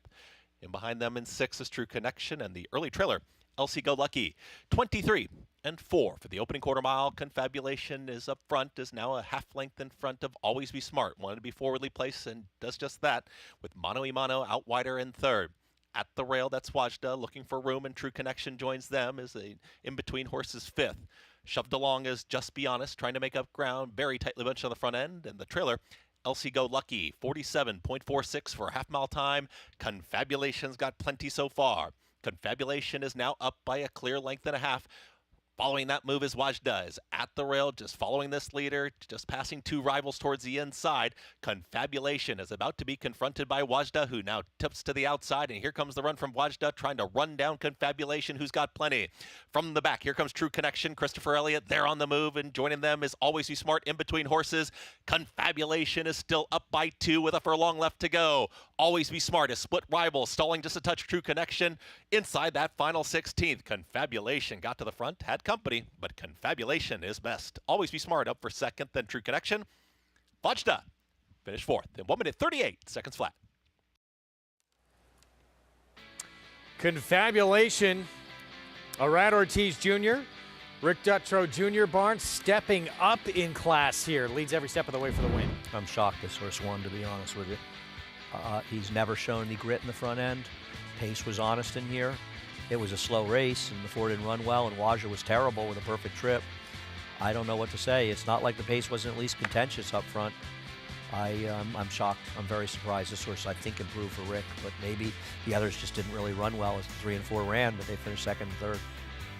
In behind them in 6 is True Connection, and the early trailer, LC Go Lucky. 23 and 4 for the opening quarter mile. Confabulation is up front, is now a half length in front of Always Be Smart. Wanted to be forwardly placed and does just that with Mano y Mano out wider in 3rd. At the Rail, that's Washta looking for room, and True Connection joins them as a in-between horses 5th. Shoved along is Just Be Honest, trying to make up ground, very tightly bunched on the front end, and the trailer, LC Go Lucky, 47.46 for a half-mile time. Confabulation's got plenty so far. Confabulation is now up by a clear length and a half. Following that move is Wajda, is at the rail, just following this leader, just passing 2 rivals towards the inside. Confabulation is about to be confronted by Wajda, who now tips to the outside, and here comes the run from Wajda, trying to run down Confabulation, who's got plenty. From the back, here comes True Connection, Christopher Elliott there on the move, and joining them is Always Be Smart in between horses. Confabulation is still up by 2 with a furlong left to go. Always Be Smart is split rival, stalling just a touch True Connection. Inside that final 16th, Confabulation got to the front, had company, but Confabulation is best. Always Be Smart up for second, then True Connection. Wajda finished 4th in 1 minute 38 seconds flat. Confabulation, Arad Ortiz Jr., Rick Dutrow Jr. Barnes stepping up in class here. Leads every step of the way for the win. I'm shocked this horse won, to be honest with you. He's never shown any grit in the front end. Pace was honest in here. It was a slow race, and the 4 didn't run well, and Wajda was terrible with a perfect trip. I don't know what to say. It's not like the pace wasn't at least contentious up front. I'm shocked. I'm very surprised. This horse, I think, improved for Rick, but maybe the others just didn't really run well as the 3 and 4 ran, but they finished 2nd and 3rd.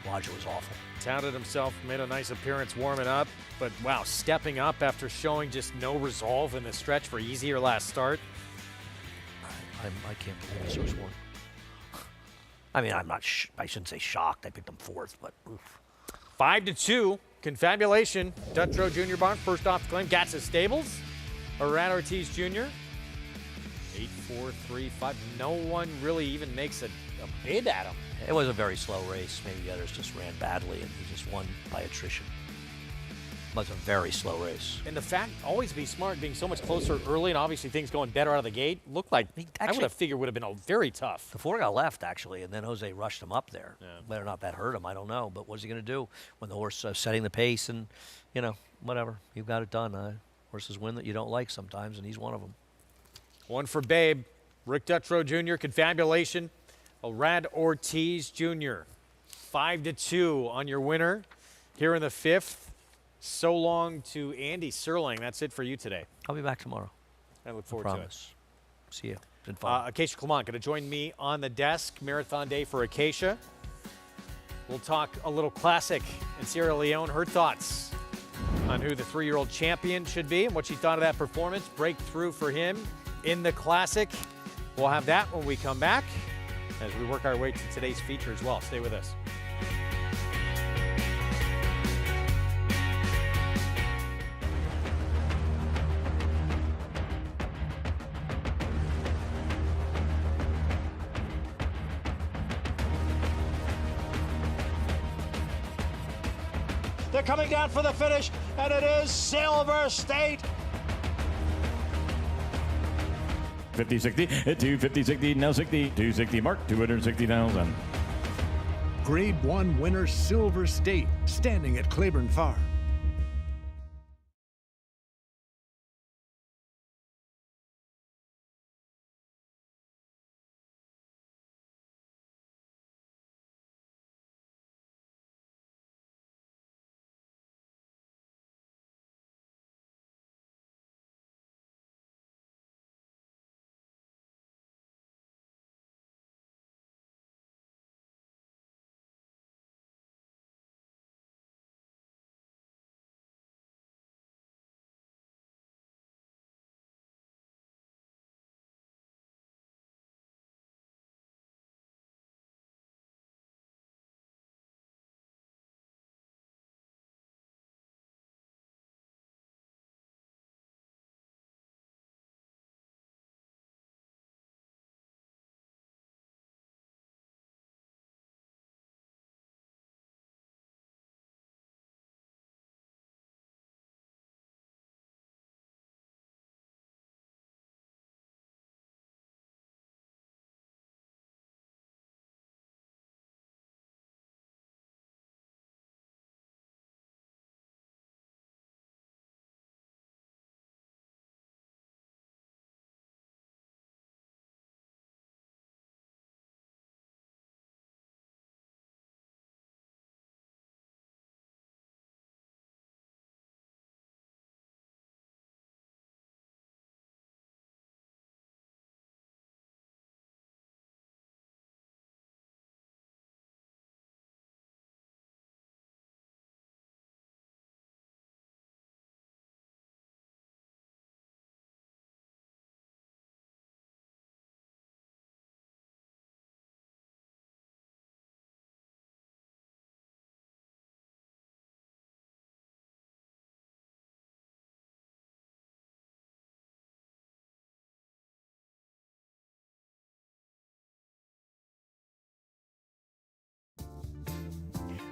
Wajda was awful. Touted himself, made a nice appearance warming up, but wow, stepping up after showing just no resolve in the stretch for easier last start. I can't believe this horse won. I mean, I'm not. I shouldn't say shocked. I picked him 4th, but oof. 5-2. Confabulation. Dutrow Jr. Barnes first off the claim. Gatsa Stables. Arad Ortiz Jr. 8-4-3-5. No one really even makes a bid at him. It was a very slow race. Maybe the others just ran badly, and he just won by attrition. It was a very slow race. And the fact, Always Be Smart being so much closer early, and obviously things going better out of the gate, looked like I would have figured would have been very tough. The 4 got left, actually, and then Jose rushed him up there. Yeah. Whether or not that hurt him, I don't know. But what's he going to do when the horse setting the pace and, you know, whatever. You've got it done. Horses win that you don't like sometimes, and he's one of them. One for Babe. Rick Dutrow Jr., Confabulation. Arad Ortiz Jr. 5-2 on your winner here in the 5th. So long to Andy Serling. That's it for you today. I'll be back tomorrow. I look forward to it. See you. Been fun. Acacia Clement going to join me on the desk. Marathon day for Acacia. We'll talk a little classic in Sierra Leone. Her thoughts on who the 3-year-old champion should be and what she thought of that performance. Breakthrough for him in the classic. We'll have that when we come back as we work our way to today's feature as well. Stay with us. They're coming down for the finish, and it is Silver State. 50-60, 250-60, now 60, 260 mark, 260,000. Grade 1 winner Silver State, standing at Claiborne Farm.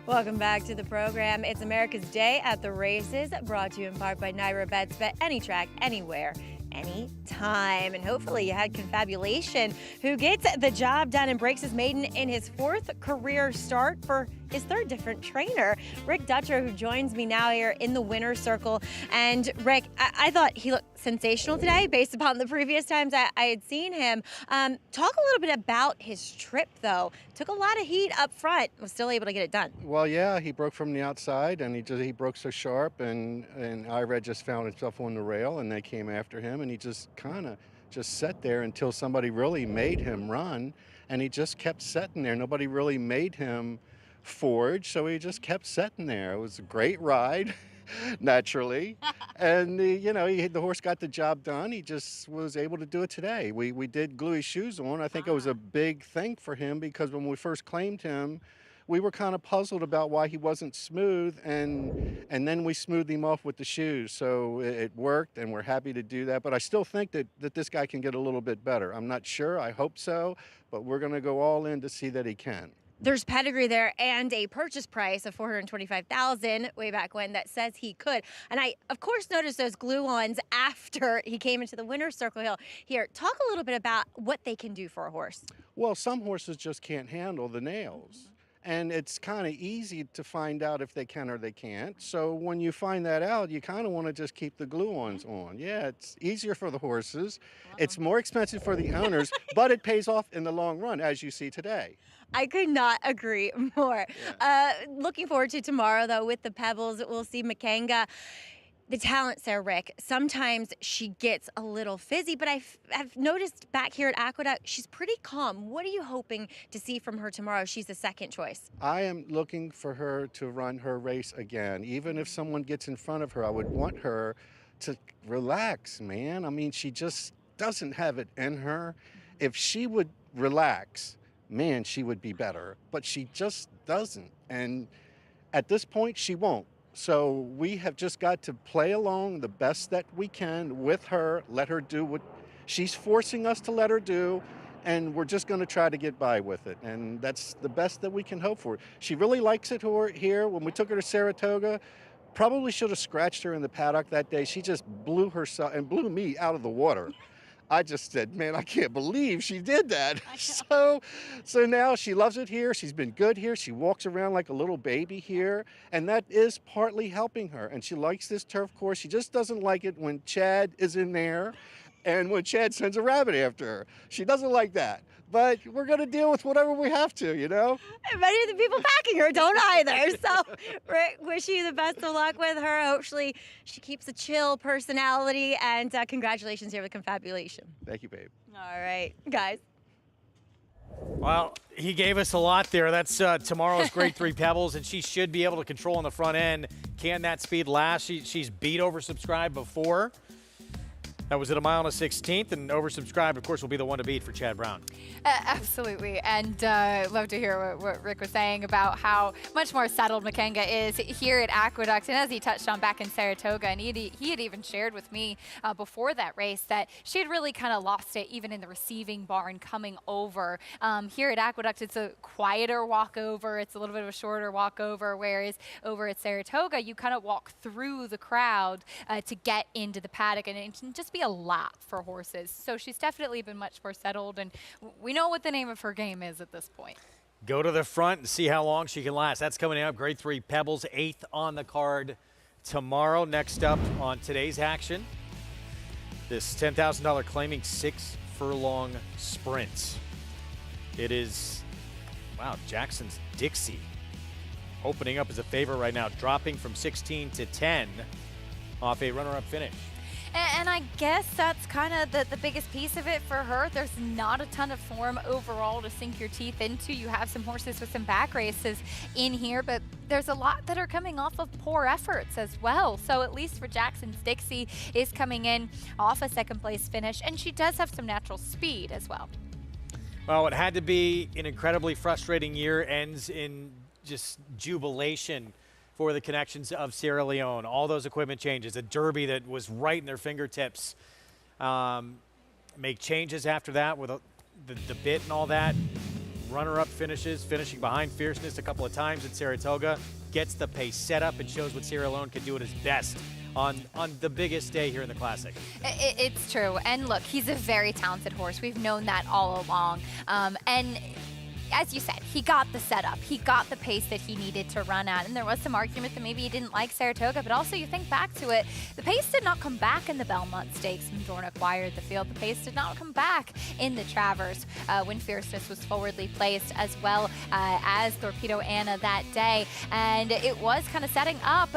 Welcome back to the program. It's America's Day at the Races, brought to you in part by Naira Bets. Bet any track, anywhere, anytime. And hopefully you had Confabulation, who gets the job done and breaks his maiden in his 4th career start for his 3rd different trainer, Rick Dutcher, who joins me now here in the winner's circle. And Rick, I thought he looked sensational today based upon the previous times I had seen him. Talk a little bit about his trip, though. Took a lot of heat up front, was still able to get it done. Well, yeah, he broke from the outside, and he broke so sharp, and Irad just found himself on the rail, and they came after him, and he just kind of just sat there until somebody really made him run, and he just kept sitting there. Nobody really made him forge, so he just kept sitting there. It was a great ride, naturally, and the horse got the job done. He just was able to do it today. We did glue his shoes on. I think it was a big thing for him because when we first claimed him, we were kind of puzzled about why he wasn't smooth, and then we smoothed him off with the shoes. So it worked, and we're happy to do that. But I still think that this guy can get a little bit better. I'm not sure. I hope so, but we're going to go all in to see that he can. There's pedigree there and a purchase price of $425,000 way back when that says he could. And I, of course, noticed those glue-ons after he came into the winner's circle hill. Here, talk a little bit about what they can do for a horse. Well, some horses just can't handle the nails. And it's kind of easy to find out if they can or they can't. So when you find that out, you kind of want to just keep the glue-ons on. Yeah, it's easier for the horses. It's more expensive for the owners, but it pays off in the long run, as you see today. I could not agree more. Looking forward to tomorrow, though, with the Pebbles. We'll see Makenga. The talent's there, Rick. Sometimes she gets a little fizzy, but I've noticed back here at Aqueduct, she's pretty calm. What are you hoping to see from her tomorrow? She's the second choice. I am looking for her to run her race again. Even if someone gets in front of her, I would want her to relax, man. I mean, she just doesn't have it in her. If she would relax, man, she would be better. But she just doesn't. And at this point, she won't. So we have just got to play along the best that we can with her, let her do what she's forcing us to let her do, and we're just going to try to get by with it. And that's the best that we can hope for. She really likes it here. When we took her to Saratoga, probably should have scratched her in the paddock that day. She just blew herself and blew me out of the water. I just said, man, I can't believe she did that. So now she loves it here. She's been good here. She walks around like a little baby here, and that is partly helping her. And she likes this turf course. She just doesn't like it when Chad is in there and when Chad sends a rabbit after her. She doesn't like that. But we're going to deal with whatever we have to, you know? And many of the people backing her don't either. So, Rick, wish you the best of luck with her. Hopefully, she keeps a chill personality. And congratulations here with Confabulation. Thank you, babe. All right, guys. Well, he gave us a lot there. That's tomorrow's Grade 3 Pebbles, and she should be able to control on the front end. Can that speed last? She's beat Oversubscribed before. That was at 1 mile and a 16th, and Oversubscribed, of course, will be the one to beat for Chad Brown. Absolutely, and love to hear what Rick was saying about how much more settled Makenga is here at Aqueduct, and as he touched on back in Saratoga, and he had even shared with me before that race that she had really kind of lost it even in the receiving barn coming over. Here at Aqueduct, it's a quieter walkover, it's a little bit of a shorter walkover, whereas over at Saratoga, you kind of walk through the crowd to get into the paddock, and it can just be a lot for horses. So she's definitely been much more settled, and we know what the name of her game is at this point. Go to the front and see how long she can last. That's coming up. Grade 3 Pebbles, 8th on the card tomorrow. Next up on today's action, this $10,000 claiming 6 furlong sprints. It is, wow, Jackson's Dixie opening up as a favorite right now, dropping from 16 to 10 off a runner-up finish. And I guess that's kind of the biggest piece of it for her. There's not a ton of form overall to sink your teeth into. You have some horses with some back races in here, but there's a lot that are coming off of poor efforts as well. So at least for Jackson's Dixie is coming in off a second place finish, and she does have some natural speed as well. Well, it had to be an incredibly frustrating year, ends in just jubilation for the connections of Sierra Leone. All those equipment changes, a Derby that was right in their fingertips. Make changes after that with the bit and all that. runner-up finishes, finishing behind Fierceness a couple of times at Saratoga, gets the pace set up and shows what Sierra Leone can do at his best on the biggest day here in the Classic. It's true. And look, he's a very talented horse. We've known that all along. And as you said, he got the setup. He got the pace that he needed to run at. And there was some argument that maybe he didn't like Saratoga, but also you think back to it, the pace did not come back in the Belmont Stakes when Dorn acquired the field. The pace did not come back in the Travers when Fierceness was forwardly placed, as well as Torpedo Anna that day. And it was kind of setting up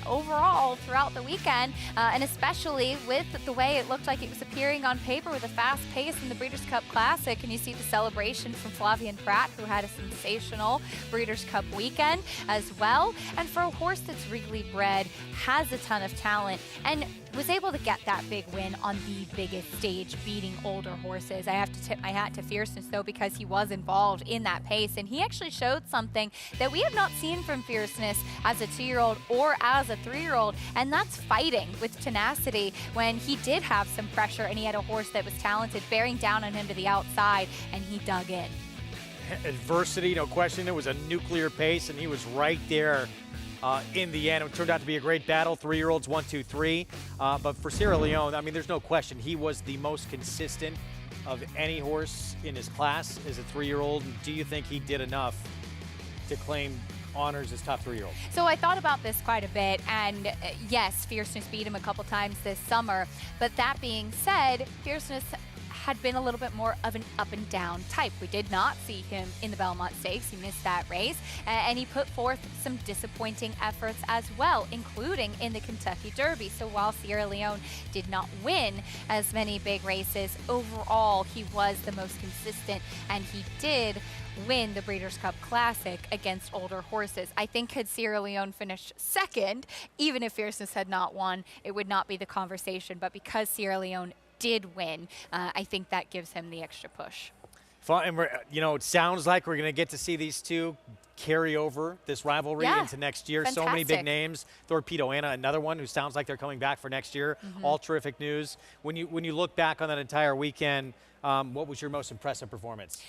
overall throughout the weekend, and especially with the way it looked like it was appearing on paper with a fast pace in the Breeders' Cup Classic. And you see the celebration from Flavian Pratt, who had a sensational Breeders' Cup weekend as well. And for a horse that's regally bred, has a ton of talent, and was able to get that big win on the biggest stage, beating older horses. I have to tip my hat to Fierceness, though, because he was involved in that pace, and he actually showed something that we have not seen from Fierceness as a 2-year-old or as a 3-year-old, and that's fighting with tenacity when he did have some pressure and he had a horse that was talented bearing down on him to the outside, and he dug in. Adversity, no question. It was a nuclear pace, and he was right there in the end. It turned out to be a great battle. 3-year-olds, 1, 2, 3. But for Sierra Leone, I mean, there's no question. He was the most consistent of any horse in his class as a 3-year-old. Do you think he did enough to claim honors as top 3-year-old? So I thought about this quite a bit, and yes, Fierceness beat him a couple times this summer. But that being said, Fierceness had been a little bit more of an up and down type. We did not see him in the Belmont Stakes. He missed that race, and he put forth some disappointing efforts as well, including in the Kentucky Derby. So while Sierra Leone did not win as many big races, overall he was the most consistent, and he did win the Breeders' Cup Classic against older horses. I think had Sierra Leone finished second, even if Fierceness had not won, it would not be the conversation. But because Sierra Leone did win, I think that gives him the extra push. And it sounds like we're going to get to see these two carry over this rivalry into next year. Fantastic. So many big names. Torpedo Anna, another one who sounds like they're coming back for next year. All terrific news. When you look back on that entire weekend, what was your most impressive performance?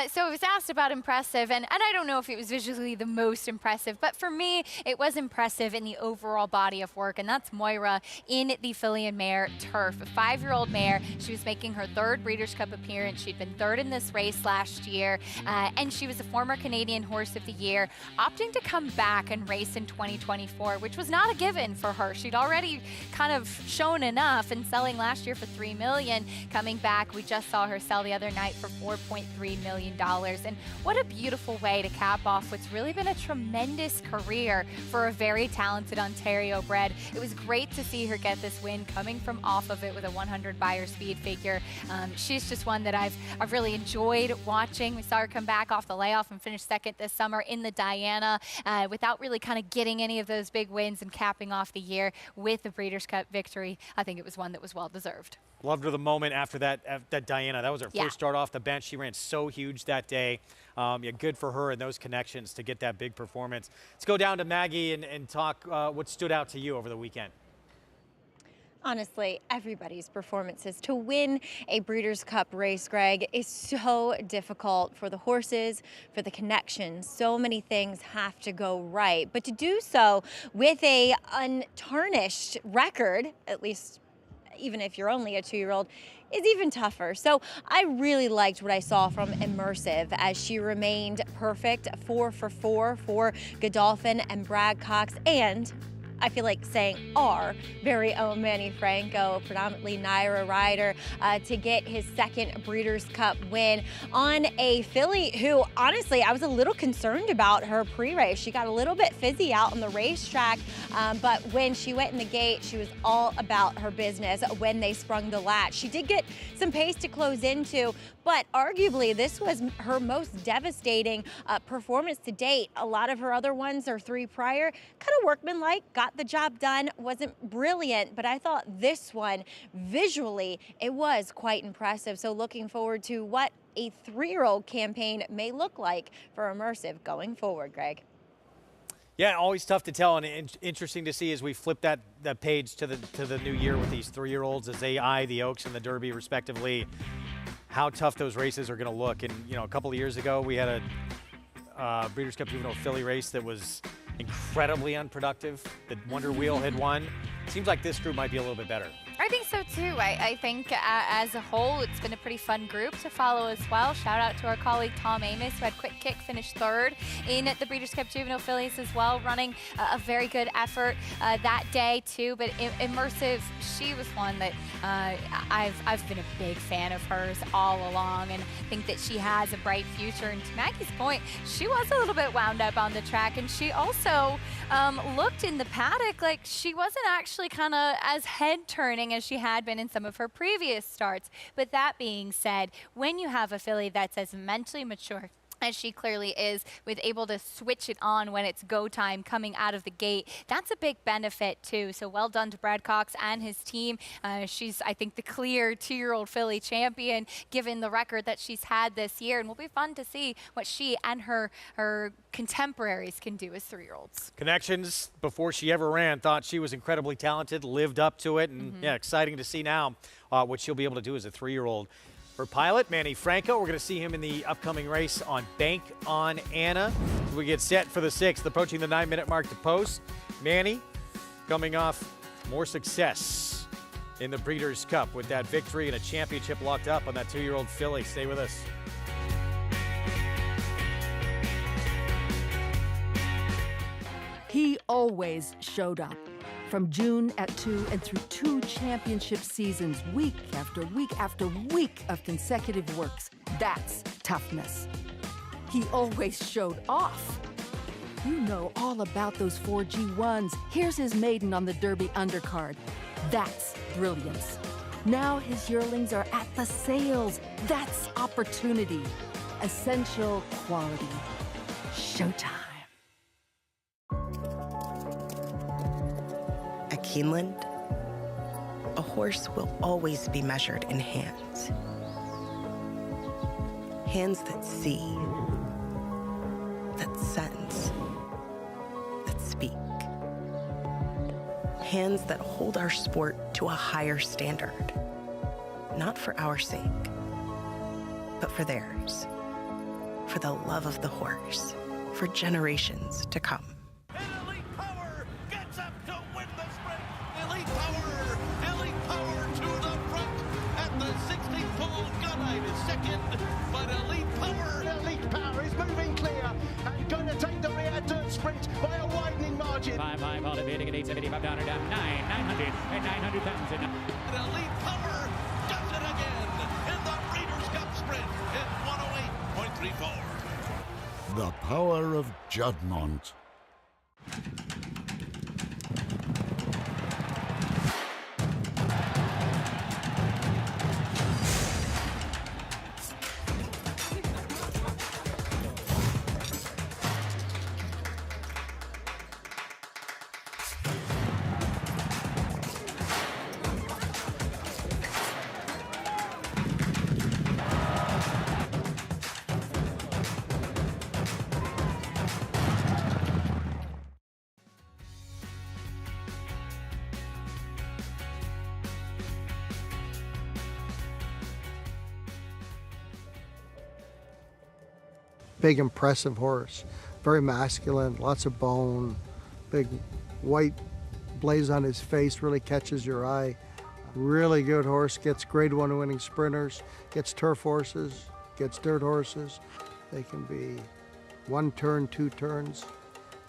So I was asked about impressive, and I don't know if it was visually the most impressive, but for me, it was impressive in the overall body of work, and that's Moira in the filly and mare turf. A 5-year-old mare. She was making her 3rd Breeders' Cup appearance. She'd been 3rd in this race last year, and she was a former Canadian Horse of the Year, opting to come back and race in 2024, which was not a given for her. She'd already kind of shown enough in selling last year for $3 million. Coming back, we just saw her sell the other night for $4.3 million. And what a beautiful way to cap off what's really been a tremendous career for a very talented Ontario bred. It was great to see her get this win coming from off of it with a 100 buyer speed figure. She's just one that I've really enjoyed watching. We saw her come back off the layoff and finish 2nd this summer in the Diana without really kind of getting any of those big wins and capping off the year with the Breeders' Cup victory. I think it was one that was well deserved. Loved her the moment after that Diana. That was her first start off the bench. She ran so huge that day. Good for her and those connections to get that big performance. Let's go down to Maggie and talk what stood out to you over the weekend. Honestly, everybody's performances. To win a Breeders' Cup race, Greg, is so difficult for the horses, for the connections. So many things have to go right. But to do so with a untarnished record, at least even if you're only a 2-year-old, is even tougher. So I really liked what I saw from Immersive as she remained perfect, 4 for 4 for Godolphin and Brad Cox, and I feel like saying our very own Manny Franco, predominantly Naira rider, to get his 2nd Breeders' Cup win on a filly who, honestly, I was a little concerned about her pre-race. She got a little bit fizzy out on the racetrack, but when she went in the gate, she was all about her business when they sprung the latch. She did get some pace to close into, but arguably this was her most devastating performance to date. A lot of her other ones, or 3 prior, kind of workmanlike, got the job done, wasn't brilliant, but I thought this one, visually, it was quite impressive. So looking forward to what a 3-year-old campaign may look like for Immersive going forward, Greg. Yeah, always tough to tell, and interesting to see as we flip that page to the new year with these 3-year-olds as they eye the Oaks and the Derby respectively. how tough those races are going to look. And, you know, a couple of years ago, we had a Breeders' Cup Juvenile filly race that was incredibly unproductive, that Wonder Wheel had won. Seems like this group might be a little bit better. I think so too. I think as a whole, it's been a pretty fun group to follow as well. Shout out to our colleague Tom Amos, who had Quick Kick finish third in the Breeders' Cup Juvenile Fillies as well, running a very good effort that day too. But Immersive, she was one that I've been a big fan of hers all along, and think that she has a bright future. And to Maggie's point, she was a little bit wound up on the track, and she also looked in the paddock like she wasn't actually kind of as head-turning as she had been in some of her previous starts. But that being said, when you have a filly that's as mentally mature as she clearly is, with able to switch it on when it's go time coming out of the gate, that's a big benefit too. So well done to Brad Cox and his team. She's, I think, the clear 2-year-old filly champion given the record that she's had this year, and will be fun to see what she and her contemporaries can do as 3-year-olds. Connections, before she ever ran, thought she was incredibly talented, lived up to it, and yeah, exciting to see now what she'll be able to do as a 3-year-old. For pilot Manny Franco, we're going to see him in the upcoming race on Bank on Anna. We get set for the 6th, approaching the 9-minute mark to post. Manny coming off more success in the Breeders' Cup with that victory and a championship locked up on that 2-year-old filly. Stay with us. He always showed up. From June at 2 and through 2 championship seasons, week after week after week of consecutive works. That's toughness. He always showed off. You know all about those 4 G1s. Here's his maiden on the Derby undercard. That's brilliance. Now his yearlings are at the sales. That's opportunity. Essential quality. Showtime. At Keeneland, a horse will always be measured in hands. Hands that see, that sense, that speak. Hands that hold our sport to a higher standard. Not for our sake, but for theirs. For the love of the horse, for generations to come. But Elite Power is moving clear and going to take the rear dirt sprint by a widening margin. 5-5 all evading at 875 down or down 900 and 900,000. Elite Power does it again in the Breeders' Cup sprint in 108.34. The power of Juddmonte. Big, impressive horse. Very masculine, lots of bone, big white blaze on his face, really catches your eye. Really good horse, gets grade 1 winning sprinters, gets turf horses, gets dirt horses. They can be 1 turn, 2 turns,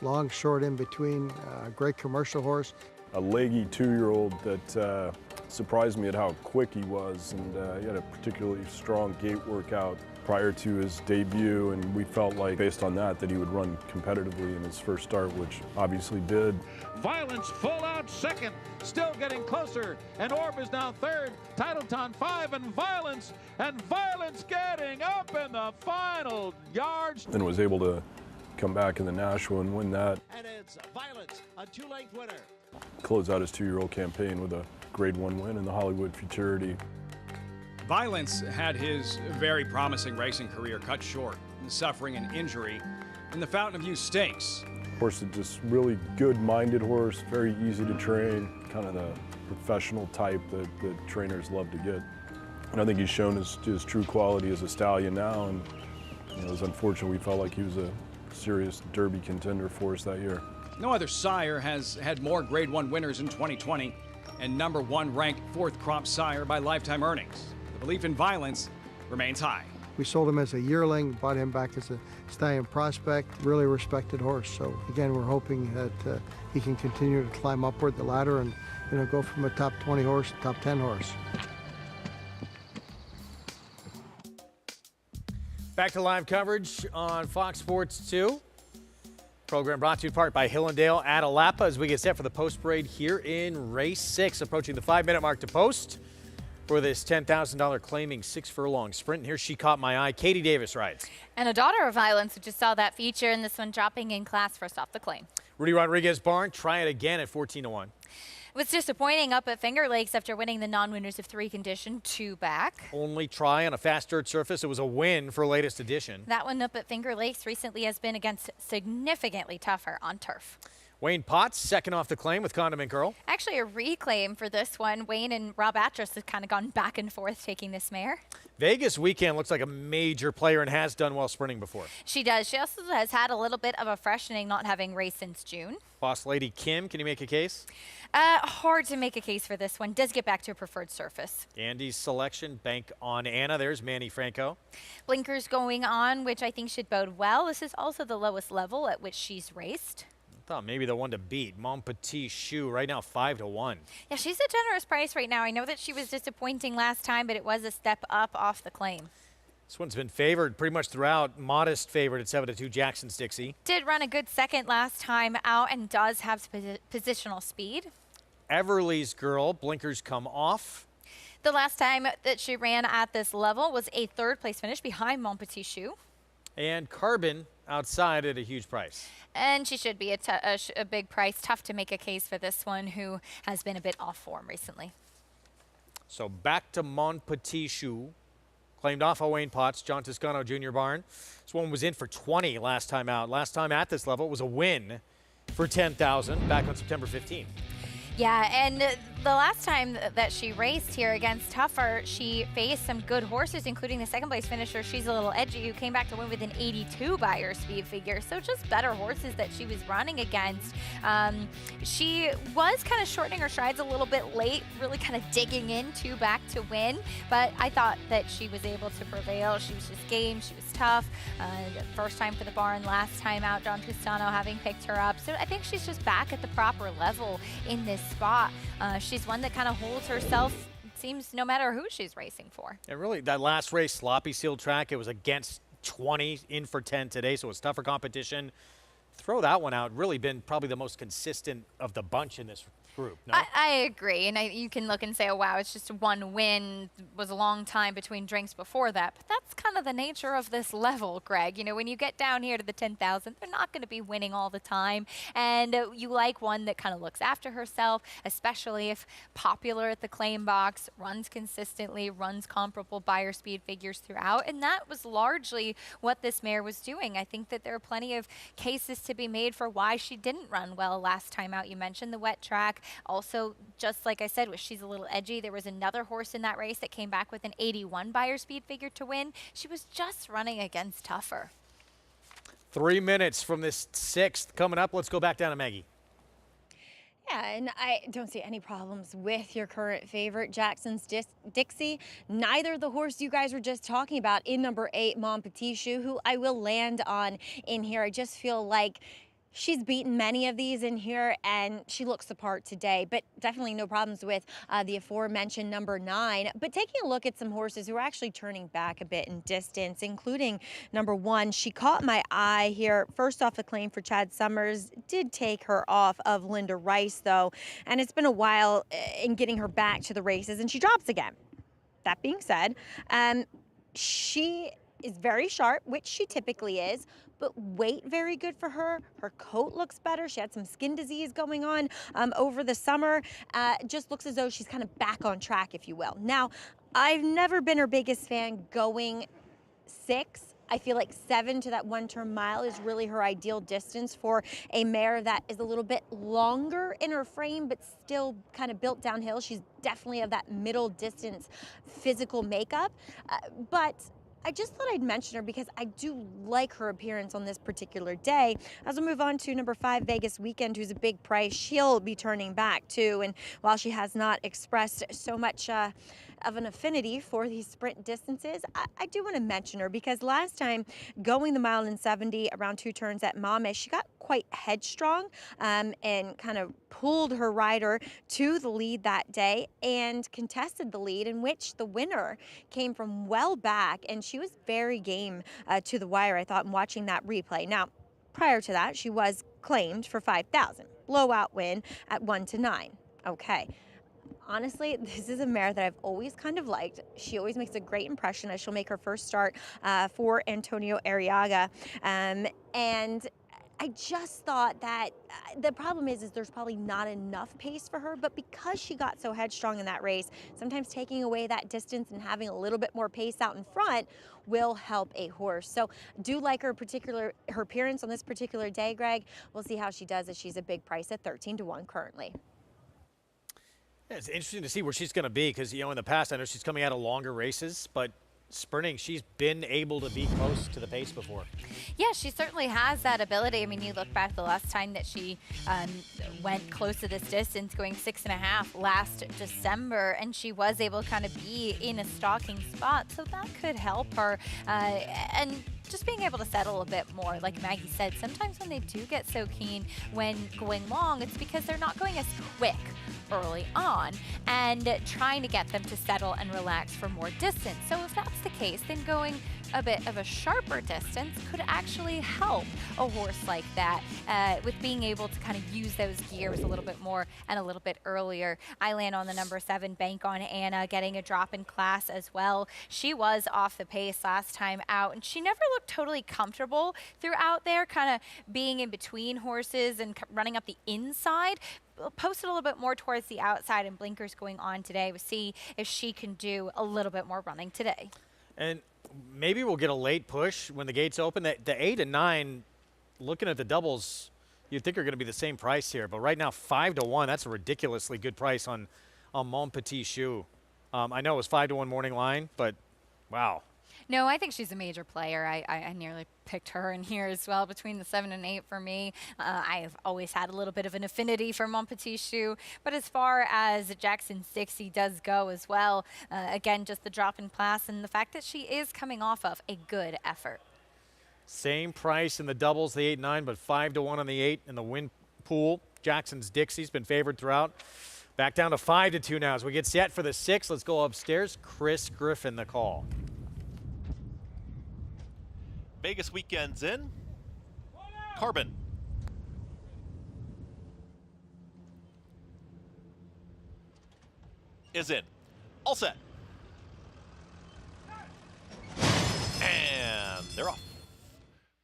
long, short in between. Great commercial horse. A leggy 2-year-old that surprised me at how quick he was, and he had a particularly strong gait workout prior to his debut, and we felt like, based on that he would run competitively in his first start, which obviously did. Violence full out second, still getting closer, and Orb is now third. Titleton 5 and Violence getting up in the final yards. And was able to come back in the Nashua and win that. And it's Violence, a 2-length winner. Close out his 2-year-old campaign with a grade 1 win in the Hollywood Futurity. Violence had his very promising racing career cut short, suffering an injury in the Fountain of Youth Stakes. Horse is just really good-minded horse, very easy to train, kind of the professional type that trainers love to get. And I think he's shown his true quality as a stallion now, and it was unfortunate we felt like he was a serious Derby contender for us that year. No other sire has had more Grade 1 winners in 2020 and #1 ranked 4th crop sire by lifetime earnings. The belief in Violence remains high. We sold him as a yearling, bought him back as a stallion prospect, really respected horse. So again, we're hoping that he can continue to climb upward the ladder and go from a top 20 horse to top 10 horse. Back to live coverage on Fox Sports 2. Program brought to you in part by Hillendale at Alapa as we get set for the post parade here in race 6, approaching the 5-minute mark to post for this $10,000 claiming 6 furlong sprint. And here She Caught My Eye. Katie Davis rides. And a daughter of Violence, who just saw that feature in this one, dropping in class first off the claim. Rudy Rodriguez Barn, try it again at 14-1. It was disappointing up at Finger Lakes after winning the non-winners of 3 condition 2 back. Only try on a fast dirt surface. It was a win for latest edition. That one up at Finger Lakes recently has been against significantly tougher on turf. Wayne Potts, second off the claim with Condiment Girl. Actually, a reclaim for this one. Wayne and Rob Atras have kind of gone back and forth taking this mare. Vegas Weekend looks like a major player and has done well sprinting before. She does. She also has had a little bit of a freshening, not having raced since June. Boss Lady Kim, can you make a case? Hard to make a case for this one. Does get back to a preferred surface. Andy's selection, bank on Anna. There's Manny Franco. Blinkers going on, which I think should bode well. This is also the lowest level at which she's raced. I thought maybe the one to beat, Mon Petit Choux, right now 5-1. Yeah, she's a generous price right now. I know that she was disappointing last time, but it was a step up off the claim. This one's been favored pretty much throughout. Modest favorite at 7-2, Jackson's Dixie. Did run a good second last time out and does have positional speed. Everly's Girl, blinkers come off. The last time that she ran at this level was a 3rd place finish behind Mon Petit Choux. And Carbon outside at a huge price. And she should be a big price. Tough to make a case for this one, who has been a bit off form recently. So back to Mon Petit Choux. Claimed off of Wayne Potts, John Toscano Jr. Barn. This one was in for 20 last time out. Last time at this level, it was a win for 10,000 back on September 15th. Yeah, and the last time that she raced here against Tougher, she faced some good horses, including the 2nd place finisher, She's a Little Edgy, who came back to win with an 82 by her speed figure. So just better horses that she was running against. She was kind of shortening her strides a little bit late, really kind of digging into back to win. But I thought that she was able to prevail. She was just game. She was tough. First time for the barn, last time out, John Toscano having picked her up. So I think she's just back at the proper level in this spot. She's one that kind of holds herself, it seems, no matter who she's racing for. And really, that last race, sloppy sealed track, it was against 20, in for 10 today, so it's tougher competition. Throw that one out. Really been probably the most consistent of the bunch in this group. No? I agree, and you can look and say, oh, wow, it's just one win. It was a long time between drinks before that, but that's kind of the nature of this level, Greg. You know, when you get down here to the 10,000, they're not going to be winning all the time, and you like one that kind of looks after herself, especially if popular at the claim box, runs consistently, runs comparable buyer speed figures throughout, and that was largely what this mare was doing. I think that there are plenty of cases to be made for why she didn't run well last time out. You mentioned the wet track. Also, just like I said, She's a Little Edgy, there was another horse in that race that came back with an 81 buyer speed figure to win. She was just running against Tougher. 3 minutes from this 6th coming up. Let's go back down to Maggie. Yeah, and I don't see any problems with your current favorite, Jackson's Dixie. Neither the horse you guys were just talking about in number 8, Mon Petit Choux, who I will land on in here. I just feel like she's beaten many of these in here, and she looks the part today, but definitely no problems with the aforementioned number 9. But taking a look at some horses who are actually turning back a bit in distance, including number 1, She Caught My Eye here. First off the claim for Chad Summers, did take her off of Linda Rice, though, and it's been a while in getting her back to the races, and she drops again. That being said, she is very sharp, which she typically is, but weight very good for her. Her coat looks better. She had some skin disease going on over the summer. Just looks as though she's kind of back on track, if you will. Now, I've never been her biggest fan going 6 I feel like 7 to that 1-turn mile is really her ideal distance for a mare that is a little bit longer in her frame, but still kind of built downhill. She's definitely of that middle distance physical makeup. But I just thought I'd mention her because I do like her appearance on this particular day. As we move on to number 5, Vegas Weekend, who's a big price. She'll be turning back too. And while she has not expressed so much of an affinity for these sprint distances, I do want to mention her because last time going the 1.70 around 2 turns at Monmouth, she got quite headstrong and kind of pulled her rider to the lead that day and contested the lead, in which the winner came from well back, and she was very game to the wire, I thought, in watching that replay. Now, prior to that, she was claimed for 5,000. Blowout win at 1-9. Okay. Honestly, this is a mare that I've always kind of liked. She always makes a great impression, as she'll make her first start for Antonio Arriaga. And I just thought that the problem is there's probably not enough pace for her, but because she got so headstrong in that race, sometimes taking away that distance and having a little bit more pace out in front will help a horse. So do like her appearance on this particular day, Greg. We'll see how she does, as she's a big price at 13-1 currently. Yeah, it's interesting to see where she's going to be because, in the past, I know she's coming out of longer races, but sprinting, she's been able to be close to the pace before. Yeah, she certainly has that ability. I mean, you look back the last time that she went close to this distance, going 6.5 last December, and she was able to kind of be in a stalking spot, so that could help her. And just being able to settle a bit more. Like Maggie said, sometimes when they do get so keen when going long, it's because they're not going as quick early on and trying to get them to settle and relax for more distance. So if that's the case, then going a bit of a sharper distance could actually help a horse like that with being able to kind of use those gears a little bit more and a little bit earlier. I land on the number 7, Bank on Anna, getting a drop in class as well. She was off the pace last time out, and she never looked totally comfortable throughout there, kind of being in between horses and running up the inside. Posted a little bit more towards the outside and blinkers going on today. We'll see if she can do a little bit more running today. And maybe we'll get a late push when the gates open. The 8 and 9, looking at the doubles, you'd think are going to be the same price here. But right now, 5-1, that's a ridiculously good price on Mon Petit Choux. I know it was 5-1 morning line, but wow. No, I think she's a major player. I nearly picked her in here as well, between the 7 and 8 for me. I've always had a little bit of an affinity for Mon Petit Choux, but as far as Jackson's Dixie does go as well, again, just the drop in class and the fact that she is coming off of a good effort. Same price in the doubles, the 8-9, but 5-1 on the 8 in the win pool. Jackson's Dixie's been favored throughout. Back down to 5-2 now as we get set for the 6. Let's go upstairs. Chris Griffin, the call. Vegas Weekend's in. Carbon. Is in. All set. And they're off.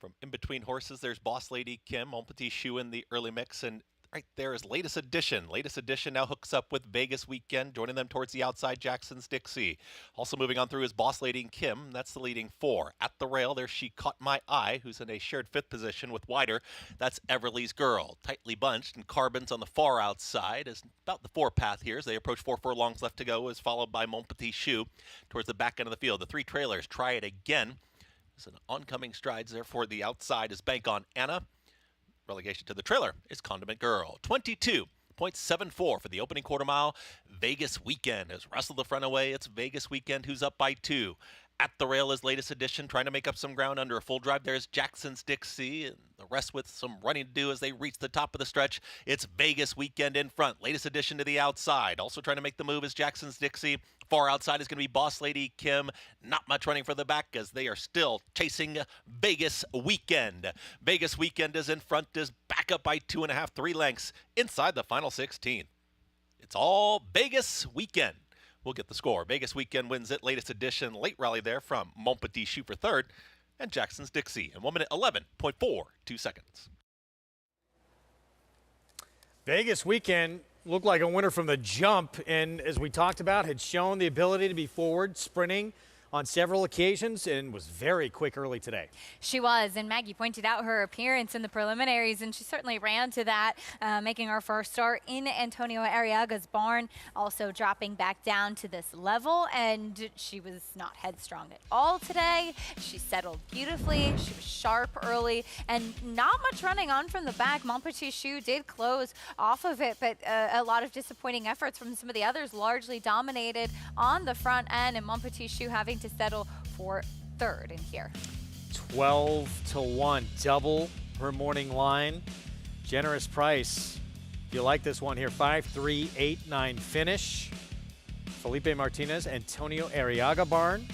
From in between horses, there's Boss Lady Kim, Mon Petit Choux in the early mix, and right there is Latest Edition. Latest Edition now hooks up with Vegas Weekend, joining them towards the outside, Jackson's Dixie. Also moving on through is Boss Lady and Kim. That's the leading 4. At the rail, there She Caught My Eye, who's in a shared 5th position with Wider. That's Everly's Girl. Tightly bunched, and Carbon's on the far outside. Is about the 4 path here as they approach 4 furlongs left to go, is followed by Mon Petit Choux towards the back end of the field. The 3 trailers try it again. There's an oncoming strides there for the outside is Bank on Anna. Relegation to the trailer is Condiment Girl. 22.74 for the opening quarter mile. Vegas Weekend has wrestled the front away. It's Vegas Weekend who's up by 2. At the rail is Latest Edition, trying to make up some ground under a full drive. There's Jackson's Dixie, and the rest with some running to do as they reach the top of the stretch. It's Vegas Weekend in front. Latest Edition to the outside. Also trying to make the move is Jackson's Dixie. Far outside is going to be Boss Lady Kim. Not much running for the back as they are still chasing Vegas Weekend. Vegas Weekend is in front, is back up by 2.5, 3 lengths inside the final 16. It's all Vegas Weekend. We'll get the score. Vegas Weekend wins it. Latest Edition, late rally there from Mon Petit Choux for 3rd, and Jackson's Dixie in 1 minute 11.42 seconds. Vegas Weekend looked like a winner from the jump, and as we talked about, had shown the ability to be forward, sprinting, on several occasions and was very quick early today. She was, and Maggie pointed out her appearance in the preliminaries, and she certainly ran to that, making her first start in Antonio Arriaga's barn, also dropping back down to this level, and she was not headstrong at all today. She settled beautifully, she was sharp early, and not much running on from the back. Mon Petit Choux did close off of it, but a lot of disappointing efforts from some of the others, largely dominated on the front end, and Mon Petit Choux having to settle for third in here. 12-1, double her morning line. Generous price. If you like this one here, 5-3, 8-9 finish. Felipe Martinez, Antonio Arriaga barn.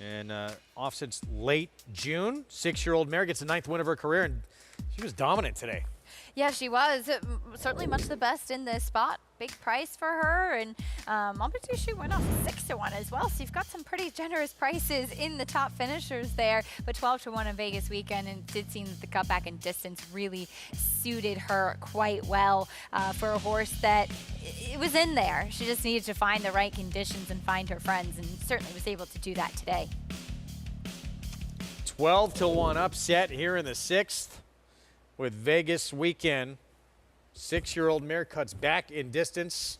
And off since late June. 6-year-old mare gets the 9th win of her career, and she was dominant today. Yeah, she was. Certainly much the best in this spot. Big price for her, and Mon Petit Choux went off 6-1 as well, so you've got some pretty generous prices in the top finishers there, but 12-1 in Vegas weekend, and it did seem that the cutback and distance really suited her quite well for a horse that it was in there. She just needed to find the right conditions and find her friends, and certainly was able to do that today. 12-1 upset here in the 6th. With Vegas weekend, 6-year-old mare cuts back in distance,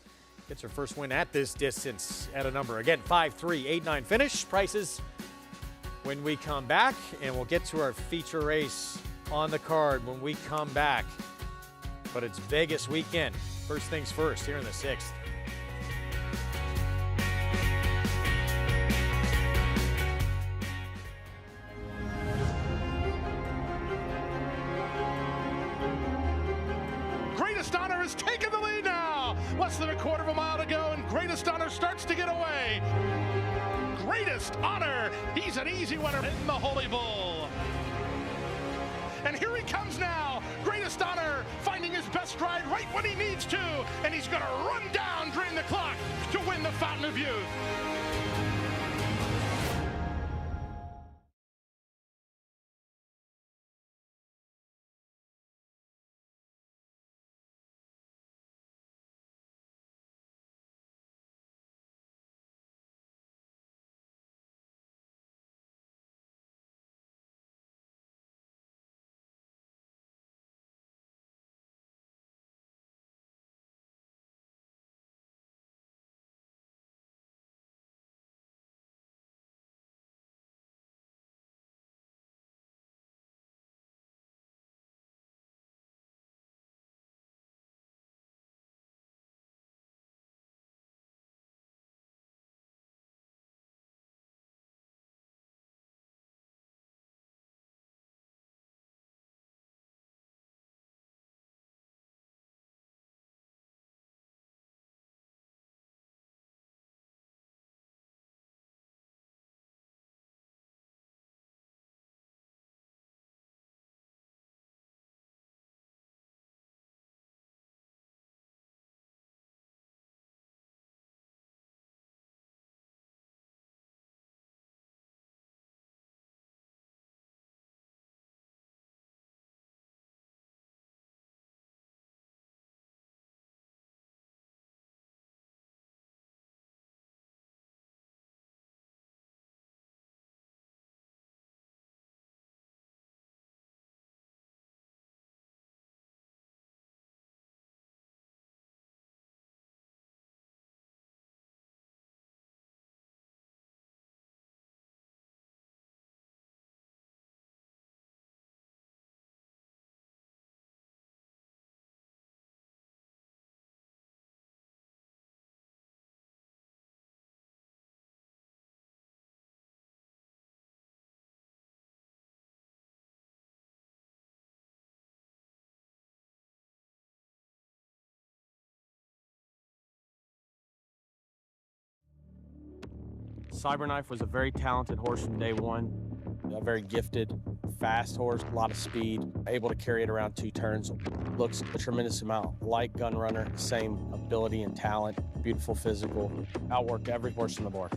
gets her first win at this distance at a number. Again, 5-3, 8-9 finish. Prices when we come back, and we'll get to our feature race on the card when we come back. But it's Vegas weekend. First things first here in the 6th. Greatest Honor has taken the lead now. Less than a quarter of a mile to go, and Greatest Honor starts to get away. Greatest Honor, he's an easy winner in the Holy Bull. And here he comes now. Greatest Honor finding his best stride right when he needs to, and he's going to run down drain the clock to win the Fountain of Youth. Cyberknife was a very talented horse from day one. A very gifted, fast horse, a lot of speed, able to carry it around 2 turns. Looks a tremendous amount like Gun Runner, same ability and talent, beautiful physical, outworked every horse in the barn.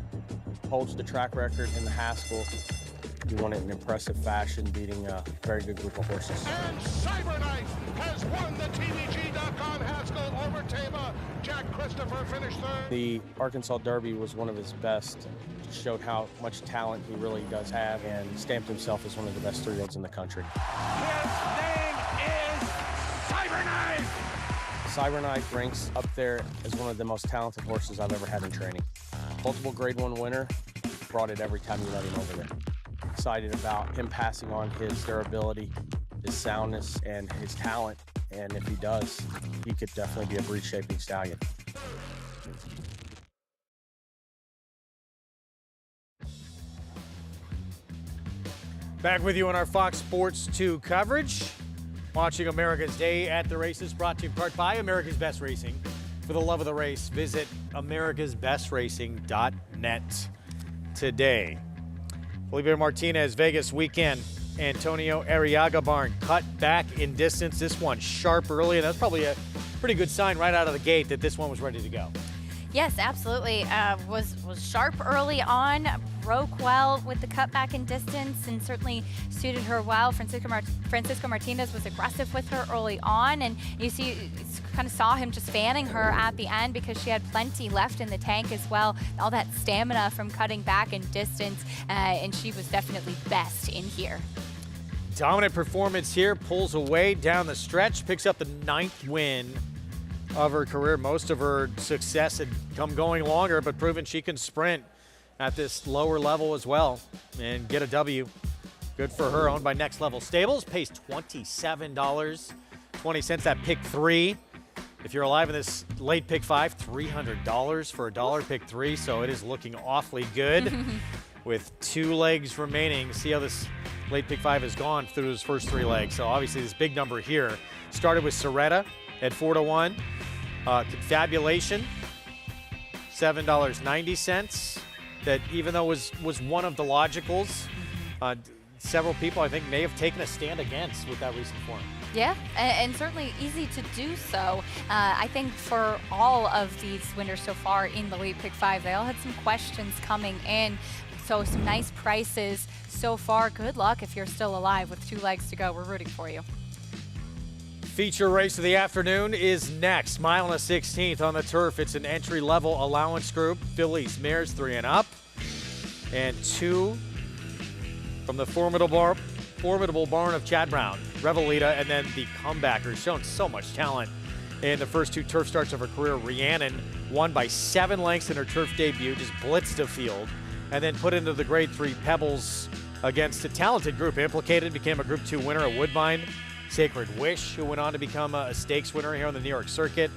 Holds the track record in the Haskell. He won it in impressive fashion, beating a very good group of horses. And Cyberknife has won the TVG.com Haskell over Tama. Jack Christopher finished third. The Arkansas Derby was one of his best. Showed how much talent he really does have and stamped himself as one of the best 3-year-olds in the country. His name is Cyberknife. Cyberknife ranks up there as one of the most talented horses I've ever had in training. Multiple Grade 1 winner, brought it every time you let him over there. Excited about him passing on his durability, his soundness, and his talent. And if he does, he could definitely be a breed-shaping stallion. Back with you on our Fox Sports 2 coverage. Watching America's Day at the Races, brought to you in part by America's Best Racing. For the love of the race, visit americasbestracing.net today. Felipe Martinez, Vegas weekend. Antonio Arriaga barn cut back in distance. This one sharp early, and that's probably a pretty good sign right out of the gate that this one was ready to go. Yes, absolutely. Was sharp early on, broke well with the cutback in distance, and certainly suited her well. Francisco Martinez was aggressive with her early on, and you kind of saw him just fanning her at the end because she had plenty left in the tank as well. All that stamina from cutting back in distance, and she was definitely best in here. Dominant performance here, pulls away down the stretch, picks up the 9th win of her career. Most of her success had come going longer, but proven she can sprint at this lower level as well and get a W. Good for her. Owned by Next Level Stables, pays $27.20. That pick 3. If you're alive in this late pick 5, $300 for a dollar pick 3. So it is looking awfully good with 2 legs remaining. See how this late pick 5 has gone through his first 3 legs. So obviously this big number here started with Soretta at 4-1. Confabulation, $7.90. That even though was one of the logicals, several people I think may have taken a stand against with that recent form. Yeah, and certainly easy to do so. I think for all of these winners so far in the late pick 5, they all had some questions coming in. So some nice prices so far. Good luck if you're still alive with 2 legs to go. We're rooting for you. Feature race of the afternoon is next. Mile and a 16th on the turf. It's an entry-level allowance group. Fillies, mares 3 and up. And 2 from the formidable barn of Chad Brown, Revelita, and then the comebacker. Shown so much talent in the first 2 turf starts of her career. Rhiannon won by 7 lengths in her turf debut, just blitzed the field, and then put into the Grade 3 Pebbles against a talented group. Implicated, became a Group 2 winner at Woodbine. Sacred Wish, who went on to become a stakes winner here on the New York circuit.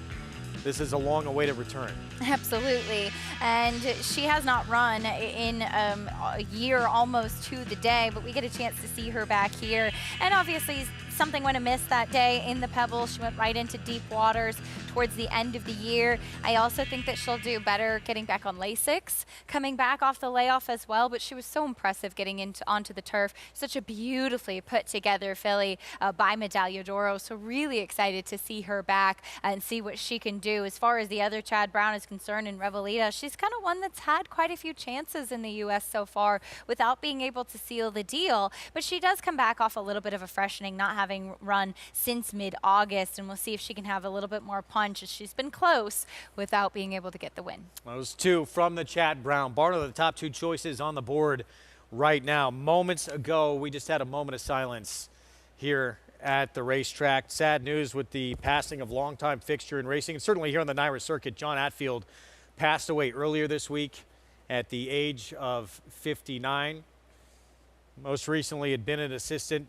This is a long-awaited return. Absolutely, and she has not run in a year almost to the day, but we get a chance to see her back here. And obviously something went amiss that day in the Pebbles. She went right into deep waters towards the end of the year. I also think that she'll do better getting back on Lasix, coming back off the layoff as well, but she was so impressive getting onto the turf. Such a beautifully put together filly by Medaglia d'Oro, so really excited to see her back and see what she can do. As far as the other Chad Brown is concerned in Revelita, she's kind of one that's had quite a few chances in the U.S. so far without being able to seal the deal, but she does come back off a little bit of a freshening, not having run since mid-August, and we'll see if she can have a little bit more punch, as she's been close without being able to get the win. Those 2 from the Chad Brown barn are the top 2 choices on the board right now. Moments ago, we just had a moment of silence here at the racetrack. Sad news with the passing of longtime fixture in racing, and certainly here on the NYRA circuit. John Atfield passed away earlier this week at the age of 59. Most recently had been an assistant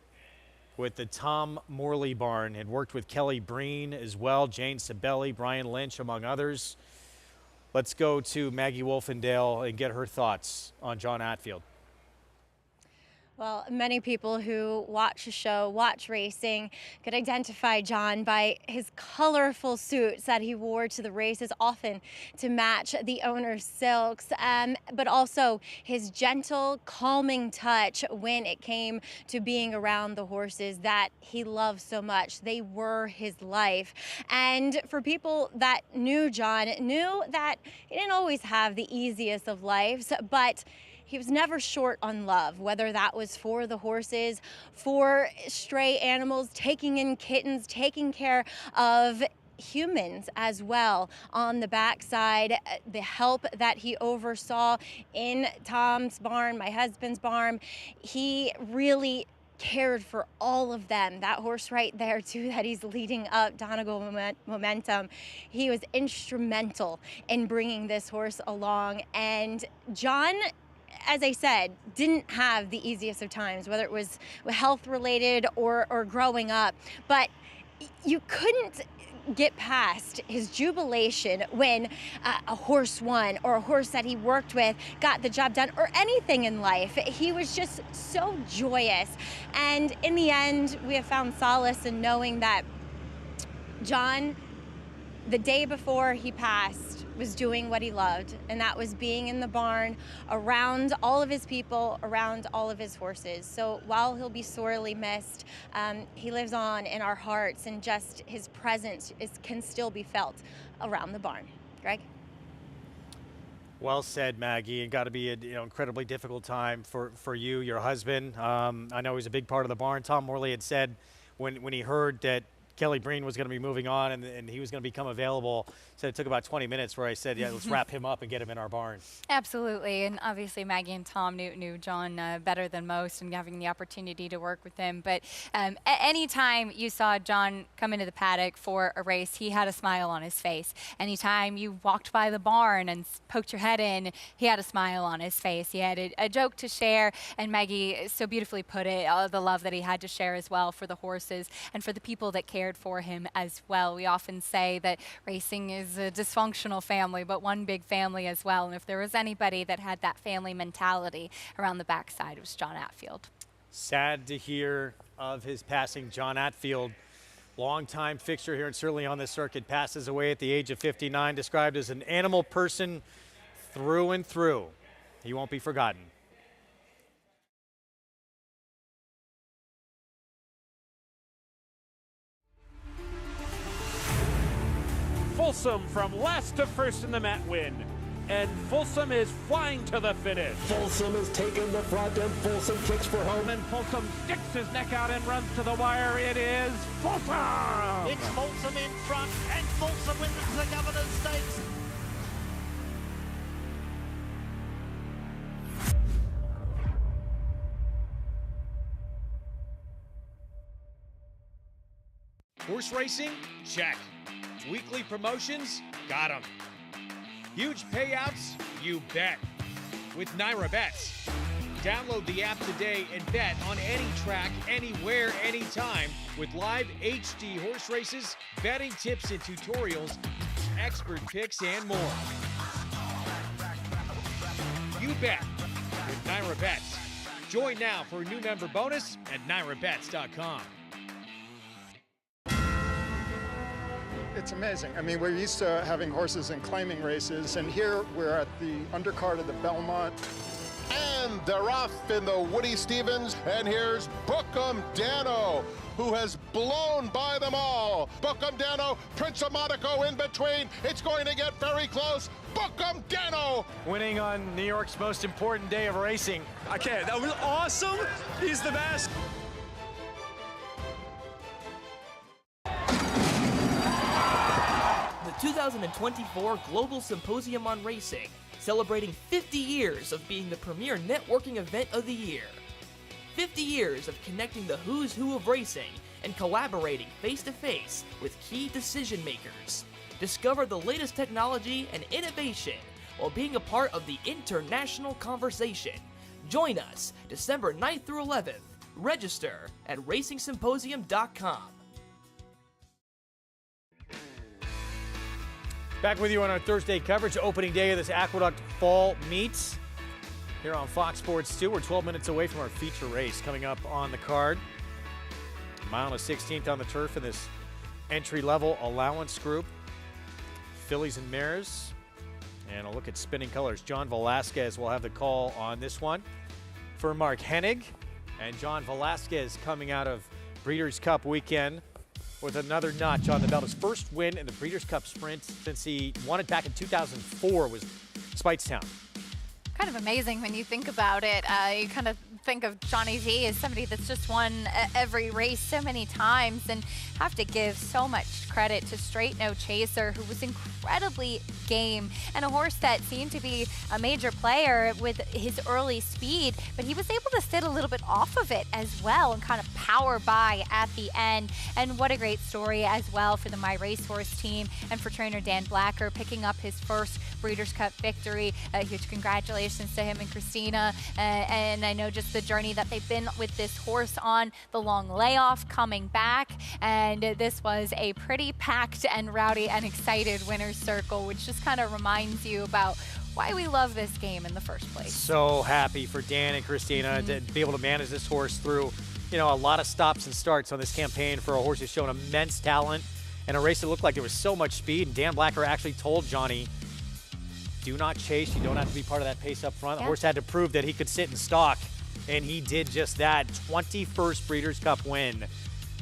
with the Tom Morley barn, had worked with Kelly Breen as well, Jane Sabelli, Brian Lynch, among others. Let's go to Maggie Wolfendale and get her thoughts on John Atfield. Well, many people who watch the show, watch racing, could identify John by his colorful suits that he wore to the races, often to match the owner's silks, but also his gentle, calming touch when it came to being around the horses that he loved so much. They were his life. And for people that knew John, knew that he didn't always have the easiest of lives, but he was never short on love, whether that was for the horses, for stray animals, taking in kittens, taking care of humans as well on the backside. The help that he oversaw in Tom's barn, my husband's barn, he really cared for all of them. That horse right there too that he's leading up, Donegal Momentum, he was instrumental in bringing this horse along. And John, as I said, didn't have the easiest of times, whether it was health related or growing up, but you couldn't get past his jubilation when a horse won, or a horse that he worked with got the job done, or anything in life. He was just so joyous. And in the end, we have found solace in knowing that John, the day before he passed, was doing what he loved, and that was being in the barn around all of his people, around all of his horses. So while he'll be sorely missed, he lives on in our hearts, and just his presence can still be felt around the barn. Greg? Well said, Maggie. It got to be an incredibly difficult time for you, your husband. I know he's a big part of the barn. Tom Morley had said when he heard that Kelly Breen was going to be moving on and he was going to become available, said it took about 20 minutes where I said, yeah, let's wrap him up and get him in our barn. Absolutely. And obviously Maggie and Tom knew John better than most, and having the opportunity to work with him. But anytime you saw John come into the paddock for a race, he had a smile on his face. Anytime you walked by the barn and poked your head in, he had a smile on his face. He had a joke to share, and Maggie so beautifully put it, the love that he had to share as well for the horses and for the people that cared for him as well. We often say that racing is a dysfunctional family, but one big family as well. And if there was anybody that had that family mentality around the backside, it was John Attfield. Sad to hear of his passing. John Attfield, longtime fixture here and certainly on the circuit, passes away at the age of 59, described as an animal person through and through. He won't be forgotten. Folsom from last to first in the Met win. And Folsom is flying to the finish. Folsom is taking the front, and Folsom kicks for home. And Folsom sticks his neck out and runs to the wire. It is Folsom! It's Folsom in front, and Folsom wins the Governor's Stakes. Horse racing? Check. Weekly promotions? Got 'em. Huge payouts? You bet. With Naira Bets. Download the app today and bet on any track, anywhere, anytime with live HD horse races, betting tips and tutorials, expert picks, and more. You bet with Naira Bets. Join now for a new member bonus at NairaBets.com. It's amazing. I mean, we're used to having horses in claiming races, and here we're at the undercard of the Belmont. And they're off in the Woody Stevens, and here's Bookham Dano, who has blown by them all. Bookham Dano, Prince of Monaco in between. It's going to get very close. Bookham Dano! Winning on New York's most important day of racing. I can't. That was awesome. He's the best. The 2024 Global Symposium on Racing, celebrating 50 years of being the premier networking event of the year. 50 years of connecting the who's who of racing and collaborating face-to-face with key decision makers. Discover the latest technology and innovation while being a part of the international conversation. Join us December 9th through 11th. Register at racingsymposium.com. Back with you on our Thursday coverage, opening day of this Aqueduct Fall Meets here on Fox Sports 2. We're 12 minutes away from our feature race coming up on the card. Mile and 16th on the turf in this entry-level allowance group. Fillies and mares. And a look at spinning colors. John Velasquez will have the call on this one for Mark Hennig. And John Velasquez coming out of Breeders' Cup weekend with another notch on the belt. His first win in the Breeders' Cup Sprint since he won it back in 2004 was Speightstown. Kind of amazing when you think about it. You kind of think of Johnny V as somebody that's just won every race so many times, and have to give so much credit to Straight No Chaser, who was incredibly game, and a horse that seemed to be a major player with his early speed, but he was able to sit a little bit off of it as well and kind of power by at the end. And what a great story as well for the My Racehorse team and for trainer Dan Blacker picking up his first Breeders' Cup victory. A huge congratulations to him and Christina, and I know just the journey that they've been with this horse on the long layoff, coming back, and this was a pretty packed and rowdy and excited winner's circle, which just kind of reminds you about why we love this game in the first place. So happy for Dan and Christina to be able to manage this horse through, you know, a lot of stops and starts on this campaign for a horse who's shown immense talent and a race that looked like there was so much speed. And Dan Blacker actually told Johnny, do not chase. You don't have to be part of that pace up front. The horse had to prove that he could sit and stalk, and he did just that. 21st Breeders' Cup win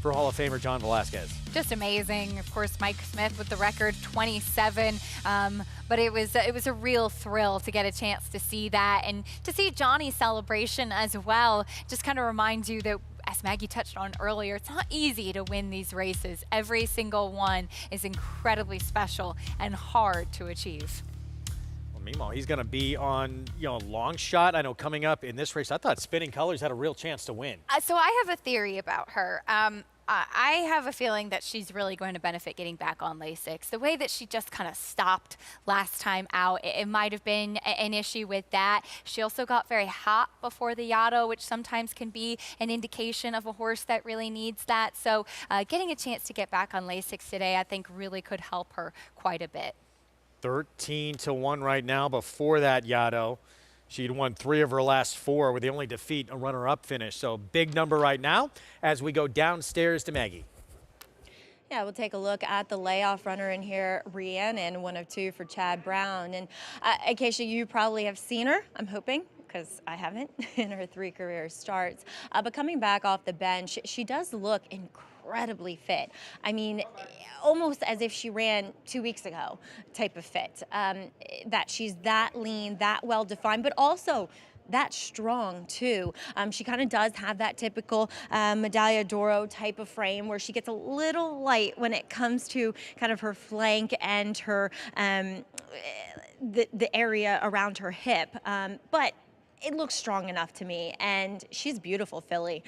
for Hall of Famer John Velasquez. Just amazing. Of course, Mike Smith with the record 27. But it was a real thrill to get a chance to see that, and to see Johnny's celebration as well. Just kind of reminds you that, as Maggie touched on earlier, it's not easy to win these races. Every single one is incredibly special and hard to achieve. Meanwhile, he's going to be on, you know, long shot. I know coming up in this race, I thought Spinning Colors had a real chance to win. So I have a theory about her. I have a feeling that she's really going to benefit getting back on Lasix. The way that she just kind of stopped last time out, it might have been an issue with that. She also got very hot before the Yado, which sometimes can be an indication of a horse that really needs that. So getting a chance to get back on Lasix today, I think really could help her quite a bit. 13-1 right now. Before that Yado, she'd won 3 of her last 4 with the only defeat, a runner-up finish. So big number right now as we go downstairs to Maggie. Yeah, we'll take a look at the layoff runner in here, Rhiannon, 1 of 2 for Chad Brown. And Acacia, you probably have seen her, I'm hoping, because I haven't, in her 3 career starts. But coming back off the bench, she does look incredibly fit. I mean, almost as if she ran 2 weeks ago type of fit. That she's that lean, that well-defined, but also that strong too. She kind of does have that typical Medaglia d'Oro type of frame where she gets a little light when it comes to kind of her flank and her the area around her hip. But it looks strong enough to me, and she's beautiful filly,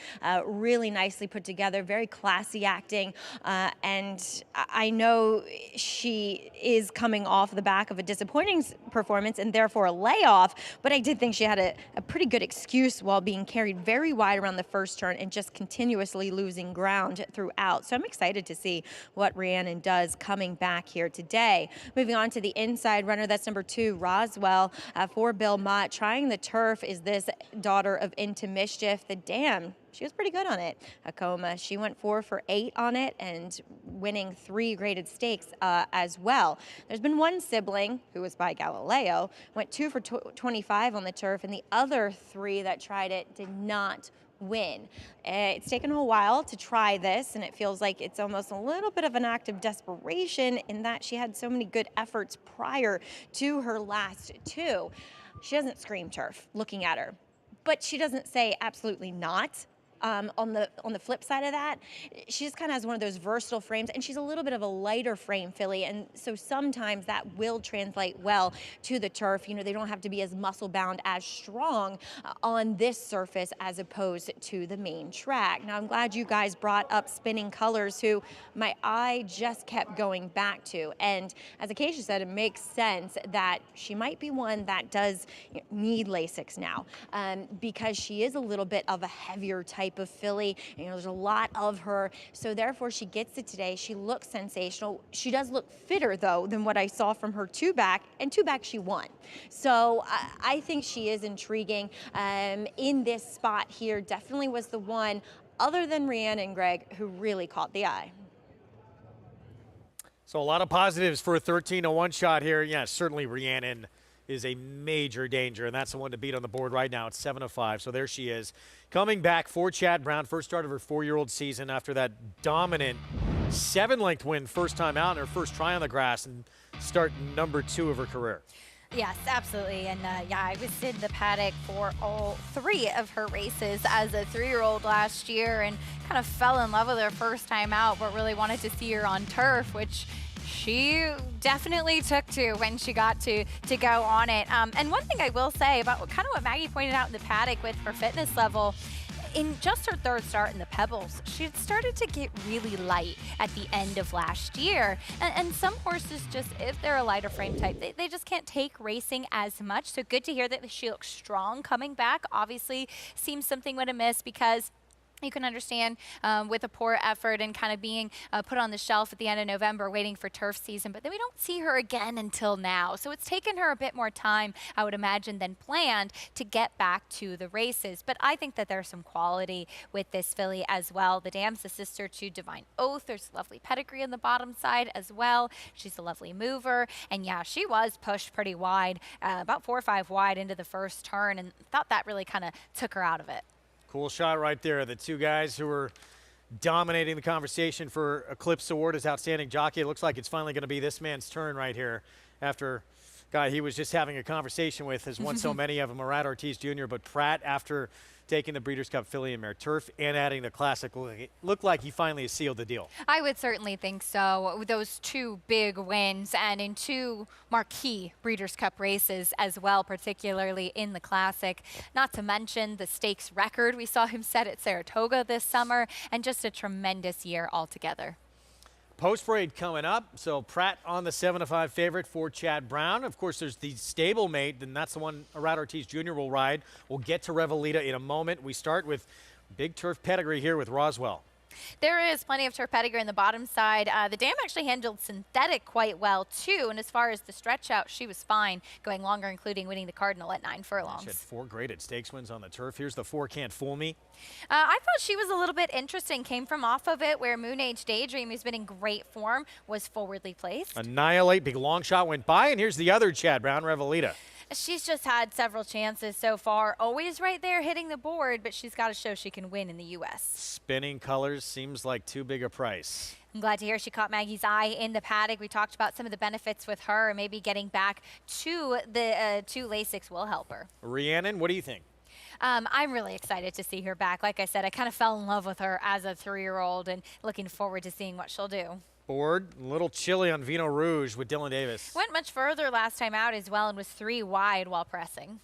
really nicely put together, very classy acting, and I know she is coming off the back of a disappointing performance and therefore a layoff, but I did think she had a pretty good excuse while being carried very wide around the first turn and just continuously losing ground throughout. So I'm excited to see what Rhiannon does coming back here today. Moving on to the inside runner, that's number 2, Roswell, for Bill Mott. Trying the turf is this daughter of Into Mischief. The dam, she was pretty good on it. Acoma, she went 4 for 8 on it and winning 3 graded stakes as well. There's been one sibling who was by Galileo, went 2 for 25 on the turf, and the other 3 that tried it did not win. It's taken a while to try this, and it feels like it's almost a little bit of an act of desperation in that she had so many good efforts prior to her last 2. She doesn't scream turf looking at her, but she doesn't say absolutely not. On the flip side of that, she just kind of has one of those versatile frames, and she's a little bit of a lighter frame filly, and so sometimes that will translate well to the turf. You know, they don't have to be as muscle bound, as strong on this surface as opposed to the main track. Now, I'm glad you guys brought up Spinning Colors, who my eye just kept going back to, and as Acacia said, it makes sense that she might be one that does need Lasix now, because she is a little bit of a heavier type of filly. You know, there's a lot of her, so therefore she gets it today. She looks sensational. She does look fitter though than what I saw from her 2-back, and 2-back she won. So I think she is intriguing in this spot here. Definitely was the one, other than Rhiannon, Greg, who really caught the eye. So a lot of positives for a 13-1 shot here. Yeah, certainly Rhiannon is a major danger, and that's the one to beat on the board right now. It's 7-5, so there she is. Coming back for Chad Brown, first start of her 4-year-old season after that dominant 7-length win first time out in her first try on the grass and start number 2 of her career. Yes, absolutely. And yeah, I was in the paddock for all 3 of her races as a 3-year-old last year and kind of fell in love with her first time out, but really wanted to see her on turf, which she definitely took to when she got to go on it. And one thing I will say about kind of what Maggie pointed out in the paddock with her fitness level, in just her 3rd start in the Pebbles, she had started to get really light at the end of last year. And some horses just, if they're a lighter frame type, they just can't take racing as much. So good to hear that she looks strong coming back. Obviously, seems something would have missed because you can understand with a poor effort and kind of being put on the shelf at the end of November waiting for turf season, but then we don't see her again until now. So it's taken her a bit more time, I would imagine, than planned to get back to the races. But I think that there's some quality with this filly as well. The dam's the sister to Divine Oath. There's lovely pedigree on the bottom side as well. She's a lovely mover. And yeah, she was pushed pretty wide, about 4 or 5 wide into the first turn, and thought that really kind of took her out of it. Cool shot right there. The 2 guys who were dominating the conversation for Eclipse Award as outstanding jockey. It looks like it's finally going to be this man's turn right here after guy he was just having a conversation with has won so many of them, Murat Ortiz Jr. But Pratt, after taking the Breeders' Cup filly and mare turf and adding the Classic, looked like he finally has sealed the deal. I would certainly think so. Those 2 big wins and in 2 marquee Breeders' Cup races as well, particularly in the Classic. Not to mention the stakes record we saw him set at Saratoga this summer, and just a tremendous year altogether. Post-parade coming up, so Pratt on the 7-5 favorite for Chad Brown. Of course, there's the stablemate, and that's the one Murat Ortiz Jr. will ride. We'll get to Revelita in a moment. We start with big turf pedigree here with Roswell. There is plenty of turf pedigree on the bottom side. The dam actually handled synthetic quite well, too. And as far as the stretch out, she was fine, going longer, including winning the Cardinal at 9 furlongs. She had 4 graded stakes wins on the turf. Here's the 4 Can't Fool Me. I thought she was a little bit interesting. Came from off of it, where Moon Age Daydream, who's been in great form, was forwardly placed. Annihilate, big long shot went by. And here's the other Chad Brown, Revelita. She's just had several chances so far. Always right there hitting the board, but she's got to show she can win in the U.S. Spinning colors seems like too big a price. I'm glad to hear she caught Maggie's eye in the paddock. We talked about some of the benefits with her, and maybe getting back to the 2 Lasix will help her. Rhiannon, what do you think? I'm really excited to see her back. Like I said, I kind of fell in love with her as a 3-year-old and looking forward to seeing what she'll do. Board, a little chilly on Vino Rouge with Dylan Davis. Went much further last time out as well and was 3 wide while pressing.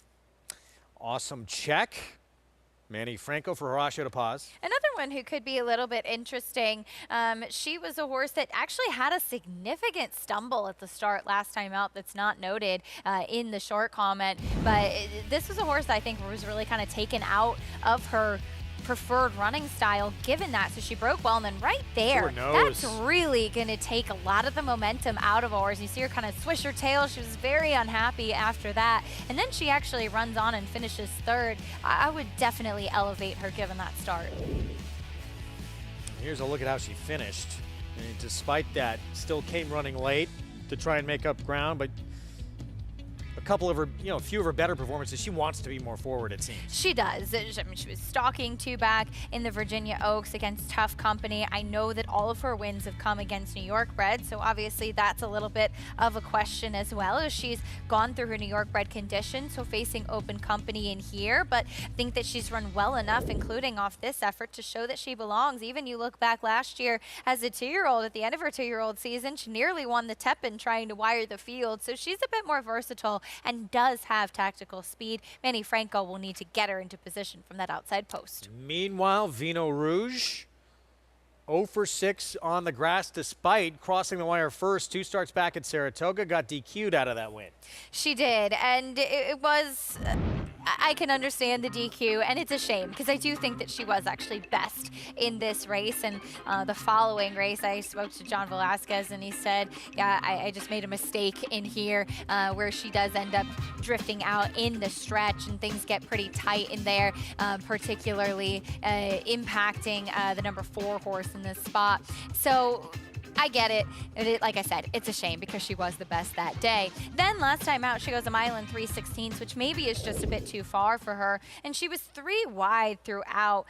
Awesome check. Manny Franco for Horacio de Paz. Another one who could be a little bit interesting. She was a horse that actually had a significant stumble at the start last time out that's not noted in the short comment. But this was a horse that I think was really kind of taken out of her preferred running style given that. So she broke well, and then right there, that's really going to take a lot of the momentum out of a horse. You see her kind of swish her tail. She was very unhappy after that. And then she actually runs on and finishes 3rd. I would definitely elevate her given that start. Here's a look at how she finished. And despite that, still came running late to try and make up ground, but a couple of her, a few of her better performances, she wants to be more forward, it seems. She does. I mean, she was stalking 2 back in the Virginia Oaks against tough company. I know that all of her wins have come against New York bred, so obviously that's a little bit of a question as well, as she's gone through her New York bred condition, so facing open company in here, but I think that she's run well enough, including off this effort, to show that she belongs. Even you look back last year as a 2-year-old, at the end of her 2-year-old season, she nearly won the Tepin trying to wire the field, so she's a bit more versatile and does have tactical speed. Manny Franco will need to get her into position from that outside post. Meanwhile, Vino Rouge, 0 for 6 on the grass despite crossing the wire first. 2 starts back at Saratoga, got DQ'd out of that win. She did, and it was... I can understand the DQ, and it's a shame because I do think that she was actually best in this race. And the following race, I spoke to John Velasquez, and he said, yeah, I just made a mistake in here where she does end up drifting out in the stretch, and things get pretty tight in there, particularly impacting the number 4 horse in this spot. So I get it. Like I said, it's a shame because she was the best that day. Then last time out, she goes a mile and 3/16, which maybe is just a bit too far for her. And she was 3 wide throughout.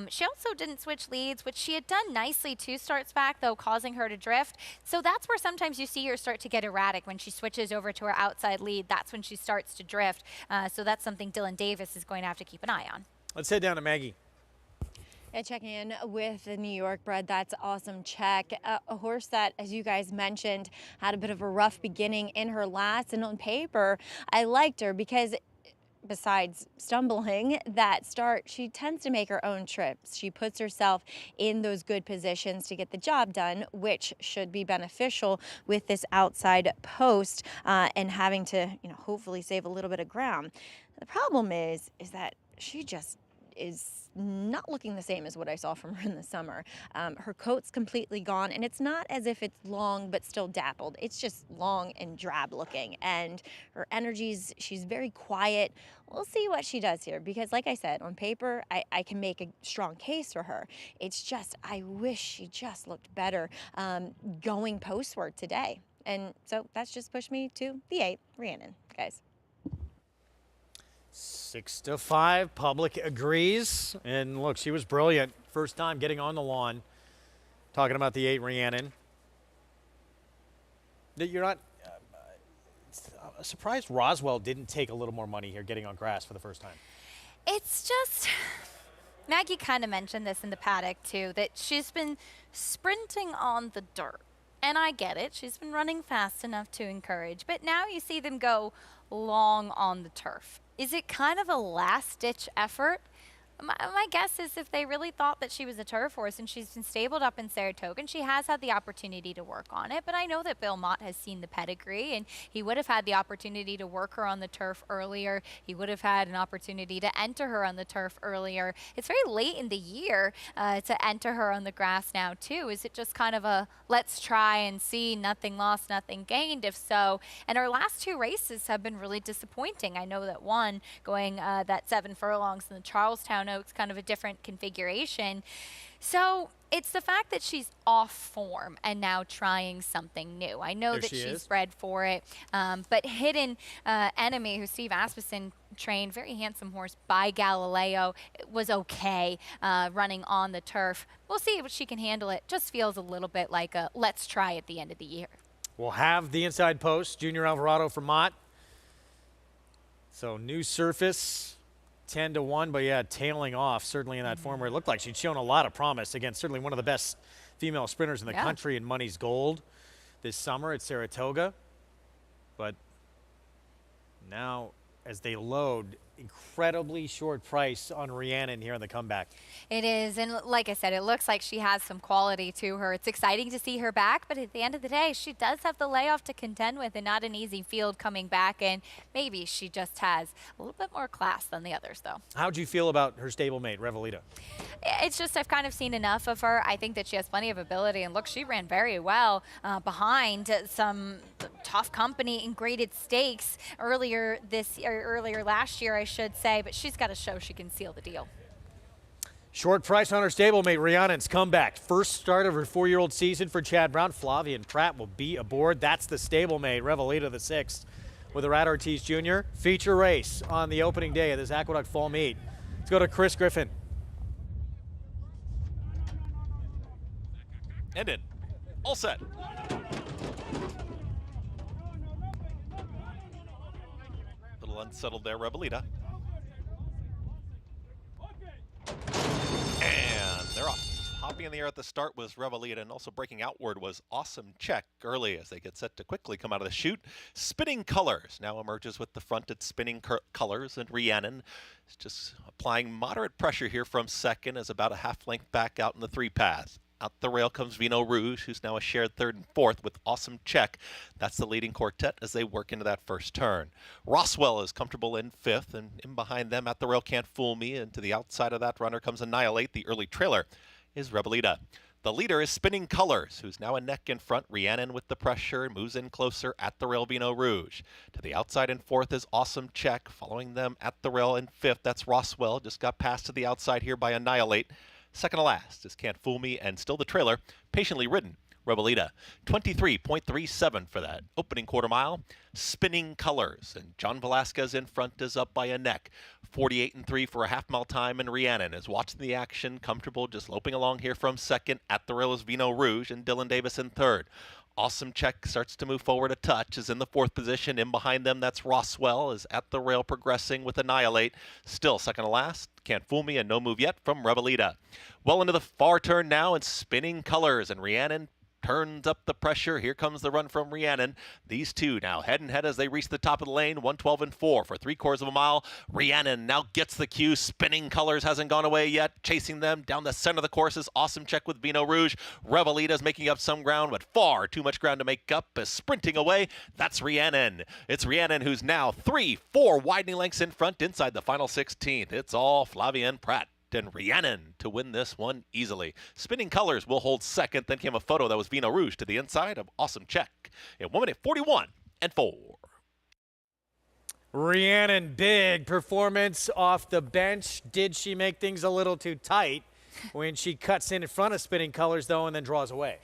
She also didn't switch leads, which she had done nicely 2 starts back, though, causing her to drift. So that's where sometimes you see her start to get erratic. When she switches over to her outside lead, that's when she starts to drift. So that's something Dylan Davis is going to have to keep an eye on. Let's head down to Maggie. Yeah, checking in with the New York bred. That's Awesome Check. A horse that, as you guys mentioned, had a bit of a rough beginning in her last. And on paper, I liked her because besides stumbling that start, she tends to make her own trips. She puts herself in those good positions to get the job done, which should be beneficial with this outside post and having to, hopefully save a little bit of ground. The problem is that she just is not looking the same as what I saw from her in the summer. Her coat's completely gone, and it's not as if it's long but still dappled. It's just long and drab looking, and her energies, she's very quiet. We'll see what she does here, because like I said, on paper, I can make a strong case for her. It's just, I wish she just looked better going postward today. And so that's just pushed me to the 8, Rhiannon, guys. 6-5, public agrees. And look, she was brilliant. First time getting on the lawn. Talking about the 8, Rhiannon. You're not surprised Roswell didn't take a little more money here getting on grass for the first time? It's just, Maggie kind of mentioned this in the paddock too, that she's been sprinting on the dirt. And I get it. She's been running fast enough to encourage. But now you see them go long on the turf. Is it kind of a last-ditch effort? My guess is if they really thought that she was a turf horse and she's been stabled up in Saratoga and she has had the opportunity to work on it, but I know that Bill Mott has seen the pedigree and he would have had the opportunity to work her on the turf earlier. He would have had an opportunity to enter her on the turf earlier. It's very late in the year to enter her on the grass now too. Is it just kind of a let's try and see, nothing lost, nothing gained, if so? And our last 2 races have been really disappointing. I know that one going that 7 furlongs in the Charlestown Oaks, kind of a different configuration. So it's the fact that she's off form and now trying something new. I know that she's bred for it, but Hidden Enemy, who Steve Asmussen trained, very handsome horse by Galileo, was okay running on the turf. We'll see if she can handle it. Just feels a little bit like a let's try at the end of the year. We'll have the inside post, Junior Alvarado for Mott. So new surface, 10-1, but yeah, tailing off certainly in that form where it looked like she'd shown a lot of promise against certainly one of the best female sprinters in the country in Money's Gold this summer at Saratoga. But now as they load, incredibly short price on Rhiannon here on the comeback. It is, and like I said, it looks like she has some quality to her. It's exciting to see her back, but at the end of the day, she does have the layoff to contend with and not an easy field coming back, and maybe she just has a little bit more class than the others, though. How'd you feel about her stablemate, Revelita? It's just I've kind of seen enough of her. I think that she has plenty of ability, and look, she ran very well behind some tough company in graded stakes earlier last year, I should say, but she's got to show she can seal the deal. Short price on her stablemate, Rhiannon's comeback. First start of her 4-year-old season for Chad Brown. Flavian Pratt will be aboard. That's the stablemate, Revelita the 6th, with Arad Ortiz Jr. Feature race on the opening day of this Aqueduct Fall Meet. Let's go to Chris Griffin. And in. All set. Little unsettled there, Revelita. And they're off. Hopping in the air at the start was Revelita, and also breaking outward was Awesome Check early as they get set to quickly come out of the chute. Spinning Colors now emerges with the fronted Spinning Colors, and Rhiannon is just applying moderate pressure here from second as about a half length back out in the 3-path. Out the rail comes Vino Rouge, who's now a shared 3rd and 4th with Awesome Check. That's the leading quartet as they work into that first turn. Roswell is comfortable in 5th, and in behind them At the Rail Can't Fool Me, and to the outside of that runner comes Annihilate. The early trailer is Revelita. The leader is Spinning Colors, who's now a neck in front. Rhiannon with the pressure moves in closer. At the rail, Vino Rouge. To the outside in 4th is Awesome Check. Following them at the rail in 5th, that's Roswell. Just got passed to the outside here by Annihilate. Second to last is Can't Fool Me, and still the trailer, Patiently Ridden, Rebelita, 23.37 for that opening quarter mile. Spinning Colors, and John Velasquez in front is up by a neck. 48-3 for a half-mile time, and Rhiannon is watching the action, comfortable, just loping along here from second. At the rail is Vino Rouge, and Dylan Davis in third. Awesome Check starts to move forward a touch, is in the fourth position. In behind them, that's Roswell, is at the rail progressing with Annihilate. Still second to last. Can't Fool Me, and No Move Yet from Rebelita. Well into the far turn now, and Spinning Colors, and Rhiannon turns up the pressure. Here comes the run from Rhiannon. These two now head and head as they reach the top of the lane. 1:12.4 for 3/4 of a mile. Rhiannon now gets the cue. Spinning Colors hasn't gone away yet. Chasing them down the center of the courses. Awesome Check with Vino Rouge. Revelita's making up some ground, but far too much ground to make up. Is sprinting away. That's Rhiannon. It's Rhiannon who's now 3-4 widening lengths in front inside the final 16th. It's all Flavien Prat and Rhiannon to win this one easily. Spinning Colors will hold second. Then came a photo that was Vino Rouge to the inside of Awesome Check in 1:41.4. Rhiannon, big performance off the bench. Did she make things a little too tight when she cuts in front of Spinning Colors, though, and then draws away?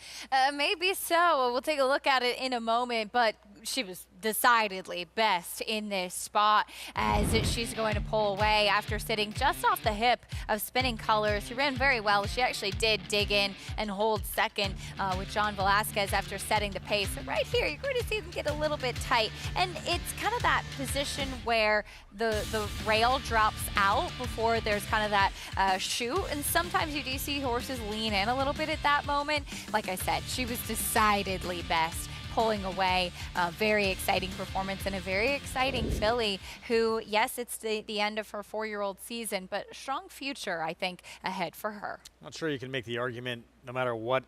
Maybe so. We'll take a look at it in a moment, but she was decidedly best in this spot as she's going to pull away after sitting just off the hip of Spinning Colors. She ran very well. She actually did dig in and hold second with John Velasquez after setting the pace. So right here, you're going to see them get a little bit tight. And it's kind of that position where the rail drops out before there's kind of that chute. And sometimes you do see horses lean in a little bit at that moment. Like I said, she was decidedly best pulling away. Very exciting performance and a very exciting filly who, yes, it's the end of her 4-year-old season, but strong future, I think, ahead for her. Not sure you can make the argument, no matter what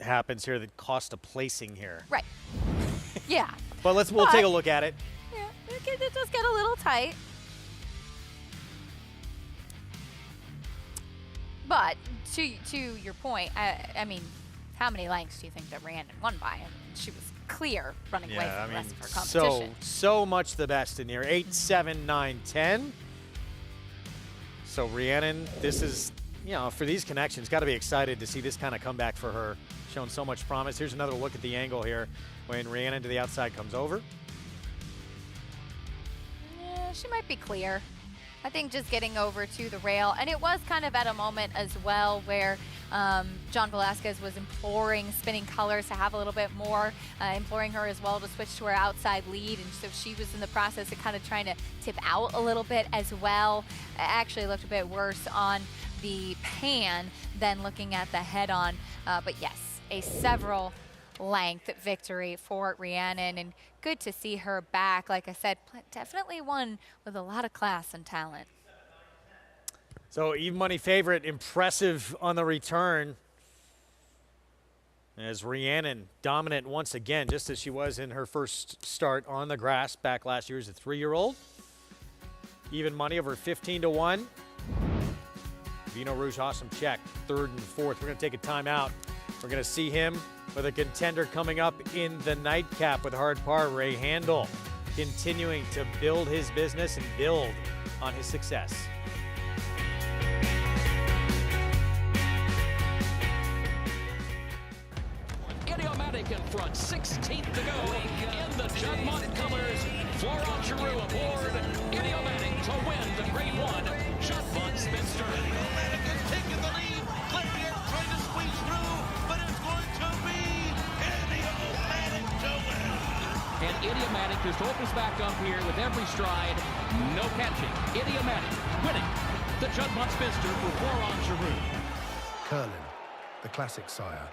happens here, the cost of placing here. Right. Yeah. But we'll take a look at it. Yeah, it does get a little tight. But to your point, I mean, how many lengths do you think that Rhiannon won by? And she was clear running away from the rest of her competition. So much the best in here. 8, 7, 9, 10. So Rhiannon, this is, for these connections, got to be excited to see this kind of comeback for her. Shown so much promise. Here's another look at the angle here when Rhiannon to the outside comes over. Yeah, she might be clear. I think just getting over to the rail, and it was kind of at a moment as well where John Velasquez was imploring Spinning Colors to have a little bit more, imploring her as well to switch to her outside lead, and so she was in the process of kind of trying to tip out a little bit as well. It actually looked a bit worse on the pan than looking at the head-on, but yes, a several length victory for Rhiannon, and good to see her back. Like I said, definitely one with a lot of class and talent. So even money favorite, impressive on the return as Rhiannon dominant once again, just as she was in her first start on the grass back last year as a 3-year-old. Even money over 15-1. Vino Rouge, Awesome Check, 3rd and 4th. We're going to take a timeout. We're going to see him with a contender coming up in the nightcap with hard par, Ray Handel, continuing to build his business and build on his success. Idiomatic in front, 16th to go in the Juddmonte colors. Florent Giroux aboard. Idiomatic to win the Grade 1 Juddmonte Spinster. Idiomatic is taking the lead. Clippier trying to squeeze through, but it's going to be Idiomatic to win. And Idiomatic just opens back up here with every stride. No catching. Idiomatic winning the Juddmonte Spinster for Florent Giroux. Curlin, the classic sire.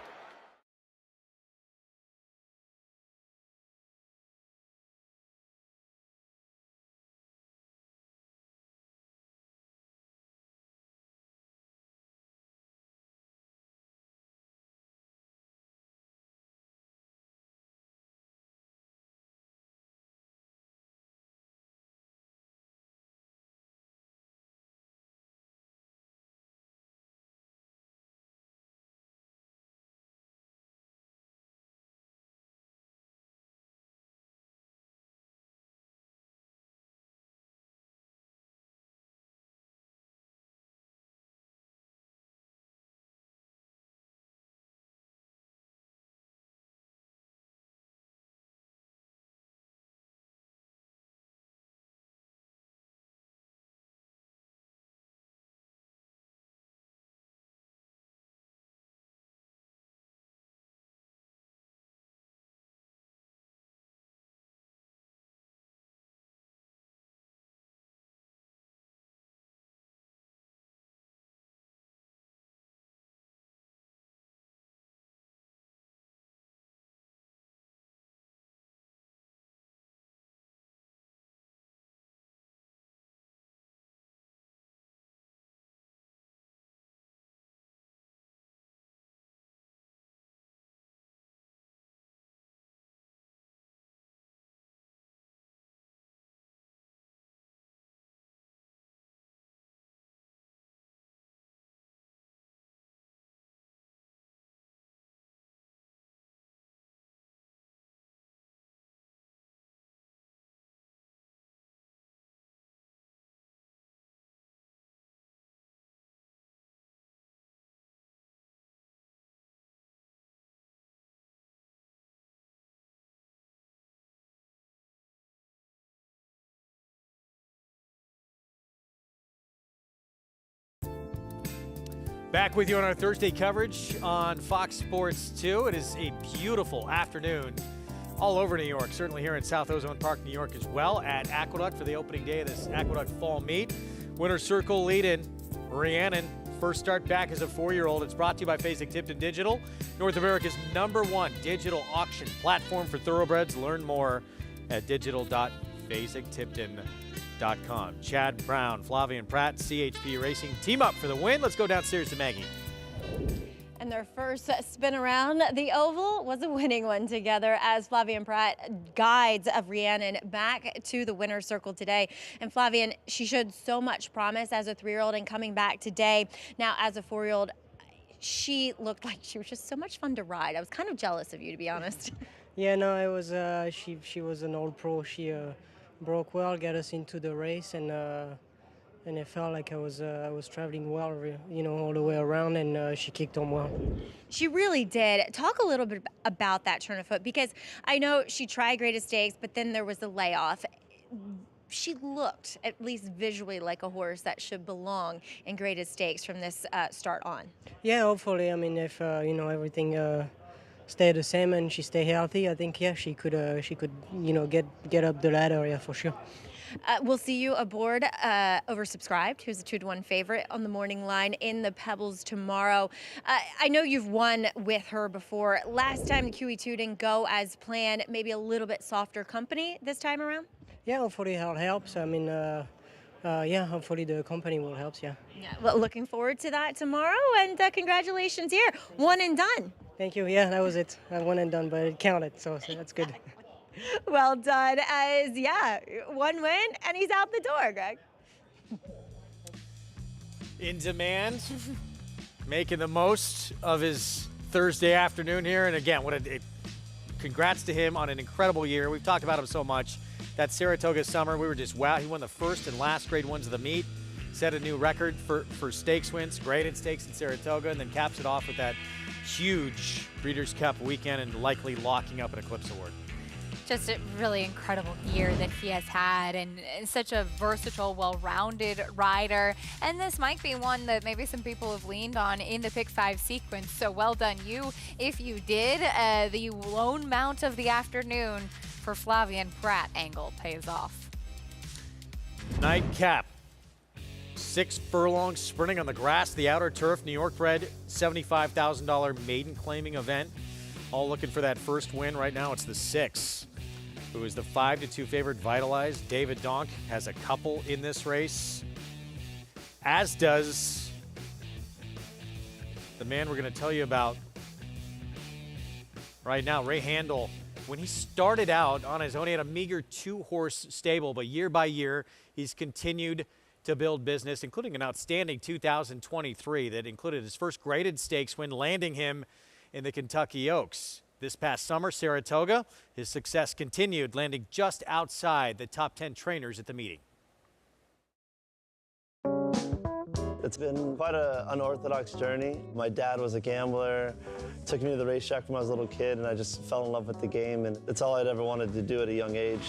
Back with you on our Thursday coverage on Fox Sports 2. It is a beautiful afternoon all over New York, certainly here in South Ozone Park, New York as well, at Aqueduct for the opening day of this Aqueduct Fall Meet. Winner's Circle lead-in, Rhiannon, first start back as a 4-year-old. It's brought to you by Fasig Tipton Digital, North America's #1 digital auction platform for thoroughbreds. Learn more at digital.fasigtipton.com. Chad Brown, Flavien Prat, CHP Racing team up for the win. Let's go downstairs to Maggie. And their first spin around the oval was a winning one together as Flavien Prat guides of Rhiannon back to the winner's circle today. And Flavien, she showed so much promise as a 3-year-old and coming back today. Now as a 4-year-old, she looked like she was just so much fun to ride. I was kind of jealous of you, to be honest. Yeah, no, it was. She was an old pro. She broke well, got us into the race, and it felt like I was traveling well, all the way around, and she kicked on well. She really did. Talk a little bit about that turn of foot, because I know she tried Greatest Stakes, but then there was the layoff. She looked, at least visually, like a horse that should belong in Greatest Stakes from this start on. Yeah, hopefully. I mean, if everything stay the same and she stay healthy, I think she could get up the ladder, yeah, for sure. We'll see you aboard Oversubscribed, who's a 2-to-1 favorite on the morning line in the Pebbles tomorrow. I know you've won with her before. Last time the QE2 didn't go as planned. Maybe a little bit softer company this time around? Yeah, hopefully it helps. I mean, hopefully the company will help, yeah. Yeah, well, looking forward to that tomorrow, and congratulations here. One and done. Thank you. Yeah, that was it. One and done, but it counted, so that's good. Well done, as, one win, and he's out the door, Greg. In demand, making the most of his Thursday afternoon here. And again, congrats to him on an incredible year. We've talked about him so much. That Saratoga summer, we were just wow. He won the first and last grade ones of the meet, set a new record for stakes wins, graded stakes in Saratoga, and then caps it off with that huge Breeders' Cup weekend and likely locking up an Eclipse Award. Just a really incredible year that he has had, and such a versatile, well-rounded rider. And this might be one that maybe some people have leaned on in the Pick 5 sequence. So well done you if you did. The lone mount of the afternoon for Flavien Prat angle pays off. Nightcap. 6 furlongs sprinting on the grass, the outer turf, New York bred, $75,000 maiden claiming event. All looking for that first win. Right now it's the 6, who is the 5-2 favorite, Vitalized. David Donk has a couple in this race, as does the man we're going to tell you about right now, Ray Handel. When he started out on his own, he had a meager 2-horse stable, but year by year, he's continued to build business, including an outstanding 2023 that included his first graded stakes win, landing him in the Kentucky Oaks. This past summer, Saratoga, his success continued, landing just outside the top 10 trainers at the meeting. It's been quite an unorthodox journey. My dad was a gambler, took me to the racetrack when I was a little kid, and I just fell in love with the game, and it's all I'd ever wanted to do at a young age.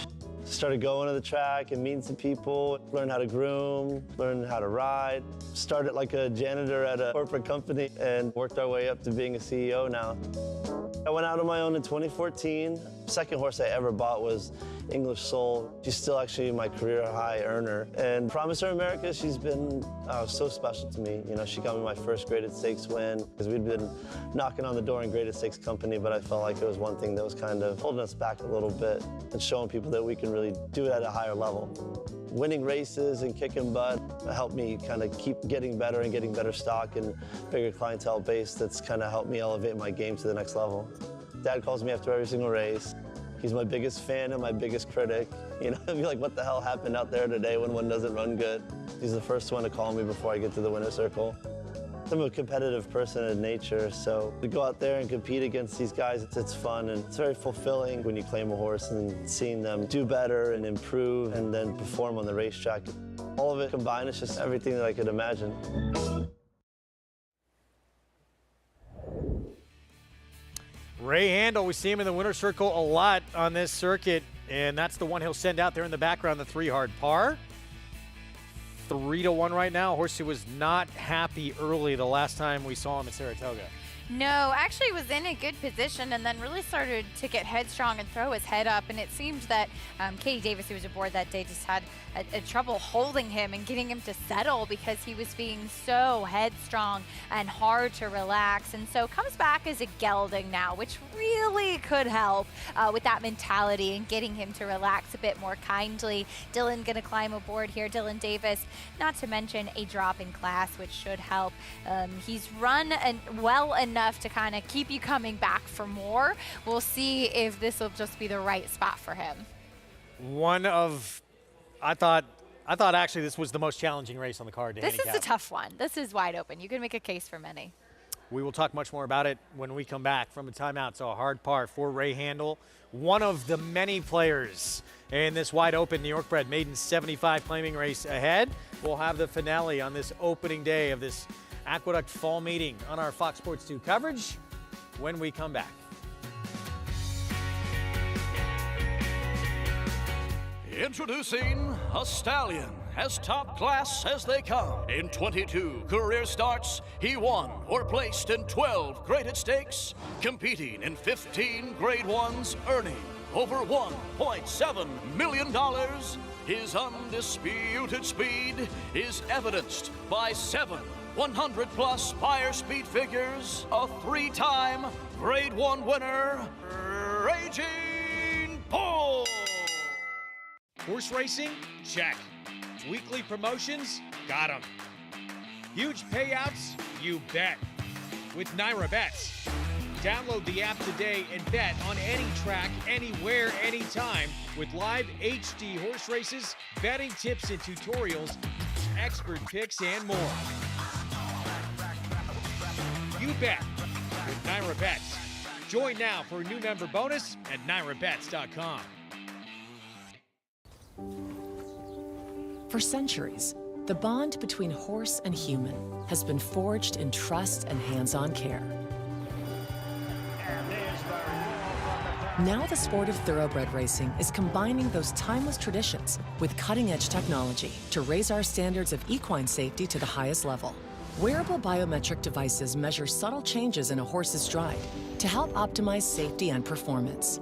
Started going to the track and meeting some people, learned how to groom, learned how to ride. Started like a janitor at a corporate company and worked our way up to being a CEO now. I went out on my own in 2014. Second horse I ever bought was English Soul. She's still actually my career high earner. And Promise Her America, she's been so special to me. You know, she got me my first graded stakes win, because we'd been knocking on the door in graded stakes company, but I felt like it was one thing that was kind of holding us back a little bit and showing people that we can really do it at a higher level. Winning races and kicking butt helped me kind of keep getting better and getting better stock and bigger clientele base. That's kind of helped me elevate my game to the next level. Dad calls me after every single race. He's my biggest fan and my biggest critic. You know, I'd be like, what the hell happened out there today when one doesn't run good? He's the first one to call me before I get to the winner's circle. I'm a competitive person in nature, so to go out there and compete against these guys, it's fun and it's very fulfilling when you claim a horse and seeing them do better and improve and then perform on the racetrack. All of it combined is just everything that I could imagine. Ray Handel, we see him in the winner's circle a lot on this circuit, and that's the one he'll send out there in the background, the 3 hard par. 3-1 right now. A horse who was not happy early the last time we saw him at Saratoga. No, actually was in a good position and then really started to get headstrong and throw his head up. And it seemed that Katie Davis, who was aboard that day, just had a trouble holding him and getting him to settle because he was being so headstrong and hard to relax. And so comes back as a gelding now, which really could help with that mentality and getting him to relax a bit more kindly. Dylan going to climb aboard here, Dylan Davis, not to mention a drop in class, which should help. He's run well enough to kind of keep you coming back for more. We'll see if this will just be the right spot for him. I thought actually this was the most challenging race on the card to handicap. This is a tough one. This is wide open. You can make a case for many. We will talk much more about it when we come back from a timeout. So a hard part for Ray Handel, one of the many players in this wide open New York bred maiden 75 claiming race ahead. We'll have the finale on this opening day of this Aqueduct Fall meeting on our Fox Sports 2 coverage when we come back. Introducing a stallion, as top class as they come. In 22 career starts, he won or placed in 12 graded stakes, competing in 15 grade ones, earning over $1.7 million. His undisputed speed is evidenced by 7 100-plus buyer speed figures, a 3-time grade 1 winner, Raging Bull. Horse racing? Check. Weekly promotions? Got 'em. Huge payouts? You bet. With Naira Bets. Download the app today and bet on any track, anywhere, anytime with live HD horse races, betting tips and tutorials, expert picks, and more. You bet with Naira Bets. Join now for a new member bonus at nairabets.com. For centuries, the bond between horse and human has been forged in trust and hands-on care. Now the sport of thoroughbred racing is combining those timeless traditions with cutting-edge technology to raise our standards of equine safety to the highest level. Wearable biometric devices measure subtle changes in a horse's stride to help optimize safety and performance.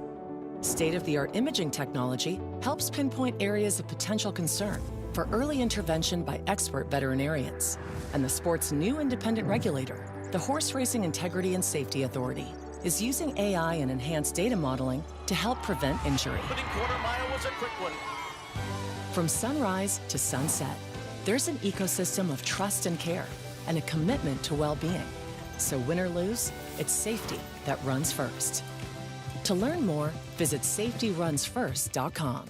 State-of-the-art imaging technology helps pinpoint areas of potential concern for early intervention by expert veterinarians. And the sport's new independent regulator, the Horse Racing Integrity and Safety Authority, is using AI and enhanced data modeling to help prevent injury. Opening quarter mile was a quick one. From sunrise to sunset, there's an ecosystem of trust and care and a commitment to well-being. So win or lose, it's safety that runs first. To learn more, visit safetyrunsfirst.com.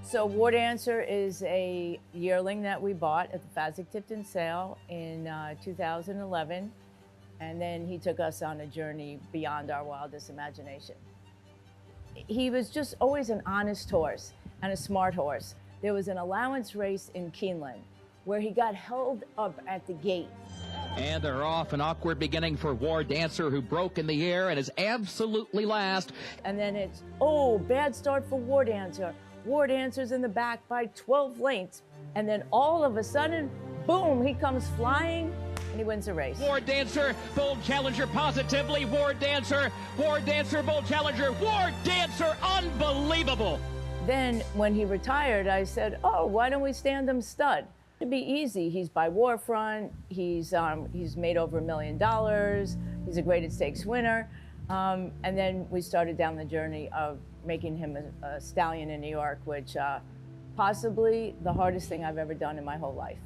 So War Dancer is a yearling that we bought at the Fasig-Tipton sale in 2011, and then he took us on a journey beyond our wildest imagination. He was just always an honest horse and a smart horse. There was an allowance race in Keeneland where he got held up at the gate. And they're off, an awkward beginning for War Dancer, who broke in the air and is absolutely last. And then it's, oh, bad start for War Dancer. War Dancer's in the back by 12 lengths. And then all of a sudden, boom, he comes flying and he wins the race. War Dancer, bold challenger positively. War Dancer, bold challenger. War Dancer, unbelievable. Then when he retired, I said, oh, why don't we stand him stud? It'd be easy. He's by Warfront. He's made over $1 million. He's a graded stakes winner. And then we started down the journey of making him a stallion in New York, which possibly the hardest thing I've ever done in my whole life.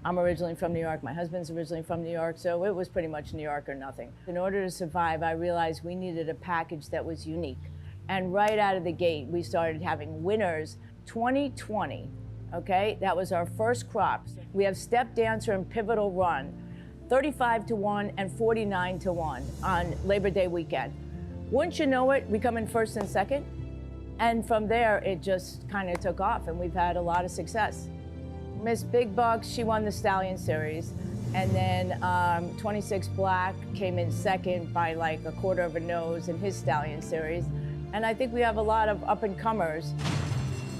I'm originally from New York. My husband's originally from New York, so it was pretty much New York or nothing. In order to survive, I realized we needed a package that was unique. And right out of the gate, we started having winners. 2020, okay, that was our first crop. We have Step Dancer and Pivotal Run, 35-1 and 49-1 on Labor Day weekend. Wouldn't you know it, we come in first and second. And from there, it just kind of took off, and we've had a lot of success. Miss Big Bucks, she won the Stallion Series. And then 26 Black came in second by like a quarter of a nose in his Stallion Series. And I think we have a lot of up-and-comers.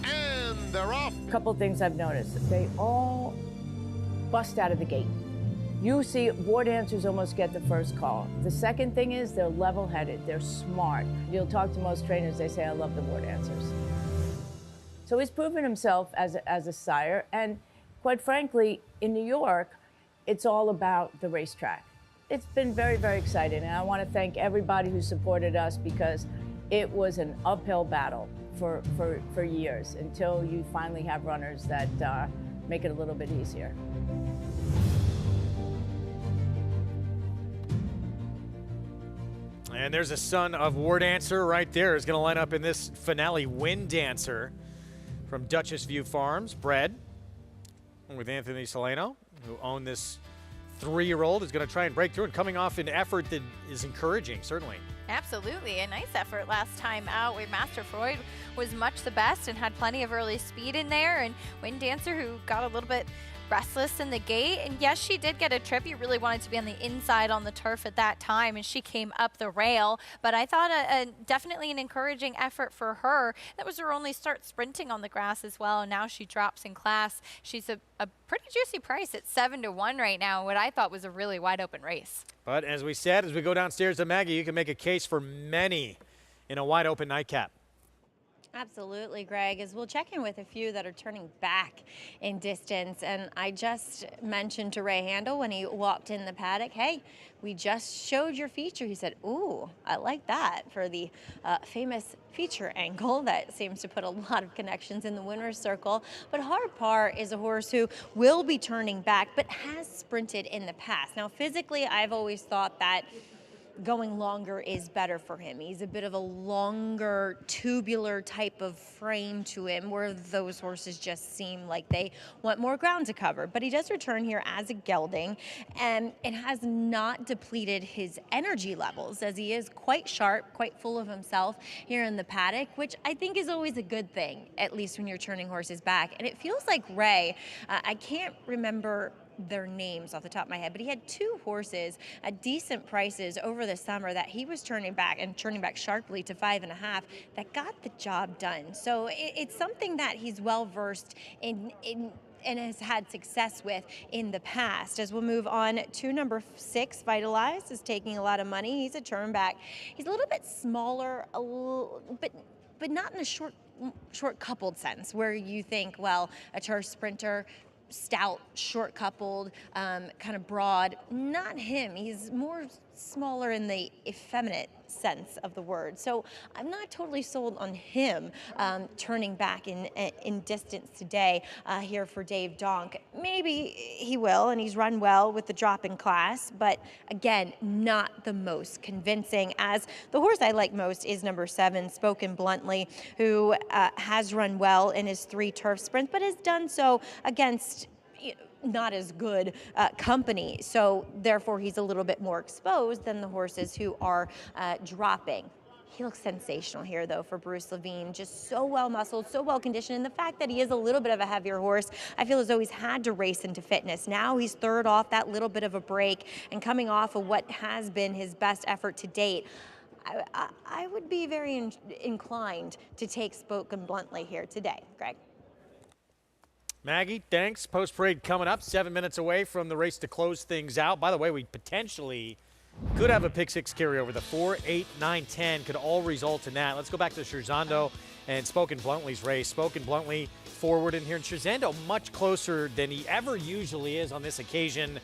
And they're off. A couple things I've noticed. They all bust out of the gate. You see war dancers almost get the first call. The second thing is they're level-headed, they're smart. You'll talk to most trainers, they say, I love the war dancers. So he's proven himself as a sire, and quite frankly, in New York, it's all about the racetrack. It's been very, very exciting, and I want to thank everybody who supported us because it was an uphill battle for years until you finally have runners that make it a little bit easier. And there's a son of War Dancer right there. Is going to line up in this finale. Wind Dancer from Duchess View Farms, bred with Anthony Solano, who owned this 3-year-old, is going to try and break through and coming off an effort that is encouraging, certainly. Absolutely. A nice effort last time out where Master Freud was much the best and had plenty of early speed in there. And Wind Dancer, who got a little bit restless in the gate. And yes, she did get a trip. You really wanted to be on the inside on the turf at that time, and she came up the rail. But I thought definitely an encouraging effort for her. That was her only start sprinting on the grass as well, and now she drops in class. She's a pretty juicy price at 7-1 right now, what I thought was a really wide open race. But as we said, as we go downstairs to Maggie, you can make a case for many in a wide open nightcap. Absolutely, Greg, as we'll check in with a few that are turning back in distance. And I just mentioned to Ray Handel when he walked in the paddock, hey, we just showed your feature. He said, ooh, I like that, for the famous feature angle that seems to put a lot of connections in the winner's circle. But Harpar is a horse who will be turning back, but has sprinted in the past. Now, physically, I've always thought that going longer is better for him. He's a bit of a longer, tubular type of frame to him, where those horses just seem like they want more ground to cover. But he does return here as a gelding, and it has not depleted his energy levels, as he is quite sharp, quite full of himself here in the paddock, which I think is always a good thing, at least when you're turning horses back. And it feels like Ray, I can't remember their names off the top of my head, but he had 2 horses at decent prices over the summer that he was turning back sharply to 5.5 that got the job done. So it's something that he's well versed in and has had success with in the past. As we'll move on to number 6, Vitalize is taking a lot of money. He's a turn back. He's a little bit smaller, but not in a short coupled sense where you think, well, a turf sprinter, stout, short coupled, kind of broad. Not him. He's more smaller in the effeminate sense of the word. So I'm not totally sold on him turning back in distance today here for Dave Donk. Maybe he will, and he's run well with the drop in class, but again, not the most convincing, as the horse I like most is number 7, Spoken Bluntly, who has run well in his 3 turf sprints, but has done so against not as good company. So therefore he's a little bit more exposed than the horses who are dropping. He looks sensational here, though, for Bruce Levine. Just so well muscled, so well conditioned. And the fact that he is a little bit of a heavier horse, I feel as though he's had to race into fitness. Now he's third off that little bit of a break and coming off of what has been his best effort to date. I would be very inclined to take Spoken Bluntly here today, Greg. Maggie, thanks. Post-parade coming up, 7 minutes away from the race to close things out. By the way, we potentially could have a pick 6 carryover. The 4, 8, 9, 10 could all result in that. Let's go back to Scherzando and Spoken Bluntly's race. Spoken Bluntly forward in here, and Scherzando much closer than he ever usually is on this occasion.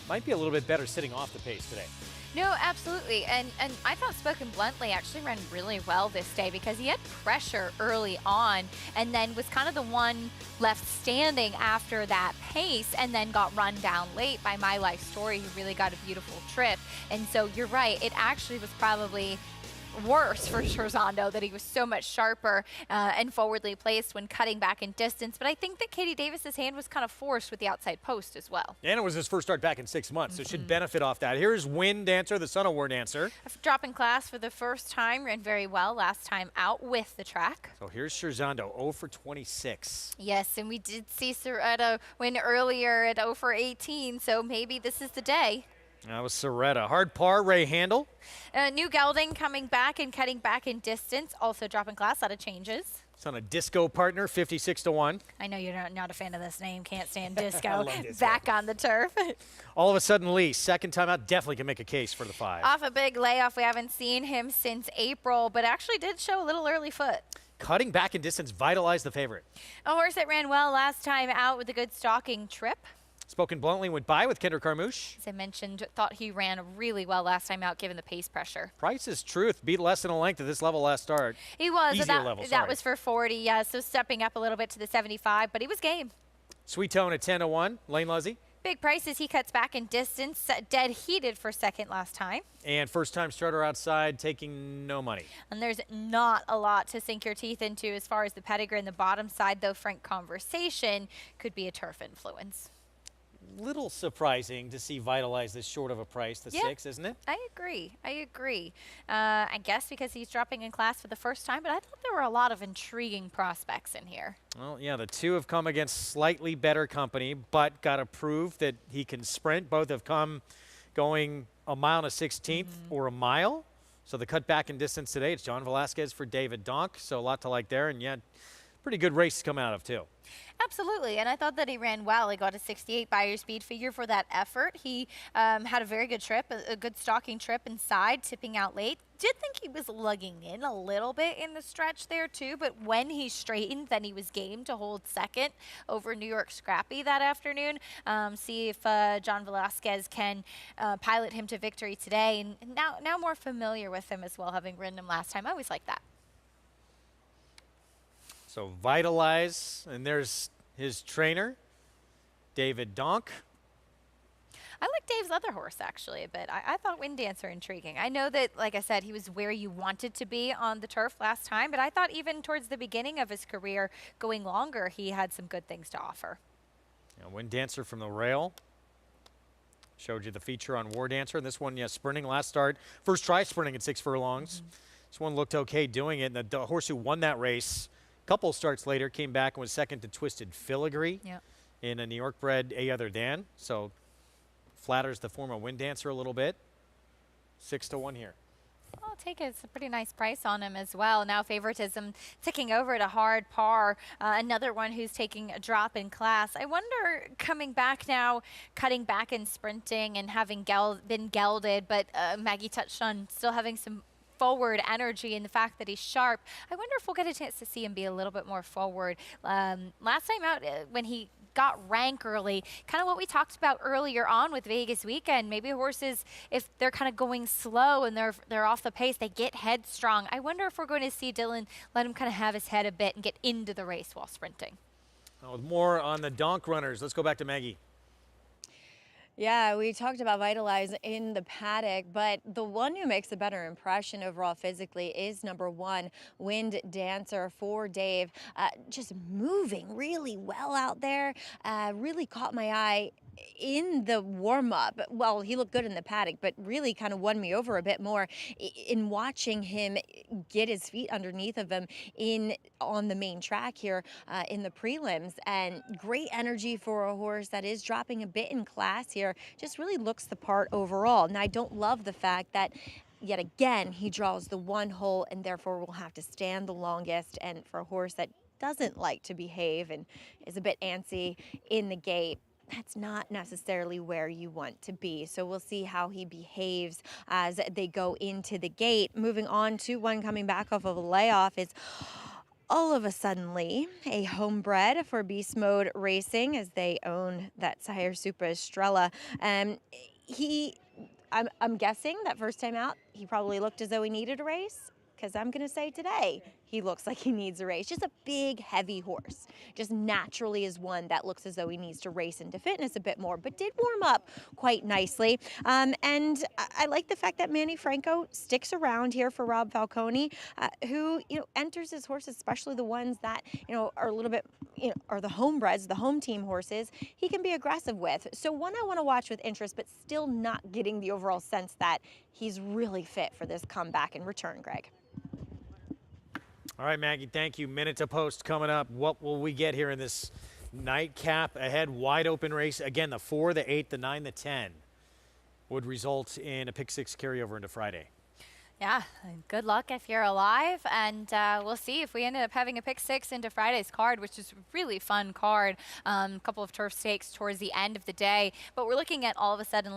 Might be a little bit better sitting off the pace today. No, absolutely. And I thought Spoken Bluntly actually ran really well this day because he had pressure early on and then was kind of the one left standing after that pace and then got run down late by My Life Story, who really got a beautiful trip. And so you're right, it actually was probably worse for Scherzando that he was so much sharper and forwardly placed when cutting back in distance. But I think that Katie Davis's hand was kind of forced with the outside post as well. And it was his first start back in 6 months, so should benefit off that. Here's Wind Dancer, the son of War Dancer. Drop in class for the first time, ran very well last time out with the track. So here's Scherzando, 0 for 26. Yes, and we did see Soretta win earlier at 0 for 18, so maybe this is the day. That was Soretta. Hard par, Ray Handel. New gelding coming back and cutting back in distance, also dropping class, a lot of changes. It's on a disco partner, 56-1. I know you're not a fan of this name, can't stand disco. I love disco. Back on the turf. All of a sudden, Lee, second time out, definitely can make a case for the 5. Off a big layoff, we haven't seen him since April, but actually did show a little early foot. Cutting back in distance, vitalized the favorite. A horse that ran well last time out with a good stalking trip. Spoken Bluntly went by with Kendrick Carmouche. As I mentioned, thought he ran really well last time out given the pace pressure. Price's Truth beat less than a length at this level last start. He was. Easier level, that was for 40, yeah, so stepping up a little bit to the 75, but he was game. Sweet Tone at 10-1, Lane Luzzy. Big prices, he cuts back in distance, dead heated for second last time. And first time starter outside, taking no money. And there's not a lot to sink your teeth into as far as the pedigree in the bottom side, though frank conversation could be a turf influence. Little surprising to see Vitalize this short of a price, the 6, isn't it? I agree. I guess because he's dropping in class for the first time, but I thought there were a lot of intriguing prospects in here. Well, yeah, the 2 have come against slightly better company, but got to prove that he can sprint. Both have come going a mile and a 16th or a mile. So the cut back in distance today, it's John Velasquez for David Donk. So a lot to like there, and yeah, pretty good race to come out of too. Absolutely, and I thought that he ran well. He got a 68 Buyer speed figure for that effort. He had a very good trip, a good stalking trip inside, tipping out late. Did think he was lugging in a little bit in the stretch there too, but when he straightened, then he was game to hold second over New York Scrappy that afternoon. See if John Velasquez can pilot him to victory today. And now more familiar with him as well, having ridden him last time. I always like that. So Vitalize, and there's his trainer, David Donk. I like Dave's other horse, actually, a bit. I thought Wind Dancer intriguing. I know that, like I said, he was where you wanted to be on the turf last time, but I thought even towards the beginning of his career, going longer, he had some good things to offer. Yeah, Wind Dancer from the rail. Showed you the feature on War Dancer. And this one, yeah, sprinting last start. First try sprinting at 6 furlongs. This one looked okay doing it. And the horse who won that race, couple starts later, came back and was second to Twisted Filigree in a New York bred A Other Dan. So flatters the former Wind Dancer a little bit. 6-1 here. I'll take it. It's a pretty nice price on him as well. Now favoritism ticking over at a hard par. Another one who's taking a drop in class. I wonder, coming back now, cutting back and sprinting and having been gelded, but Maggie touched on still having some forward energy and the fact that he's sharp. I wonder if we'll get a chance to see him be a little bit more forward. Last time out, when he got rank early, kind of what we talked about earlier on with Vegas weekend, maybe horses, if they're kind of going slow and they're off the pace, they get headstrong. I wonder if we're going to see Dylan let him kind of have his head a bit and get into the race while sprinting. Now with more on the Donk runners, let's go back to Maggie. Yeah, we talked about Vitalize in the paddock, but the one who makes a better impression overall physically is number 1, Wind Dancer for Dave. Just moving really well out there, really caught my eye in the warm-up. Well, he looked good in the paddock, but really kind of won me over a bit more in watching him get his feet underneath of him on the main track here in the prelims. And great energy for a horse that is dropping a bit in class here. Just really looks the part overall. Now, I don't love the fact that yet again he draws the 1 hole and therefore will have to stand the longest. And for a horse that doesn't like to behave and is a bit antsy in the gate, that's not necessarily where you want to be. So we'll see how he behaves as they go into the gate. Moving on to one coming back off of a layoff is all of a suddenly a homebred for Beast Mode Racing, as they own that sire Super Estrella. I'm guessing that first time out, he probably looked as though he needed a race, because I'm going to say today he looks like he needs a race. Just a big, heavy horse. Just naturally is one that looks as though he needs to race into fitness a bit more, but did warm up quite nicely. And I like the fact that Manny Franco sticks around here for Rob Falcone, who, enters his horses, especially the ones that, are a little bit, are the homebreds, the home team horses, he can be aggressive with. So one I want to watch with interest, but still not getting the overall sense that he's really fit for this comeback and return, Greg. All right, Maggie, thank you. Minute to post coming up. What will we get here in this nightcap ahead? Wide open race. Again, the 4, the 8, the 9, the 10. would result in a pick 6 carryover into Friday. Yeah, good luck if you're alive, and we'll see if we ended up having a pick 6 into Friday's card, which is a really fun card. A couple of turf stakes towards the end of the day, but we're looking at all of a sudden,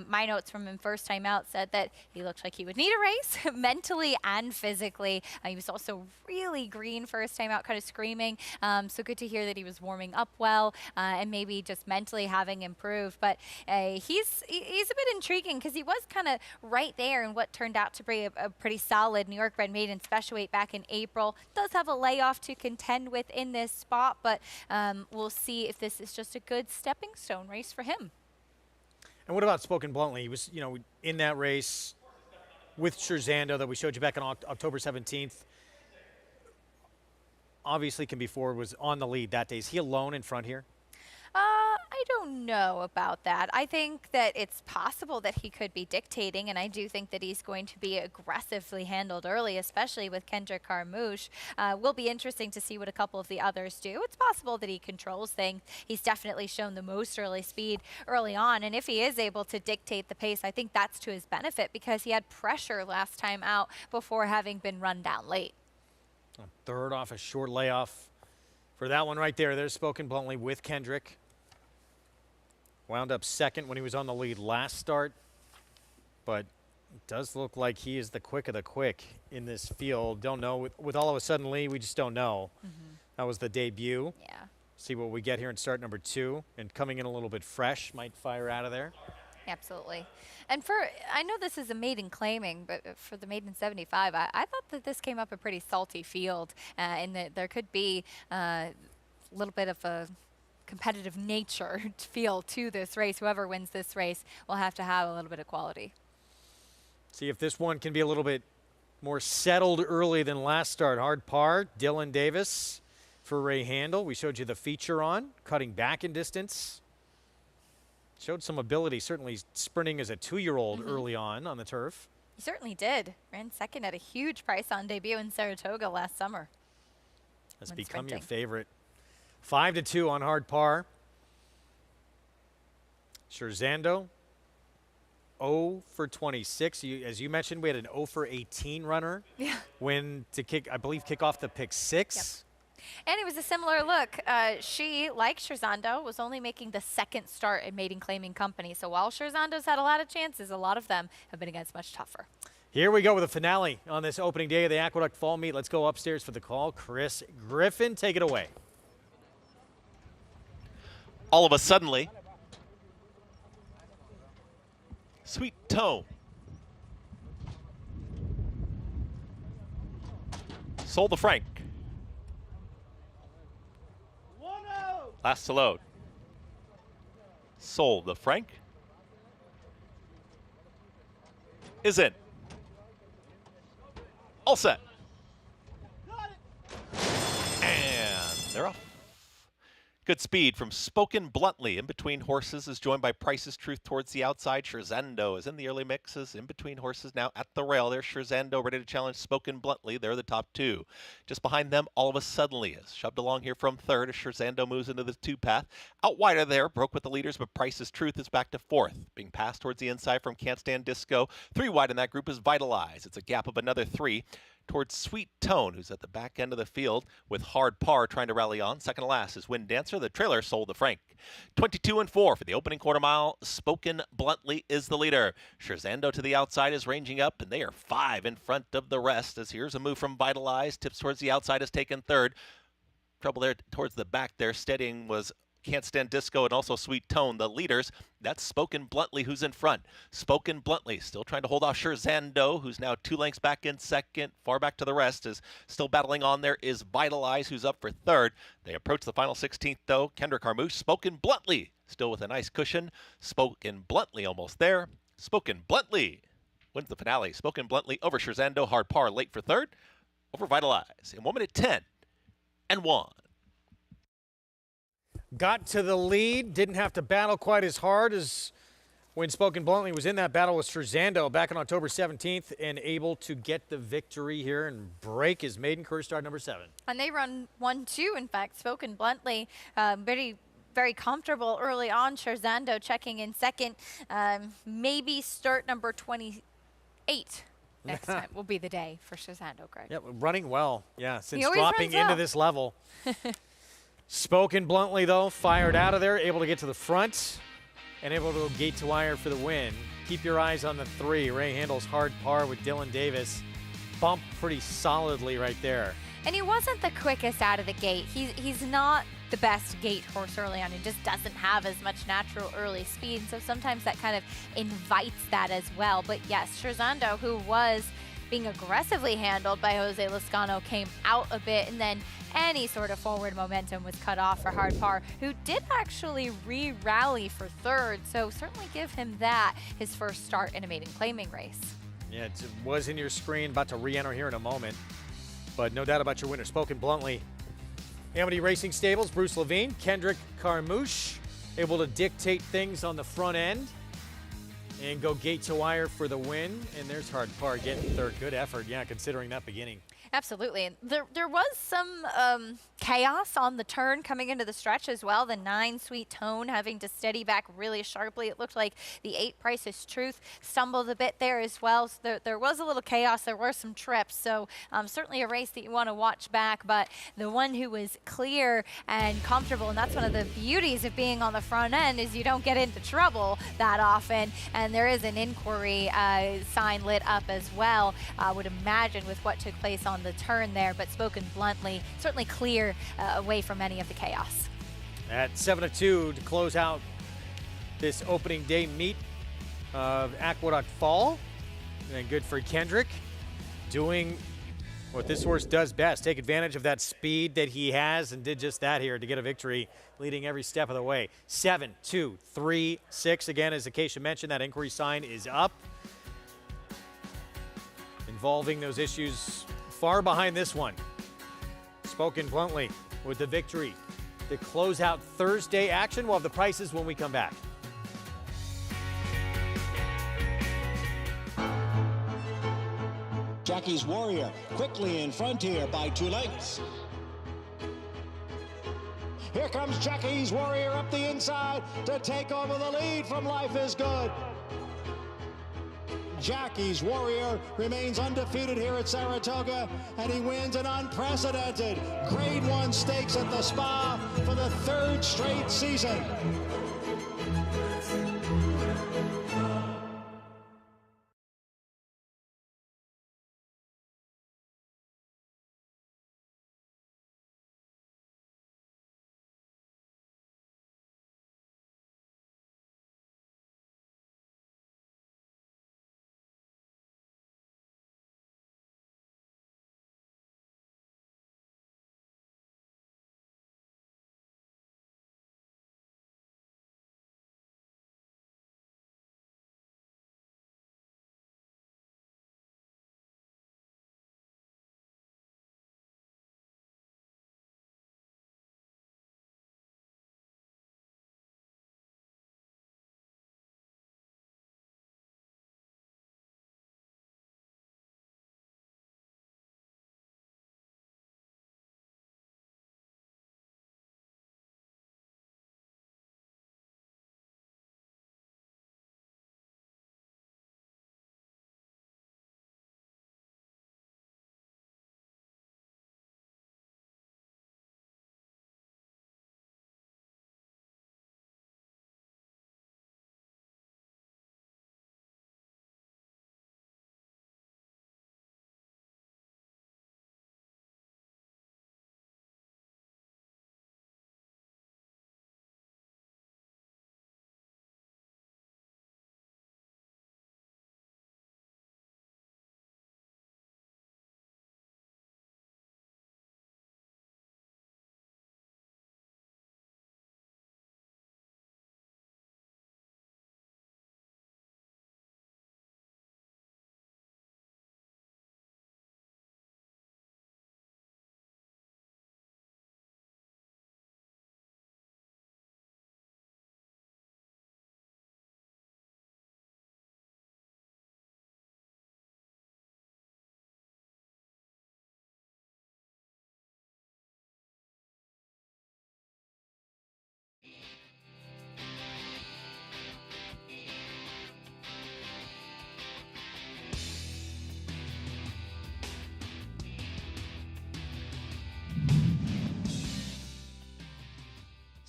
my notes from him first time out said that he looked like he would need a race mentally and physically. He was also really green first time out, kind of screaming. So good to hear that he was warming up well and maybe just mentally having improved. But he's a bit intriguing because he was kind of right there in what turned out to be a pretty solid New York bred maiden special weight back in April. Does have a layoff to contend with in this spot, but we'll see if this is just a good stepping stone race for him. And what about Spoken Bluntly? He was, in that race with Scherzando that we showed you back on October 17th. Obviously, can be forward, was on the lead that day. Is he alone in front here? I don't know about that. I think that it's possible that he could be dictating, and I do think that he's going to be aggressively handled early, especially with Kendrick Carmouche. Will be interesting to see what a couple of the others do. It's possible that he controls things. He's definitely shown the most early speed early on, and if he is able to dictate the pace, I think that's to his benefit because he had pressure last time out before having been run down late. Third off a short layoff for that one right there. There's Spoken Bluntly with Kendrick. Wound up second when he was on the lead last start, but it does look like he is the quick of the quick in this field. Don't know. With all of a sudden, Lee, we just don't know. That was the debut. Yeah. See what we get here in start number 2. And coming in a little bit fresh, might fire out of there. Absolutely. And I know this is a maiden claiming, but for the maiden 75, I thought that this came up a pretty salty field, and that there could be a little bit of a competitive nature feel to this race. Whoever wins this race will have to have a little bit of quality. See if this one can be a little bit more settled early than last start. Hard par, Dylan Davis for Ray Handel. We showed you the feature on, cutting back in distance. Showed some ability, certainly sprinting as a 2-year-old early on the turf. He certainly did. Ran second at a huge price on debut in Saratoga last summer. Has become your favorite. 5-2 on hard par. Scherzando, 0 for 26. As you mentioned, we had an 0 for 18 runner. Yeah. When to kick off the pick 6. Yep. And it was a similar look. She, like Scherzando, was only making the second start at maiden claiming company. So while Scherzando's had a lot of chances, a lot of them have been against much tougher. Here we go with the finale on this opening day of the Aqueduct Fall Meet. Let's go upstairs for the call. Chris Griffin, take it away. All of a suddenly, Sweet Tone sold the Frank. Last to load. Sold the Frank. Is in. All set. And they're off. Good speed from Spoken Bluntly. In between horses is joined by Price's Truth towards the outside. Scherzando is in the early mixes. In between horses now at the rail. There's Scherzando ready to challenge Spoken Bluntly. They're the top 2. Just behind them, All of a Suddenly is shoved along here from third as Scherzando moves into the 2 path. Out wider there, broke with the leaders, but Price's Truth is back to 4th. Being passed towards the inside from Can't Stand Disco. 3 wide in that group is Vitalize. It's a gap of another 3. Towards Sweet Tone, who's at the back end of the field with Hard Par trying to rally on. Second to last is Wind Dancer. The trailer sold the Frank. 22-4 for the opening quarter mile. Spoken Bluntly is the leader. Scherzando to the outside is ranging up, and they are 5 in front of the rest. As here's a move from Vitalize. Tips towards the outside is taken third. Trouble there towards the back there. Steadying was Can't Stand Disco and also Sweet Tone. The leaders, that's Spoken Bluntly who's in front. Spoken Bluntly still trying to hold off Scherzando, who's now 2 lengths back in second. Far back to the rest is still battling on there is Vitalize, who's up for third. They approach the final 16th though. Kendrick Carmouche, Spoken Bluntly still with a nice cushion. Spoken Bluntly almost there. Spoken Bluntly wins the finale. Spoken Bluntly over Scherzando, Hard Par late for third. Over Vitalize in 1 minute 10 and 1. Got to the lead, didn't have to battle quite as hard as when Spoken Bluntly was in that battle with Scherzando back on October 17th and able to get the victory here and break his maiden career start number 7. And they run 1-2, in fact. Spoken Bluntly, pretty very comfortable early on. Scherzando checking in second. Maybe start number 28 next time will be the day for Scherzando, Greg. Yep, running well. Yeah, since always dropping runs into well. this level. Spoken bluntly, though, fired out of there, able to get to the front and able to go gate to wire for the win. Keep your eyes on the 3. Ray handles hard par with Dylan Davis. Bumped pretty solidly right there. And he wasn't the quickest out of the gate. He's not the best gate horse early on. He just doesn't have as much natural early speed. So sometimes that kind of invites that as well. But yes, Scherzando, who was being aggressively handled by Jose Lezcano, came out a bit, and then any sort of forward momentum was cut off for hard par, who did actually re-rally for third. So certainly give him that, his first start in a maiden claiming race. Yeah, it was in your screen, about to re-enter here in a moment. But no doubt about your winner. Spoken bluntly. Amity Racing Stables, Bruce Levine, Kendrick Carmouche, able to dictate things on the front end and go gate to wire for the win. And there's hard par getting third. Good effort, yeah, considering that beginning. Absolutely. And there was some chaos on the turn coming into the stretch as well. The 9 Sweet Tone having to steady back really sharply. It looked like the 8 Price's Truth stumbled a bit there as well. So there was a little chaos. There were some trips. So certainly a race that you want to watch back. But the one who was clear and comfortable, and that's one of the beauties of being on the front end, is you don't get into trouble that often. And there is an inquiry sign lit up as well, I would imagine, with what took place on the turn there, but spoken bluntly, certainly clear away from any of the chaos. At 7-2 to close out this opening day meet of Aqueduct Fall. And good for Kendrick, doing what this horse does best, take advantage of that speed that he has, and did just that here to get a victory, leading every step of the way. 7, 2, 3, 6. Again, as Acacia mentioned, that inquiry sign is up, involving those issues far behind this one. Spoken bluntly with the victory to close out Thursday action. We'll have the prices when we come back. Jockey's Warrior quickly in front here by 2 lengths. Here comes Jockey's Warrior up the inside to take over the lead from Life is Good. Jockey's Warrior remains undefeated here at Saratoga, and he wins an unprecedented Grade 1 stakes at the Spa for the 3rd straight season.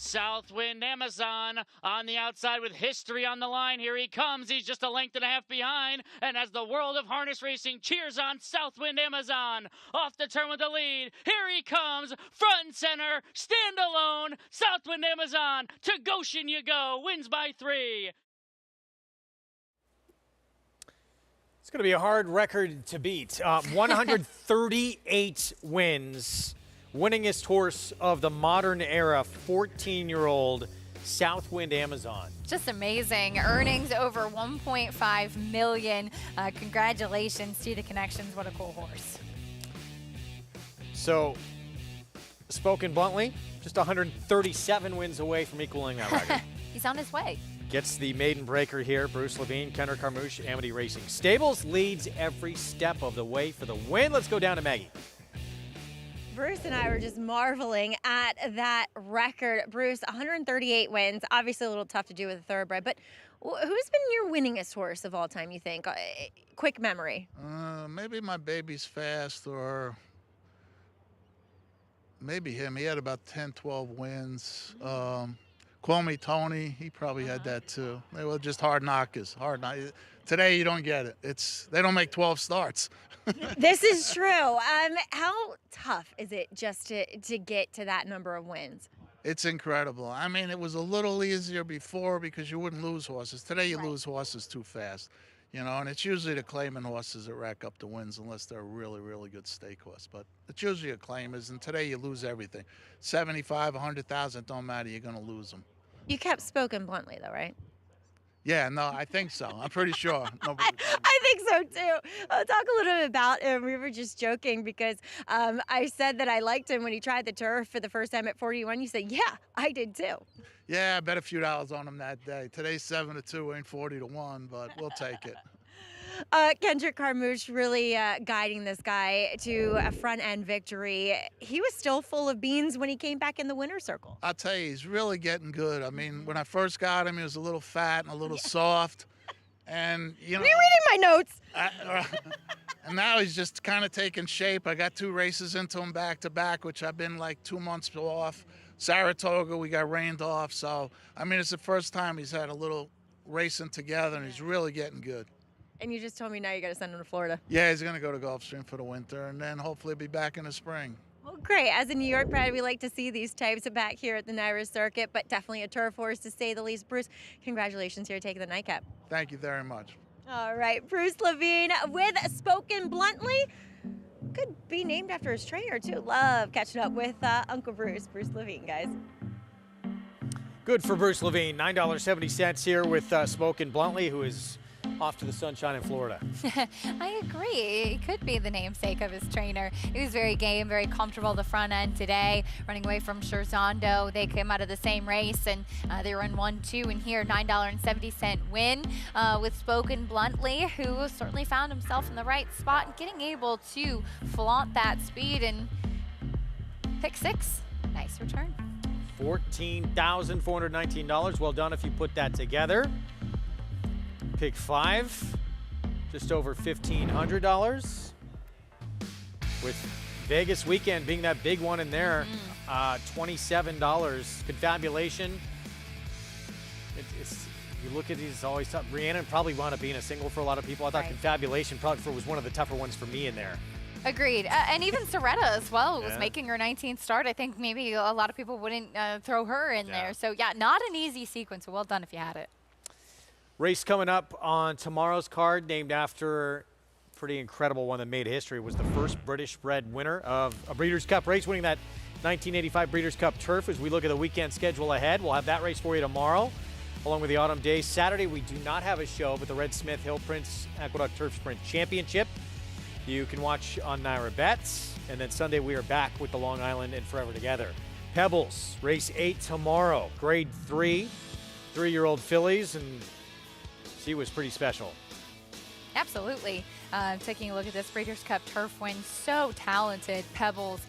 Southwind Amazon on the outside with history on the line. Here he comes. He's just a length and a half behind. And as the world of harness racing cheers on Southwind Amazon, off the turn with the lead. Here he comes, front and center, stand alone. Southwind Amazon, to Goshen you go, wins by 3. It's going to be a hard record to beat. 138 wins. Winningest horse of the modern era, 14-year-old Southwind Amazon. Just amazing. Earnings over $1.5 million. Congratulations to the Connections. What a cool horse. So, spoken bluntly, just 137 wins away from equaling that record. He's on his way. Gets the maiden breaker here. Bruce Levine, Kendrick Carmouche, Amity Racing Stables leads every step of the way for the win. Let's go down to Maggie. Bruce and I were just marveling at that record. Bruce, 138 wins. Obviously a little tough to do with a thoroughbred, but who's been your winningest horse of all time, you think? Quick memory. Maybe My Baby's Fast, or maybe him. He had about 10, 12 wins. Call Me Tony, he probably had that too. They were just hard knockers. Today you don't get it. They don't make 12 starts. This is true. How tough is it just to get to that number of wins? It's incredible. I mean, it was a little easier before because you wouldn't lose horses. Today you lose horses too fast, and it's usually the claiming horses that rack up the wins unless they're a really, really good stake horse. But it's usually a claimers, and today you lose everything. 75, 100,000, don't matter. You're going to lose them. You kept spoken bluntly, though, right? Yeah, no, I think so. I'm pretty sure. I think so too. I'll talk a little bit about him. We were just joking because I said that I liked him when he tried the turf for the first time at 41. You said, yeah, I did too. Yeah, I bet a few dollars on him that day. Today's 7-2, ain't 40-1, but we'll take it. Kendrick Carmouche really guiding this guy to a front-end victory. He was still full of beans when he came back in the winner's circle. I'll tell you, he's really getting good. I mean, when I first got him, he was a little fat and a little soft. And, Are you reading my notes? And now he's just kind of taking shape. I got 2 races into him back-to-back, which I've been like 2 months off. Saratoga, we got rained off. So, I mean, it's the first time he's had a little racing together, and he's really getting good. And you just told me now you got to send him to Florida. Yeah, he's going to go to Gulfstream for the winter, and then hopefully be back in the spring. Well, great. As a New York bred, we like to see these types back here at the NYRA circuit, but definitely a turf horse to say the least. Bruce, congratulations here taking the nightcap. Thank you very much. All right, Bruce Levine with Spoken Bluntly. Could be named after his trainer, too. Love catching up with Uncle Bruce. Bruce Levine, guys. Good for Bruce Levine. $9.70 here with Spoken Bluntly, who is off to the sunshine in Florida. I agree. It could be the namesake of his trainer. He was very game, very comfortable the front end today, running away from Scherzando. They came out of the same race, and they were in 1-2, and here $9.70 win with Spoken Bluntly, who certainly found himself in the right spot and getting able to flaunt that speed and pick 6. Nice return. $14,419. Well done if you put that together. Pick 5, just over $1,500. With Vegas weekend being that big one in there, $27. Confabulation. You look at these, always tough. Rhiannon probably wound up being a single for a lot of people. I thought Confabulation probably was one of the tougher ones for me in there. Agreed. And even Soretta as well was making her 19th start. I think maybe a lot of people wouldn't throw her in there. So, yeah, not an easy sequence. So well done if you had it. Race coming up on tomorrow's card, named after a pretty incredible one that made history, was the first British bred winner of a Breeders' Cup race, winning that 1985 Breeders' Cup Turf. As we look at the weekend schedule ahead, we'll have that race for you tomorrow, along with the Autumn Days. Saturday, we do not have a show, but the Red Smith Hill Prince Aqueduct Turf Sprint Championship you can watch on NYRA Bets. And then Sunday, we are back with the Long Island and Forever Together. Pebbles, race 8 tomorrow, grade 3, 3-year-old fillies, and she was pretty special. Absolutely. Taking a look at this Breeders' Cup Turf win, so talented. Pebbles,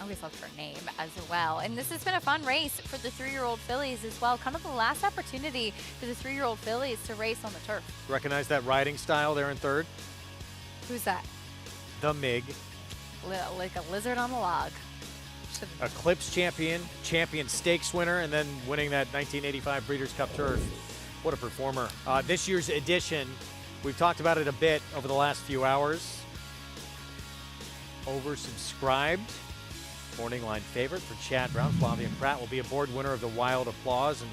always loved her name as well. And this has been a fun race for the 3-year-old fillies as well. Kind of the last opportunity for the 3-year-old fillies to race on the turf. Recognize that riding style there in third? Who's that? The Mig. Like a lizard on the log. Eclipse champion, champion stakes winner, and then winning that 1985 Breeders' Cup Turf. What a performer. This year's edition, we've talked about it a bit over the last few hours. Oversubscribed. Morning line favorite for Chad Brown. Flavien Prat will be aboard, winner of the Wild Applause, and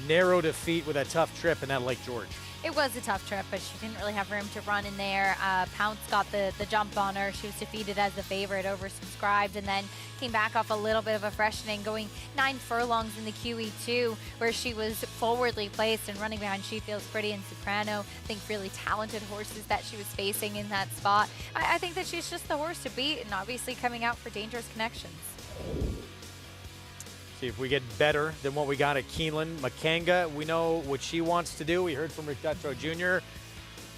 narrow defeat with a tough trip in that Lake George. It was a tough trip, but she didn't really have room to run in there. Pounce got the jump on her. She was defeated as the favorite, oversubscribed, and then came back off a little bit of a freshening, going 9 furlongs in the QE2, where she was forwardly placed and running behind She Feels Pretty and Soprano. I think really talented horses that she was facing in that spot. I think that she's just the horse to beat, and obviously coming out for Dangerous Connections. See if we get better than what we got at Keeneland. Makanga, we know what she wants to do. We heard from Rick Dutrow Jr.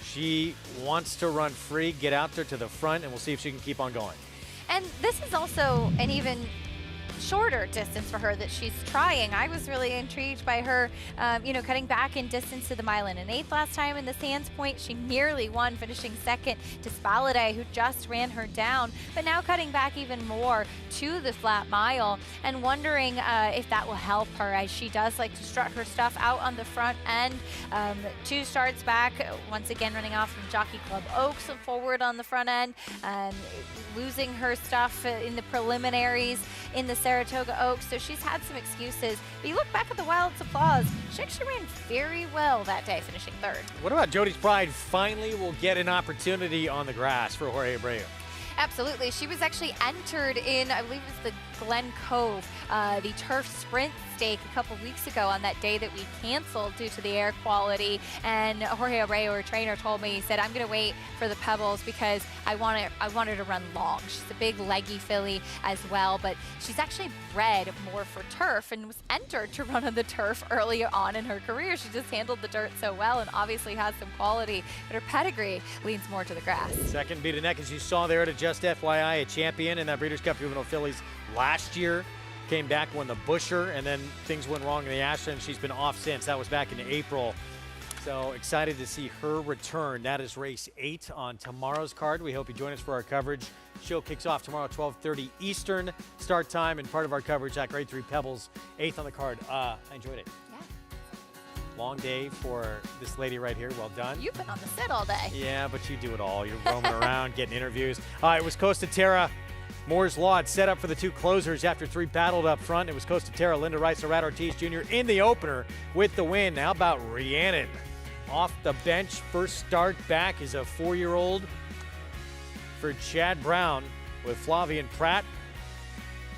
She wants to run free, get out there to the front, and we'll see if she can keep on going. And this is also an even shorter distance for her that she's trying. I was really intrigued by her, cutting back in distance to the mile and an eighth last time in the Sands Point. She nearly won, finishing second to Spalliday, who just ran her down, but now cutting back even more to the flat mile, and wondering if that will help her, as she does like to strut her stuff out on the front end. 2 starts back, once again running off from Jockey Club Oaks forward on the front end, losing her stuff in the preliminaries in the Saratoga Oaks, so she's had some excuses. But you look back at the Wild's Applause, she actually ran very well that day, finishing 3rd. What about Jody's Pride finally will get an opportunity on the grass for Jorge Abreu? Absolutely. She was actually entered in, I believe it was the Glen Cove, the turf sprint stake a couple weeks ago on that day that we canceled due to the air quality. And Jorge Abreu, her trainer, told me, he said, I'm going to wait for the pebbles because I want her to run long. She's a big leggy filly as well, but she's actually bred more for turf and was entered to run on the turf early on in her career. She just handled the dirt so well and obviously has some quality, but her pedigree leans more to the grass. Second beat a neck, as you saw there, to Just FYI, a champion in that Breeders' Cup Juvenile Fillies last year. Came back, won the Busher, and then things went wrong in the Astra, and she's been off since. That was back in April. So excited to see her return. That is race 8 on tomorrow's card. We hope you join us for our coverage. Show kicks off tomorrow at 12:30 Eastern start time, and part of our coverage at Grade 3 Pebbles, 8th on the card. I enjoyed it. Yeah. Long day for this lady right here. Well done. You've been on the set all day. Yeah, but you do it all. You're roaming around, getting interviews. It was Costa Terra. Moore's Law had set up for the 2 closers after 3 battled up front. It was Costa Terra, Linda Rice, Arad Ortiz Jr. in the opener with the win. How about Rhiannon? Off the bench, first start back is a 4-year-old for Chad Brown, with Flavien Prat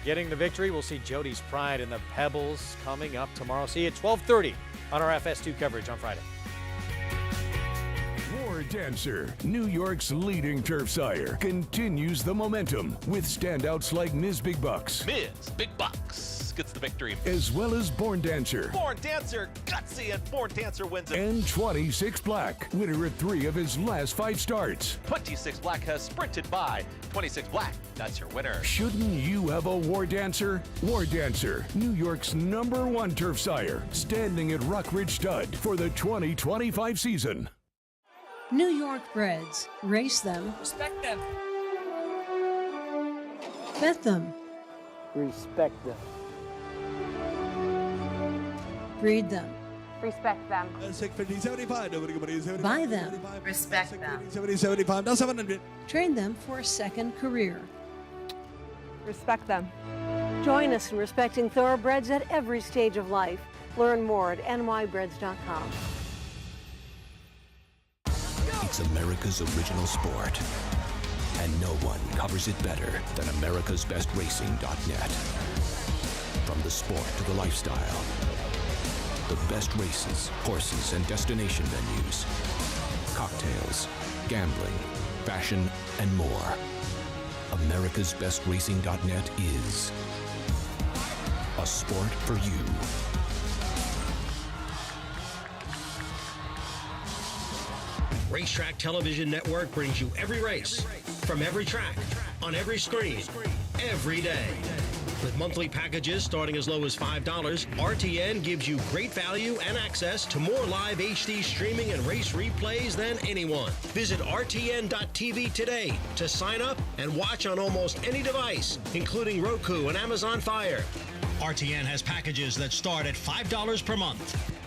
getting the victory. We'll see Jody's Pride in the Pebbles coming up tomorrow. See you at 12:30 on our FS2 coverage on Friday. War Dancer, New York's leading turf sire, continues the momentum with standouts like Ms. Big Bucks. Ms. Big Bucks gets the victory. As well as Born Dancer. Born Dancer, gutsy, and Born Dancer wins it. And 26 Black, winner at 3 of his last 5 starts. 26 Black has sprinted by. 26 Black, that's your winner. Shouldn't you have a War Dancer? War Dancer, New York's #1 turf sire, standing at Rockridge Stud for the 2025 season. New York breds. Race them. Respect them. Bet them. Respect them. Breed them. Respect them. Buy them. Respect them. Train them for a second career. Respect them. Join us in respecting thoroughbreds at every stage of life. Learn more at nybreds.com. It's America's original sport, and no one covers it better than americasbestracing.net. From the sport to the lifestyle, the best races, horses, and destination venues, cocktails, gambling, fashion, and more. americasbestracing.net is a sport for you. Racetrack Television Network brings you every race, from every track, on every screen, every day. With monthly packages starting as low as $5, RTN gives you great value and access to more live HD streaming and race replays than anyone. Visit RTN.tv today to sign up and watch on almost any device, including Roku and Amazon Fire. RTN has packages that start at $5 per month.